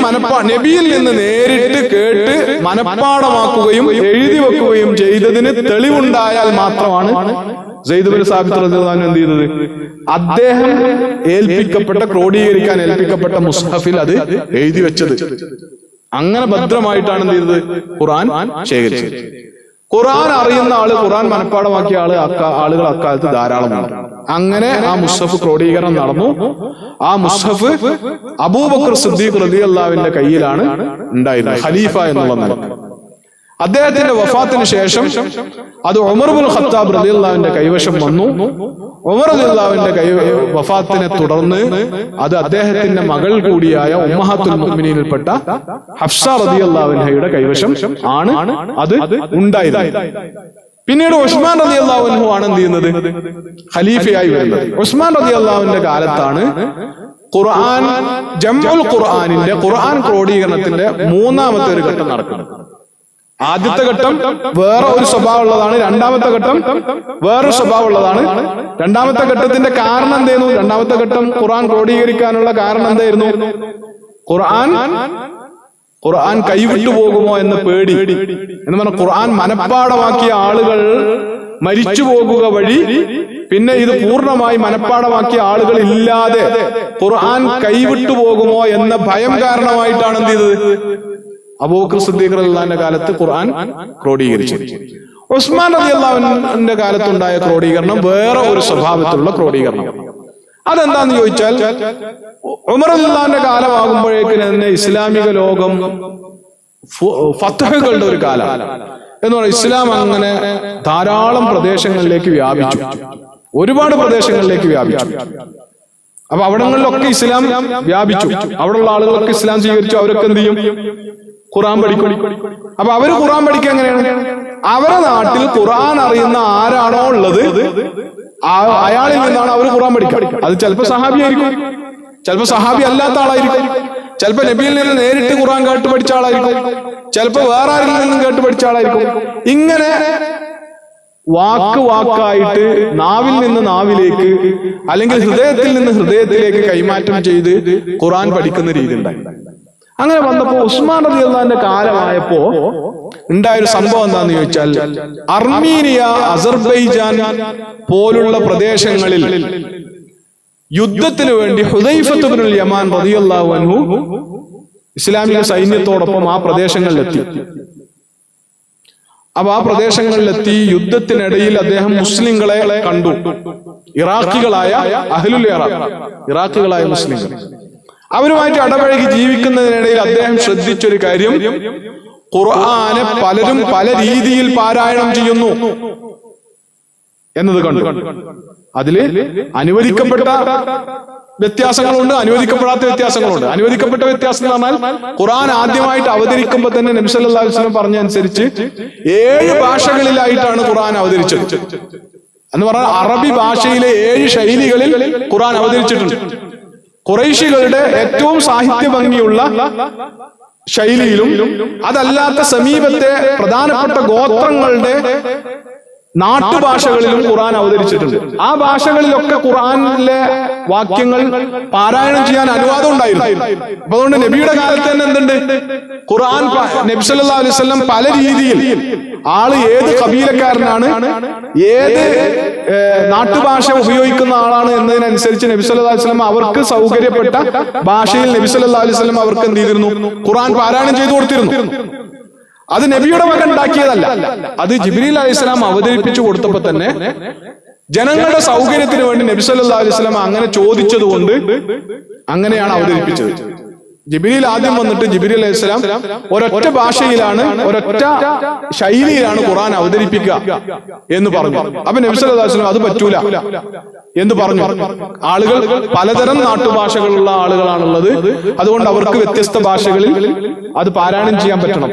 നബിയിൽ നിന്ന് നേരിട്ട് കേട്ട് മനഃപ്പാടമാക്കുകയും എഴുതി വെക്കുകയും ചെയ്തതിന് തെളിവുണ്ടായാൽ മാത്രമാണ് സയ്യിദ് ഇബ്നു സാബിത്ത് റളിയല്ലാഹു അൻഹു എന്ത് ചെയ്തത്? അദ്ദേഹം ക്രോഡീകരിക്കാൻ ഏൽപ്പിക്കപ്പെട്ട മുസ്ഹഫിൽ അത് എഴുതി വെച്ചത്. അങ്ങനെ ഭദ്രമായിട്ടാണ് എന്ത് ചെയ്തത്? ഖുർആൻ ശേഖരിച്ചത്. ഖുർആൻ അറിയുന്ന ആള്, ഖുർആൻ മനഃപ്പാടമാക്കിയ ആളുകൾ അക്കാലത്ത് ധാരാളമുണ്ട്. അങ്ങനെ ആ മുസ്ഹഫ് ക്രോഡീകരണം നടന്നു. ആ മുസ്ഹഫ് അബൂബക്കർ സിദ്ദീഖ് റളിയല്ലാഹുവിന്റെ കയ്യിലാണ് ഉണ്ടായിരുന്നത്, ഖലീഫ എന്നുള്ള നിലക്ക്. അദ്ദേഹത്തിന്റെ വഫാത്തിന് ശേഷം അത് ഉമർ ഇബ്നുൽ ഖത്താബ് റളിയല്ലാഹുവിന്റെ കൈവശം വന്നു. ഉമർ റളിയല്ലാഹുവിന്റെ വഫാത്തിനെ തുടർന്ന് അത് അദ്ദേഹത്തിന്റെ മകൾ കൂടിയായ ഉമ്മഹാത്തുൽ മുഅ്മിനീനിൽപ്പെട്ട ഹഫ്സ റളിയല്ലാഹു അൻഹയുടെ കൈവശം ആണ് അത് ഉണ്ടായിരുന്നത്. പിന്നീട് ഉസ്മാൻ റളിയല്ലാഹു അൻഹു ആണ് എന്ത് ചെയ്യുന്നത്? ഖലീഫയായി വരുന്നത്. ഉസ്മാൻ റളിയല്ലാഹുവിന്റെ കാലത്താണ് ജംഉൽ ഖുർആനിന്റെ ഖുർആൻ ക്രോഡീകരണത്തിന്റെ മൂന്നാമത്തെ ഒരു ഘട്ടം നടക്കുന്നത്. ആദ്യത്തെ ഘട്ടം വേറെ ഒരു സ്വഭാവം ഉള്ളതാണ്, രണ്ടാമത്തെ ഘട്ടം വേറൊരു സ്വഭാവം ഉള്ളതാണ്. രണ്ടാമത്തെ ഘട്ടത്തിന്റെ കാരണം എന്തായിരുന്നു? രണ്ടാമത്തെ ഘട്ടം ഖുർആൻ ക്രോഡീകരിക്കാനുള്ള കാരണം എന്തായിരുന്നു? ഖുർആൻ കൈവിട്ടു പോകുമോ എന്ന പേടി. എന്ന് പറഞ്ഞാൽ ഖുർആൻ മനഃപ്പാടമാക്കിയ ആളുകൾ മരിച്ചു പോകുക വഴി പിന്നെ ഇത് പൂർണ്ണമായി മനഃപ്പാടമാക്കിയ ആളുകൾ ഇല്ലാതെ ഖുർആൻ കൈവിട്ടു പോകുമോ എന്ന ഭയം കാരണമായിട്ടാണ് എന്ത് ചെയ്തത്? അബൂബക്കർ സിദ്ദീഖ് റളിയല്ലാഹുവിന്റെ കാലത്ത് ഖുർആൻ ക്രോഡീകരിച്ചു. ഉസ്മാൻ റളിയല്ലാഹുവിന്റെ കാലത്തുണ്ടായ ക്രോഡീകരണം വേറെ ഒരു സ്വഭാവത്തിലുള്ള ക്രോഡീകരണം. അതെന്താന്ന് ചോദിച്ചാൽ, ഉമർ റളിയല്ലാഹുവിന്റെ കാലമാകുമ്പോഴേക്കും തന്നെ ഇസ്ലാമിക ലോകം ഫത്ഹുകളുടെ ഒരു കാലം എന്ന് പറയുന്നത്. ഇസ്ലാം അങ്ങനെ ധാരാളം പ്രദേശങ്ങളിലേക്ക് വ്യാപിച്ചു, ഒരുപാട് പ്രദേശങ്ങളിലേക്ക് വ്യാപിച്ചു. അപ്പൊ അവിടങ്ങളിലൊക്കെ ഇസ്ലാം വ്യാപിച്ചു. അവിടെയുള്ള ആളുകളൊക്കെ ഇസ്ലാം സ്വീകരിച്ചു. അവരൊക്കെ എന്ത് ചെയ്യും? ഖുർആൻ പഠിക്കും. അപ്പൊ അവര് ഖുർആൻ പഠിക്കുക എങ്ങനെയാണ്? അവരുടെ നാട്ടിൽ ഖുർആൻ അറിയുന്ന ആരാണോ ഉള്ളത് അയാളിൽ നിന്നാണ് അവർ ഖുർആൻ പഠിക്കുക. അത് ചിലപ്പോൾ സഹാബി ആയിരിക്കും, ചിലപ്പോൾ സഹാബി അല്ലാത്ത ആളായിരിക്കും, ചിലപ്പോൾ നബിയിൽ നിന്ന് നേരിട്ട് ഖുർആൻ കേട്ട് പഠിച്ച ആളായിരിക്കും, ചിലപ്പോൾ വേറെ ആരിൽ നിന്നും കേട്ട് പഠിച്ച ആളായിരിക്കും. ഇങ്ങനെ വാക്കായിട്ട് നാവിൽ നിന്ന് നാവിലേക്ക് അല്ലെങ്കിൽ ഹൃദയത്തിൽ നിന്ന് ഹൃദയത്തിലേക്ക് കൈമാറ്റം ചെയ്ത് ഖുർആൻ പഠിക്കുന്ന രീതി ഉണ്ടായി. അങ്ങനെ വന്നപ്പോ ഉസ്മാൻ റളിയല്ലാഹുവിന്റെ കാലമായപ്പോ ഉണ്ടായൊരു സംഭവം എന്താന്ന് ചോദിച്ചാൽ, അർമീനിയ, അസർബൈജാൻ പോലുള്ള പ്രദേശങ്ങളിൽ യുദ്ധത്തിന് വേണ്ടി ഹുദൈഫത്ത് ഇബ്നുൽ യമാൻ റളിയല്ലാഹു അൻഹു ഇസ്ലാമിക സൈന്യത്തോടൊപ്പം ആ പ്രദേശങ്ങളിലെത്തി. അപ്പൊ ആ പ്രദേശങ്ങളിലെത്തി യുദ്ധത്തിനിടയിൽ അദ്ദേഹം മുസ്ലിങ്ങളെ കണ്ടു. ഇറാഖികളായ അഹ്ലുൽ ഇറാഖ്, ഇറാഖികളായ മുസ്ലിങ്ങൾ, അവരുമായിട്ട് ഇടപഴകി ജീവിക്കുന്നതിനിടയിൽ അദ്ദേഹം ശ്രദ്ധിച്ചൊരു കാര്യം, ഖുർആനെ പലരും പല രീതിയിൽ പാരായണം ചെയ്യുന്നു എന്നത് കണ്ടു. അതില് അനുവദിക്കപ്പെട്ട വ്യത്യാസങ്ങളുണ്ട്, അനുവദിക്കപ്പെടാത്ത വ്യത്യാസങ്ങളുണ്ട്. അനുവദിക്കപ്പെട്ട വ്യത്യാസം എന്ന് പറഞ്ഞാൽ, ഖുർആൻ ആദ്യമായിട്ട് അവതരിക്കുമ്പോൾ തന്നെ നബി സല്ലല്ലാഹു അലൈഹി വസല്ലം പറഞ്ഞ അനുസരിച്ച് 7 ഭാഷകളിലായിട്ടാണ് ഖുർആൻ അവതരിച്ചത്. എന്ന് പറഞ്ഞാൽ അറബി ഭാഷയിലെ 7 ശൈലികളിൽ ഖുർആൻ അവതരിച്ചിട്ടുണ്ട്. ഖുറൈശികളുടെ ഏറ്റവും സാഹിത്യ ഭംഗിയുള്ള ശൈലിയിലും, അതല്ലാത്ത സമീപത്തെ പ്രധാനപ്പെട്ട ഗോത്രങ്ങളുടെ നാട്ടുഭാഷകളിലും ഖുർആൻ അവതരിച്ചിട്ടുണ്ട്. ആ ഭാഷകളിലൊക്കെ ഖുർആനിലെ വാക്യങ്ങൾ പാരായണം ചെയ്യാൻ അനുവാദം ഉണ്ടായിരുന്നു. അപ്പൊ അതുകൊണ്ട് നബിയുടെ കാലത്ത് തന്നെ എന്തുണ്ട്, ഖുർആൻ നബി സല്ലല്ലാഹു അലൈഹി വസല്ലം പല രീതിയിൽ, ആള് ഏത് കബീലക്കാരനാണ്, ഏത് നാട്ടുഭാഷ ഉപയോഗിക്കുന്ന ആളാണ് എന്നതിനനുസരിച്ച് നബി സല്ലല്ലാഹു അലൈഹി വസല്ലം അവർക്ക് സൗകര്യപ്പെട്ട ഭാഷയിൽ നബി സല്ലല്ലാഹു അലൈഹി വസല്ലം അവർക്ക് എന്ത് ചെയ്തിരുന്നു, ഖുർആൻ പാരായണം ചെയ്തു കൊടുത്തിരുന്നു. അത് നബിയുടെ മകൻ ഉണ്ടാക്കിയതല്ല, അത് ജിബ്രീൽ അലൈഹിസ്സലാം അവതരിപ്പിച്ചു കൊടുത്തപ്പോ തന്നെ ജനങ്ങളുടെ സൗകര്യത്തിന് വേണ്ടി നബി സല്ലല്ലാഹു അലൈഹി വസല്ലം അങ്ങനെ ചോദിച്ചതുകൊണ്ട് അങ്ങനെയാണ് അവതരിപ്പിച്ചത്. ജിബ്രീൽ ആദ്യം വന്നിട്ട് ജിബ്രീൽ അലൈഹിസ്സലാം ഒരൊറ്റ ഭാഷയിലാണ്, ഒരൊറ്റ ശൈലിയിലാണ് ഖുർആൻ അവതരിപ്പിക്കുക എന്ന് പറഞ്ഞു. അപ്പൊ നബി സല്ലല്ലാഹു അലൈഹി വസല്ലം അത് പറ്റൂല എന്ന് പറഞ്ഞു. ആളുകൾ പലതരം നാട്ടുഭാഷകളുള്ള ആളുകളാണുള്ളത്, അതുകൊണ്ട് അവർക്ക് വ്യത്യസ്ത ഭാഷകളിൽ അത് പാരായണം ചെയ്യാൻ പറ്റണം.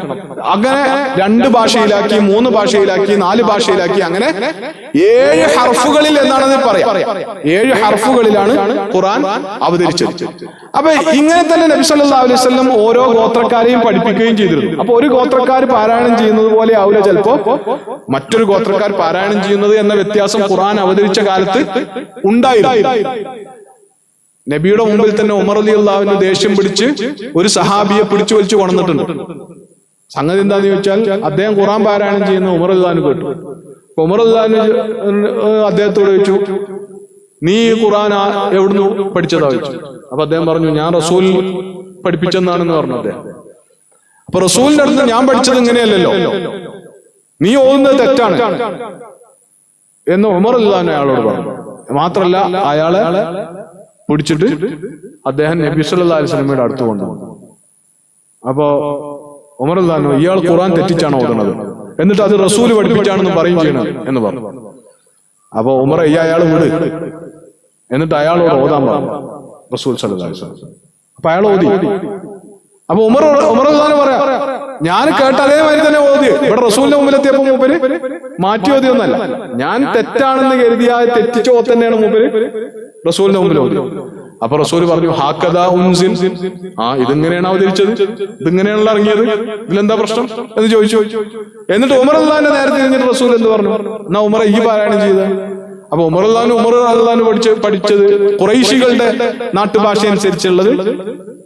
അങ്ങനെ 2 ഭാഷയിലാക്കി, 3 ഭാഷയിലാക്കി, 4 ഭാഷയിലാക്കി, അങ്ങനെ 7 ഹർഫുകളിൽ എന്നാണ് അത് പറയാം. 7 ഹർഫുകളിലാണ് ഖുർആൻ അവതരിച്ചത്. അപ്പൊ ഇങ്ങനെ തന്നെ നബി സല്ലല്ലാഹു അലൈഹി വസല്ലം ഓരോ ഗോത്രക്കാരെയും പഠിപ്പിക്കുകയും ചെയ്തിരുന്നു. അപ്പൊ ഒരു ഗോത്രക്കാർ പാരായണം ചെയ്യുന്നത് പോലെ ആവില്ല ചിലപ്പോ മറ്റൊരു ഗോത്രക്കാർ പാരായണം ചെയ്യുന്നത് എന്ന വ്യത്യാസം ഖുർആൻ അവതരിച്ച കാലത്ത് ഉണ്ടായിരുന്നു. നബിയുടെ മുമ്പിൽ തന്നെ ഉമർ റളിയല്ലാഹു അൻഹു ദേഷ്യം പിടിച്ച് ഒരു സഹാബിയെ പിടിച്ചു വലിച്ചു കൊണ്ടുവന്നിട്ടുണ്ട്. സംഗതി എന്താന്ന് ചോദിച്ചാൽ, അദ്ദേഹം ഖുർആൻ പാരായണം ചെയ്യുന്ന ഉമർ റളിയല്ലാഹു അൻഹു കേട്ടു. ഉമർ റളിയല്ലാഹു അൻഹു അദ്ദേഹത്തോട് ചോദിച്ചു, നീ ഖുർആൻ എവിടുന്ന് പഠിച്ചതാ ചോദിച്ചു. അപ്പൊ അദ്ദേഹം പറഞ്ഞു, ഞാൻ റസൂൽ പഠിപ്പിച്ചെന്നാണെന്ന് പറഞ്ഞു അദ്ദേഹം. അപ്പൊ റസൂലിന്റെ അടുത്ത് ഞാൻ പഠിച്ചത് ഇങ്ങനെയല്ലല്ലോ, നീ ഓതുന്നത് തെറ്റാണ് എന്ന് ഉമർ റളിയല്ലാഹു അൻഹു അയാളോട് പറഞ്ഞു. മാത്രല്ല അയാളെ പിടിച്ചിട്ട് അദ്ദേഹം നബി സല്ലല്ലാഹു അലൈഹി വസല്ലമയുടെ അടുത്ത് കൊണ്ടുവന്നു. അപ്പോ ഉമർ റളിയല്ലാഹു അൻഹു, ഇയാൾ ഖുർആൻ തെറ്റിച്ചാണ് ഓതുന്നത്, എന്നിട്ട് അത് റസൂൽ പഠിപ്പിച്ചാണെന്ന് പറയും ചെയ്യണം എന്ന് പറഞ്ഞു. അപ്പൊ ഉമർ, അയാൾ വിട്, എന്നിട്ട് അയാളോട് ഓതാൻ പറഞ്ഞു റസൂൽ സല്ലല്ലാഹു അലൈഹി വസല്ലം. അപ്പൊ അയാൾ ഓതി. അപ്പൊ ഉമർ റളിയല്ലാഹു പറയാ, ഞാൻ കേട്ട അതേമാതിരി തന്നെ ഓതി. ഇവിടെ റസൂലിന്റെ മുമ്പിലെത്തിയപ്പോ മൂപ്പര് മാറ്റി ഓതിയൊന്നല്ല, ഞാൻ തെറ്റാണെന്ന് കരുതിയ തെറ്റിച്ചോ തന്നെയാണ് മൂപ്പര് റസൂലിന്റെ മുമ്പിൽ ഓതി. അപ്പൊ റസൂൽ പറഞ്ഞു, ഹാക്കദാ ഉൻസിൽ, ഇതിങ്ങനെയാണ് അവതരിച്ചത്, ഇതിങ്ങനെയാണല്ലോ ഇറങ്ങിയത്, ഇതിലെന്താ പ്രശ്നം എന്ന് ചോദിച്ചു. എന്നിട്ട് ഉമർ റളിയല്ലാഹു നേരത്തെ കഴിഞ്ഞിട്ട് റസൂൽ എന്ത് പറഞ്ഞു, എന്നാ ഉമർ ഈ പാരായണം ചെയ്ത. അപ്പൊ ഉമർ റളിയല്ലാഹു പഠിച്ചത് ഖുറൈശികളുടെ നാട്ടുഭാഷ അനുസരിച്ചുള്ളത്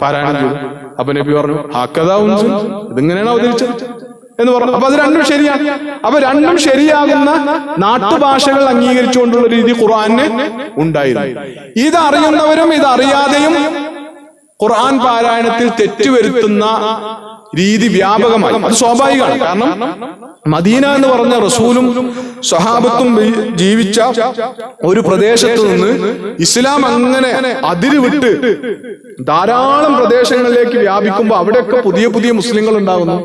പാരായണം ചെയ്തു. അപ്പൊ നബി പറഞ്ഞു, ഹാക്കദാ ഉൻസിൽ, ഇതിങ്ങനെയാണ് അവതരിച്ചത് എന്ന് പറഞ്ഞു. അപ്പൊ അത് രണ്ടും ശരിയാണ്. അപ്പൊ രണ്ടും ശരിയാകുന്ന നാട്ടുഭാഷകൾ അംഗീകരിച്ചുകൊണ്ടുള്ള രീതി ഖുർആന് ഉണ്ടായിരുന്നു. ഇതറിയുന്നവരും ഇതറിയാതെയും ഖുർആൻ പാരായണത്തിൽ തെറ്റുവരുത്തുന്ന രീതി വ്യാപകമായി. അത് സ്വാഭാവികമാണ്. കാരണം മദീന എന്ന് പറഞ്ഞ റസൂലും സ്വഹാബത്തും ജീവിച്ച ഒരു പ്രദേശത്ത് നിന്ന് ഇസ്ലാം അങ്ങനെ അതിരുവിട്ട് ധാരാളം പ്രദേശങ്ങളിലേക്ക് വ്യാപിക്കുമ്പോൾ അവിടെയൊക്കെ പുതിയ പുതിയ മുസ്ലിങ്ങൾ ഉണ്ടാകുന്നു.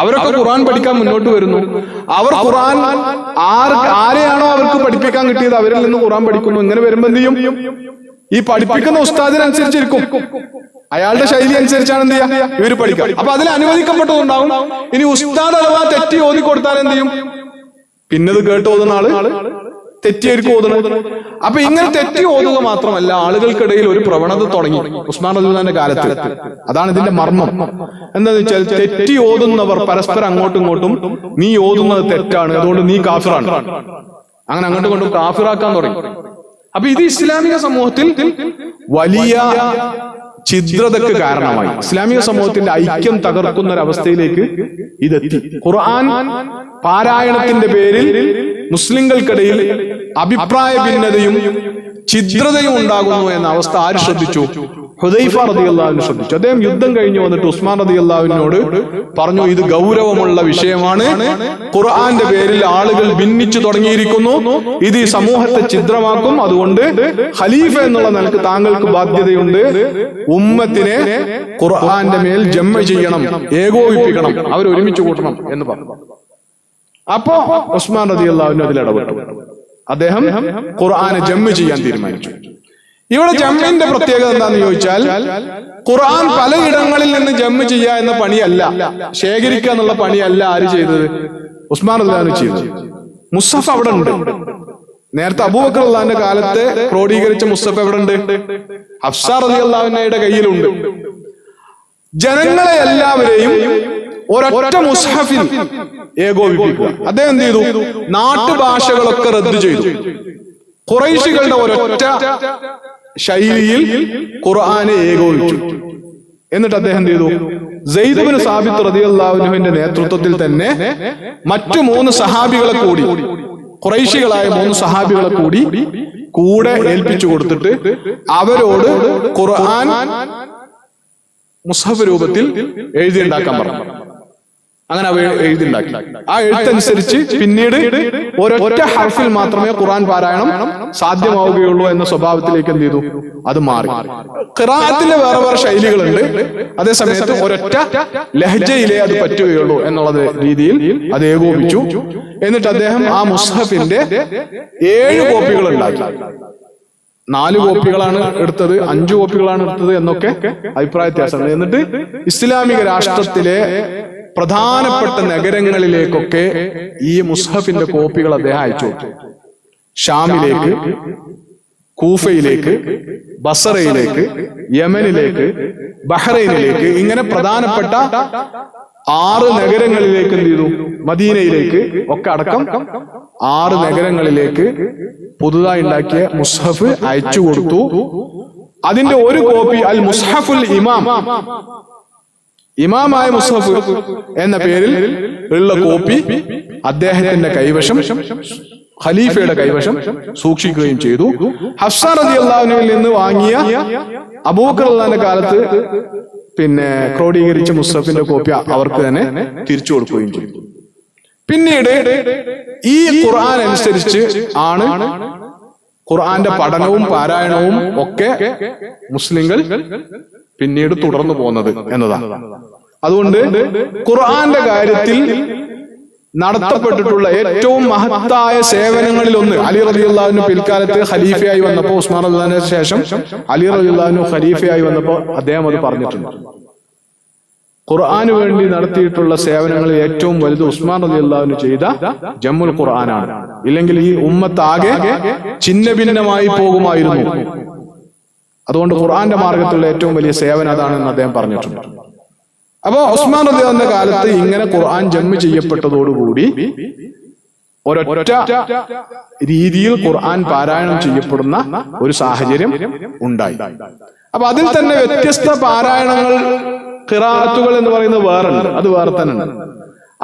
അവരൊക്കെ ഖുർആൻ പഠിക്കാൻ മുന്നോട്ട് വരുന്നു. അവർ ഖുർആൻ ആരെയാണോ അവർക്ക് പഠിപ്പിക്കാൻ കിട്ടിയത് അവരിൽ നിന്ന് ഖുർആൻ പഠിക്കുന്നു. ഇങ്ങനെ വരുമ്പോ എന്ത് ചെയ്യും? ഈ പഠിപ്പിക്കുന്ന ഉസ്താദിനനുസരിച്ചിരിക്കും, അയാളുടെ ശൈലി അനുസരിച്ചാണ് എന്ത് ചെയ്യുക ഇവര് പഠിക്കാം. അപ്പൊ അതിൽ അനുവദിക്കപ്പെട്ടതുണ്ടാവും. ഇനി ഉസ്താദ് അഥവാ തെറ്റി ഓതി കൊടുത്താൽ എന്ത് ചെയ്യും? പിന്നത് കേട്ട് ഓതുന്ന ആള് തെറ്റിയായിരിക്കും ഓതുന്നത്. അപ്പൊ ഇങ്ങനെ തെറ്റി ഓതുക മാത്രമല്ല, ആളുകൾക്കിടയിൽ ഒരു പ്രവണത തുടങ്ങി ഉസ്മാൻ റളിയല്ലാഹുവിന്റെ കാലത്ത്. അതാണ് ഇതിന്റെ മർമ്മം. എന്താന്ന് വെച്ചാൽ, തെറ്റി ഓതുന്നവർ പരസ്പരം അങ്ങോട്ടും ഇങ്ങോട്ടും നീ ഓതുന്നത് തെറ്റാണ്, അതുകൊണ്ട് നീ കാഫിറാണ്, അങ്ങനെ അങ്ങോട്ടും ഇങ്ങോട്ടും കാഫിറാക്കാൻ തുടങ്ങി. അപ്പൊ ഇത് ഇസ്ലാമിക സമൂഹത്തിൽ വലിയ ഛിദ്രതയ്ക്ക് കാരണമായി. ഇസ്ലാമിക സമൂഹത്തിന്റെ ഐക്യം തകർക്കുന്ന ഒരവസ്ഥയിലേക്ക് ഇതെത്തി. ഖുർആൻ പാരായണത്തിന്റെ പേരിൽ മുസ്ലിങ്ങൾക്കിടയിൽ അഭിപ്രായ ഭിന്നതയും ഛിദ്രതയും ഉണ്ടാകുന്നു എന്ന അവസ്ഥ ആര് ശ്രദ്ധിച്ചു? ഹുദൈഫ റളിയല്ലാഹു അൻഹു ശ്രദ്ധിച്ചു. അദ്ദേഹം യുദ്ധം കഴിഞ്ഞു വന്നിട്ട് ഉസ്മാൻ റളിയല്ലാഹു അൻഹുവിനോട് പറഞ്ഞു, ഇത് ഗൗരവമുള്ള വിഷയമാണ്, ഖുർആന്റെ പേരിൽ ആളുകൾ ഭിന്നിച്ചു തുടങ്ങിയിരിക്കുന്നു, ഇത് ഈ സമൂഹത്തെ ഛിദ്രമാക്കും, അതുകൊണ്ട് ഖലീഫ എന്നുള്ള നിലക്ക് താങ്കൾക്ക് ബാധ്യതയുണ്ട്, ഉമ്മത്തിനെ ഖുർആന്റെ മേൽ ജമ ചെയ്യണം, ഏകോപിപ്പിക്കണം, അവർ ഒരുമിച്ച് കൂട്ടണം എന്ന് പറഞ്ഞു. അപ്പോ ഉസ്മാൻ റളിയല്ലാഹു അൻഹു അതിൽ ഇടപെട്ടു. അദ്ദേഹം ഖുർആനെ ജമ ചെയ്യാൻ തീരുമാനിച്ചു. ഇവിടെ ജമ്മിന്റെ പ്രത്യേകത എന്താന്ന് ചോദിച്ചാൽ, ഖുർആൻ പലയിടങ്ങളിൽ നിന്ന് ജമ്മ് ചെയ്യുക എന്ന പണിയല്ല, ശേഖരിക്കുക എന്നുള്ള പണിയല്ല ആര് ചെയ്തത്? ഉസ്മാൻ റളിയല്ലാഹു അൻഹു ചെയ്തത്. മുസ്ഹഫ് അവിടെ ഉണ്ട്. നേരത്തെ അബൂബക്കർ റളിയല്ലാഹുവിന്റെ കാലത്ത് ക്രോഡീകരിച്ച മുസ്ഹഫ് എവിടെ ഉണ്ട്? ഹഫ്സ റളിയല്ലാഹു അൻഹയുടെ കയ്യിലുണ്ട്. ജനങ്ങളെ എല്ലാവരെയും ഒരൊറ്റ മുസ്ഹഫിൽ ഏകോപിപ്പിക്കുക. അദ്ദേഹം എന്ത് ചെയ്തു? നാട്ടുഭാഷകളൊക്കെ റദ്ദ് ചെയ്തു. ഖുറൈശികളുടെ ഒരൊറ്റ ശൈലിയിൽ ഖുർആനെ ഏകോപിച്ചു. എന്നിട്ട് അദ്ദേഹം എന്ത് ചെയ്തു? സെയ്ദ് ഇബ്നു സാബിത്ത് റളിയല്ലാഹു അൻഹുവിന്റെ നേതൃത്വത്തിൽ തന്നെ മറ്റു 3 സഹാബികളെ കൂടി, ഖുറൈശികളായ 3 സഹാബികളെ കൂടെ ഏൽപ്പിച്ചു കൊടുത്തിട്ട് അവരോട് ഖുർആൻ മുസ്ഹഫ് രൂപത്തിൽ എഴുതിയുണ്ടാക്കാൻ പറഞ്ഞു. അങ്ങനെ അവ എഴുതിണ്ടാക്കി. ആ എഴുത്തനുസരിച്ച് പിന്നീട് ഒരൊറ്റ ഹർഫിൽ മാത്രമേ ഖുർആൻ പാരായണം സാധ്യമാവുകയുള്ളൂ എന്ന സ്വഭാവത്തിലേക്ക് എന്ത് ചെയ്തു? അത് മാറി. ഖിറാഅത്തിന്റെ വേറെ വേറെ ശൈലികളുണ്ട്, അതേസമയത്ത് ഒരൊറ്റ ലഹ്ജയിലേ അത് പറ്റുകയുള്ളൂ എന്നുള്ള രീതിയിൽ അത് ഏകോപിച്ചു. എന്നിട്ട് അദ്ദേഹം ആ മുസ്ഹഫിന്റെ 7 കോപ്പികൾ ഉണ്ടാക്കി. 4 കോപ്പികളാണ് എടുത്തത്, 5 കോപ്പികളാണ് എടുത്തത് എന്നൊക്കെ അഭിപ്രായ വ്യത്യാസമുണ്ട്. എന്നിട്ട് ഇസ്ലാമിക രാഷ്ട്രത്തിലെ പ്രധാനപ്പെട്ട നഗരങ്ങളിലേക്കൊക്കെ ഈ മുസ്ഹഫിന്റെ കോപ്പികൾ അദ്ദേഹം അയച്ചു കൊടുത്തു. ഷാമിലേക്ക്, കൂഫയിലേക്ക്, ബസറയിലേക്ക്, യമനിലേക്ക്, ബഹ്റൈനിലേക്ക്, ഇങ്ങനെ പ്രധാനപ്പെട്ട 6 നഗരങ്ങളിലേക്ക് എന്ത് ചെയ്തു? മദീനയിലേക്ക് ഒക്കെ അടക്കം 6 നഗരങ്ങളിലേക്ക് പുതുതായി ഉണ്ടാക്കിയ മുസ്ഹഫ് അയച്ചു കൊടുത്തു. അതിന്റെ ഒരു കോപ്പി അൽ മുസ്ഹഫുൽ ഇമാം, ഇമാമായ മുസ്ഹഫ് എന്ന പേരിൽ ഉള്ള കോപ്പി അദ്ദേഹത്തിന്റെ കൈവശം, ഖലീഫയുടെ കൈവശം സൂക്ഷിക്കുകയും ചെയ്തു. ഹഫ്സ റളിയല്ലാഹു അൻഹയിൽ നിന്ന് വാങ്ങിയ അബൂബക്കർ റളിയല്ലാഹുവിന്റെ കാലത്ത് ക്രോഡീകരിച്ച മുസ്ഹഫിന്റെ കോപ്പി അവർക്ക് തന്നെ തിരിച്ചു കൊടുക്കുകയും ചെയ്തു. പിന്നീട് ഈ ഖുർആൻ അനുസരിച്ച് ആണ് ഖുർആന്റെ പഠനവും പാരായണവും ഒക്കെ മുസ്ലിങ്ങൾ പിന്നീട് തുടർന്നു പോകുന്നത് എന്നതാണ്. അതുകൊണ്ട് ഖുർആന്റെ കാര്യത്തിൽ നടത്തപ്പെട്ടിട്ടുള്ള ഏറ്റവും മഹത്തായ സേവനങ്ങളിൽ ഒന്ന്, അലി റളിയല്ലാഹു അൻഹു പിൽക്കാലത്ത് ഖലീഫയായി വന്നപ്പോൾ, ഉസ്മാൻ റളിയല്ലാഹു അൻഹുവിന് ശേഷം അലി റളിയല്ലാഹു അൻഹു ഖലീഫയായി വന്നപ്പോൾ അദ്ദേഹം അത് പറഞ്ഞിട്ടുണ്ട്. ഖുർആന് വേണ്ടി നടത്തിയിട്ടുള്ള സേവനങ്ങളിൽ ഏറ്റവും വലുത് ഉസ്മാൻ റളിയല്ലാഹു അൻഹു ചെയ്ത ജമ്മുൽ ഖുർആനാണ്. ഇല്ലെങ്കിൽ ഈ ഉമ്മത്താകെ ഛിന്ന ഭിന്നമായി പോകുമായിരുന്നു. അതുകൊണ്ട് ഖുർആന്റെ മാർഗത്തിലുള്ള ഏറ്റവും വലിയ സേവനം അതാണെന്ന് അദ്ദേഹം പറഞ്ഞിട്ടുണ്ട്. അപ്പോ ഉസ്മാൻ റളിയല്ലാഹുവിന്റെ കാലത്ത് ഇങ്ങനെ ഖുർആൻ ജമ്മ് ചെയ്യപ്പെട്ടതോടുകൂടി ഒരൊറ്റ രീതിയിൽ ഖുർആൻ പാരായണം ചെയ്യപ്പെടുന്ന ഒരു സാഹചര്യം ഉണ്ടായി. അപ്പൊ അതിൽ തന്നെ വ്യത്യസ്ത പാരായണങ്ങൾ, ഖിറാഅത്തുകൾ എന്ന് പറയുന്നത് വേറെ ഉണ്ട്, അത് വേറെ തന്നെ ഉണ്ട്.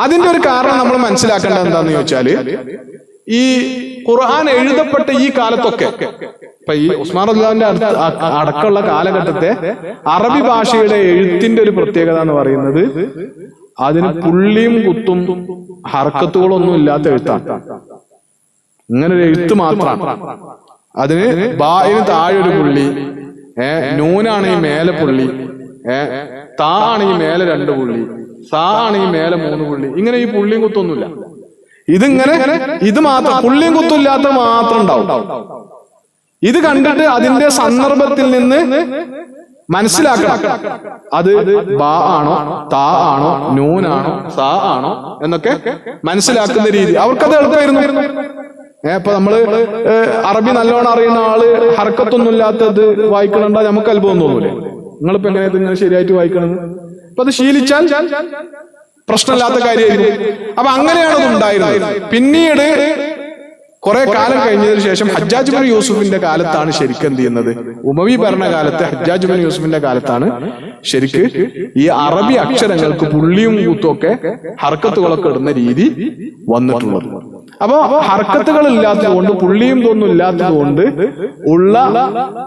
അതിന്റെ ഒരു കാരണം നമ്മൾ മനസ്സിലാക്കേണ്ടത് എന്താന്ന് ചോദിച്ചാല്, ഈ ഖുർആൻ എഴുതപ്പെട്ട ഈ കാലത്തൊക്കെ, ഇപ്പൊ ഈ ഉസ്മാൻ റളിയല്ലാഹുവിന്റെ അടക്കമുള്ള കാലഘട്ടത്തെ അറബി ഭാഷയുടെ എഴുത്തിന്റെ ഒരു പ്രത്യേകത എന്ന് പറയുന്നത് അതിന് പുള്ളിയും കുത്തും ഹർക്കത്തുകളൊന്നും ഇല്ലാത്ത എഴുത്താണ്. ഇങ്ങനെ ഒരു എഴുത്ത് മാത്രമാണ്. അതിന് ബായിന് താഴെ ഒരു പുള്ളി, നൂനാണെങ്കിൽ മേലെ പുള്ളി, താ ആണെങ്കിൽ മേലെ 2 പുള്ളി, സാ ആണെങ്കിൽ മേലെ 3 പുള്ളി, ഇങ്ങനെ ഈ പുള്ളിയും കുത്തൊന്നുമില്ല. ഇതിങ്ങനെ ഇത് മാത്രം, പുള്ളിയും കുത്തില്ലാത്ത മാത്രം ഉണ്ടാവും. ഇത് കണ്ടിട്ട് അതിന്റെ സന്ദർഭത്തിൽ നിന്ന് മനസ്സിലാക്കണം അത് ബാ ആണോ, താ ആണോ, നൂനാണോ, സാ ആണോ എന്നൊക്കെ മനസ്സിലാക്കുന്ന രീതി അവർക്കത് എളുപ്പമായിരുന്നു. ഇപ്പൊ നമ്മള് അറബി നല്ലോണം അറിയുന്ന ആള് ഹർക്കത്തൊന്നും ഇല്ലാത്തത് വായിക്കണണ്ട നമുക്ക് അത്ഭുതം തോന്നൂലേ? നിങ്ങളിപ്പോ എങ്ങനെ ഇങ്ങനെ ശരിയായിട്ട് വായിക്കണമെന്ന് അപ്പൊ അത് ശീലിച്ചാൽ പ്രശ്നമില്ലാത്ത കാര്യമായിരുന്നു. അപ്പൊ അങ്ങനെയാണ് അത് ഉണ്ടായിരുന്നത്. പിന്നീട് കുറെ കാലം കഴിഞ്ഞതിന് ശേഷം ഹജ്ജാജ് ബിൻ യൂസുഫിന്റെ കാലത്താണ് ശരിക്കും എന്ത് ചെയ്യുന്നത്, ഉമവി ഭരണകാലത്തെ ഹജ്ജാജ് ബിൻ യൂസുഫിന്റെ കാലത്താണ് ശരിക്ക് ഈ അറബി അക്ഷരങ്ങൾക്ക് പുള്ളിയും കൂത്തും ഒക്കെ ഹർക്കത്തുകളൊക്കെ ഇടുന്ന രീതി വന്നിട്ടുള്ളത്. അപ്പോ ഹർക്കത്തുകൾ ഇല്ലാത്തത് കൊണ്ട്, പുള്ളിയും തോന്നും ഇല്ലാത്തത് കൊണ്ട് ഉള്ള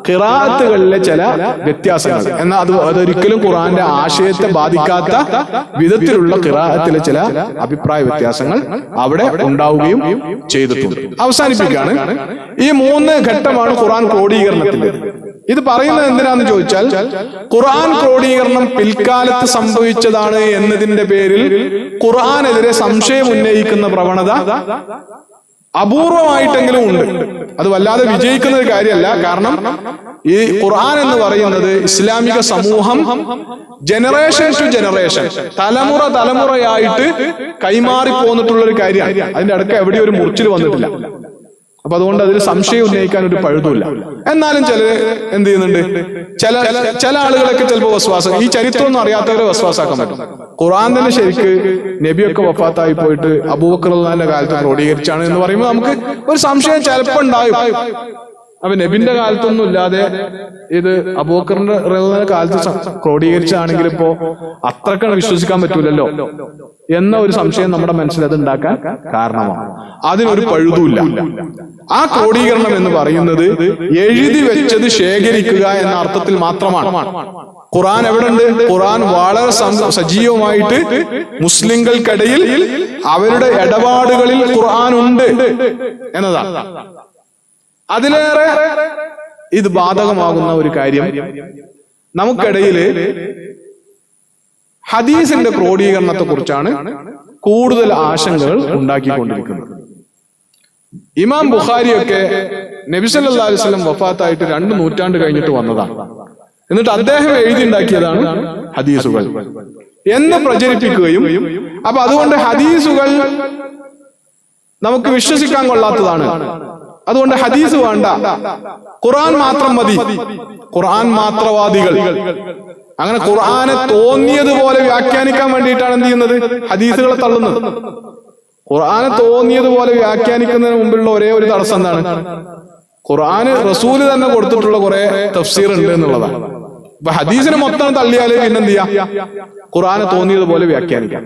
ഖിറാഅത്തുകളിലെ ചില വ്യത്യാസങ്ങൾ, എന്നാൽ അതൊരിക്കലും ഖുർആന്റെ ആശയത്തെ ബാധിക്കാത്ത വിധത്തിലുള്ള ഖിറാഅത്തിലെ ചില അഭിപ്രായ വ്യത്യാസങ്ങൾ അവിടെ ഉണ്ടാവുകയും ചെയ്തിട്ടുണ്ട്. അവസാനിപ്പിക്കുകയാണ്. ഈ 3 ഘട്ടമാണ് ഖുർആൻ ക്രോഡീകരണത്തിന്റെ. ഇത് പറയുന്നത് എന്തിനാന്ന് ചോദിച്ചാൽ, ഖുർആൻ ക്രോഡീകരണം പിൽക്കാലത്ത് സംഭവിച്ചതാണ് എന്നതിന്റെ പേരിൽ ഖുർആനെതിരെ സംശയം ഉന്നയിക്കുന്ന പ്രവണത അപൂർവമായിട്ടെങ്കിലും ഉണ്ട്. അത് വല്ലാതെ വിജയിക്കുന്ന ഒരു കാര്യമല്ല. കാരണം ഈ ഖുർആൻ എന്ന് പറയുന്നത് ഇസ്ലാമിക സമൂഹം ജനറേഷൻ ടു ജനറേഷൻ, തലമുറയായിട്ട് കൈമാറി പോന്നിട്ടുള്ള ഒരു കാര്യമാണ്. അതിന്റെ അടുക്ക എവിടെയും ഒരു മുറിച്ചിൽ വന്നിട്ടില്ല. അപ്പൊ അതുകൊണ്ട് അതിൽ സംശയം ഉന്നയിക്കാൻ ഒരു പഴുതുമില്ല. എന്നാലും ചിലർ എന്ത് ചെയ്യുന്നുണ്ട്, ചില ആളുകളൊക്കെ ചിലപ്പോൾ വസ്വാസം, ഈ ചരിത്രമൊന്നും അറിയാത്തവരെ വസ്വാസാക്കാൻ പറ്റും. ഖുർആൻ തന്നെ ശരിക്ക് നബിയൊക്കെ വഫാത്തായി പോയിട്ട് അബൂബക്കർ റളിയല്ലാഹുവിന്റെ കാലത്ത് ക്രോഡീകരിച്ചാണ് എന്ന് പറയുമ്പോൾ നമുക്ക് ഒരു സംശയം ചിലപ്പോൾ ഉണ്ടാവും. അപ്പൊ നബിന്റെ കാലത്തൊന്നും ഇല്ലാതെ ഇത് അബൂബക്കറിന്റെ റളിയല്ലാഹുവിന്റെ കാലത്ത് ക്രോഡീകരിച്ചാണെങ്കിൽ ഇപ്പോ അത്രക്കാണ് വിശ്വസിക്കാൻ പറ്റൂലല്ലോ എന്ന ഒരു സംശയം നമ്മുടെ മനസ്സിൽ അത് ഉണ്ടാക്കാൻ കാരണമാണ്. അതിനൊരു പഴുതുമില്ല. ആ ക്രോഡീകരണം എന്ന് പറയുന്നത് എഴുതി വെച്ചത് ശേഖരിക്കുക എന്ന അർത്ഥത്തിൽ മാത്രമാണ്. ഖുർആൻ എവിടെയുണ്ട്? ഖുർആൻ വളരെ സജീവമായിട്ട് മുസ്ലിങ്ങൾക്കിടയിൽ അവരുടെ ഇടപാടുകളിൽ ഖുർആൻ ഉണ്ട് എന്നതാണ്. അതിലേറെ ഇത് ബാധകമാകുന്ന ഒരു കാര്യം, നമുക്കിടയില് ഹദീസിന്റെ ക്രോഡീകരണത്തെ കുറിച്ചാണ് കൂടുതൽ ആശങ്കകൾ ഉണ്ടാക്കിക്കൊണ്ടിരിക്കുന്നത്. ഇമാം ബുഖാരിയൊക്കെ നബി സല്ലല്ലാഹു അലൈഹി വസല്ലം വഫാത്തായിട്ട് 2 നൂറ്റാണ്ട് കഴിഞ്ഞിട്ട് വന്നതാണ്. എന്നിട്ട് അദ്ദേഹം എഴുതിണ്ടാക്കിയതാണ് ഹദീസുകൾ എന്ന് പ്രചരിപ്പിക്കുകയും, അപ്പൊ അതുകൊണ്ട് ഹദീസുകൾ നമുക്ക് വിശ്വസിക്കാൻ കൊള്ളാത്തതാണ്, അതുകൊണ്ട് ഹദീസ് വേണ്ട, ഖുർആൻ മാത്രം മതി, ഖുർആൻ മാത്രവാദികൾ, അങ്ങനെ ഖുർആനെ തോന്നിയതുപോലെ വ്യാഖ്യാനിക്കാൻ വേണ്ടിയിട്ടാണ് എന്ത് ചെയ്യുന്നത്, ഹദീസുകളെ തള്ളുന്നത്. ഖുർആനെ തോന്നിയതുപോലെ വ്യാഖ്യാനിക്കുന്നതിന് മുമ്പിലുള്ള ഒരേ ഒരു തടസ്സം എന്താണ്? ഖുർആന് റസൂല് തന്നെ കൊടുത്തിട്ടുള്ള കുറെ തഫ്സീർ ഉണ്ട് എന്നുള്ളതാണ്. അപ്പൊ ഹദീസിനെ മൊത്തം തള്ളിയാല് പിന്നെന്ത് ചെയ്യാം? ഖുർആനെ തോന്നിയതുപോലെ വ്യാഖ്യാനിക്കാം.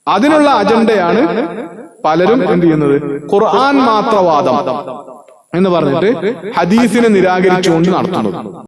അതിനുള്ള അജണ്ടയാണ് പലരും എന്ത് ചെയ്യുന്നത്, ഖുർആൻ മാത്രവാദം എന്ന് പറഞ്ഞിട്ട് ഹദീസിനെ നിരാകരിച്ചുകൊണ്ട് നടത്തുന്നത്.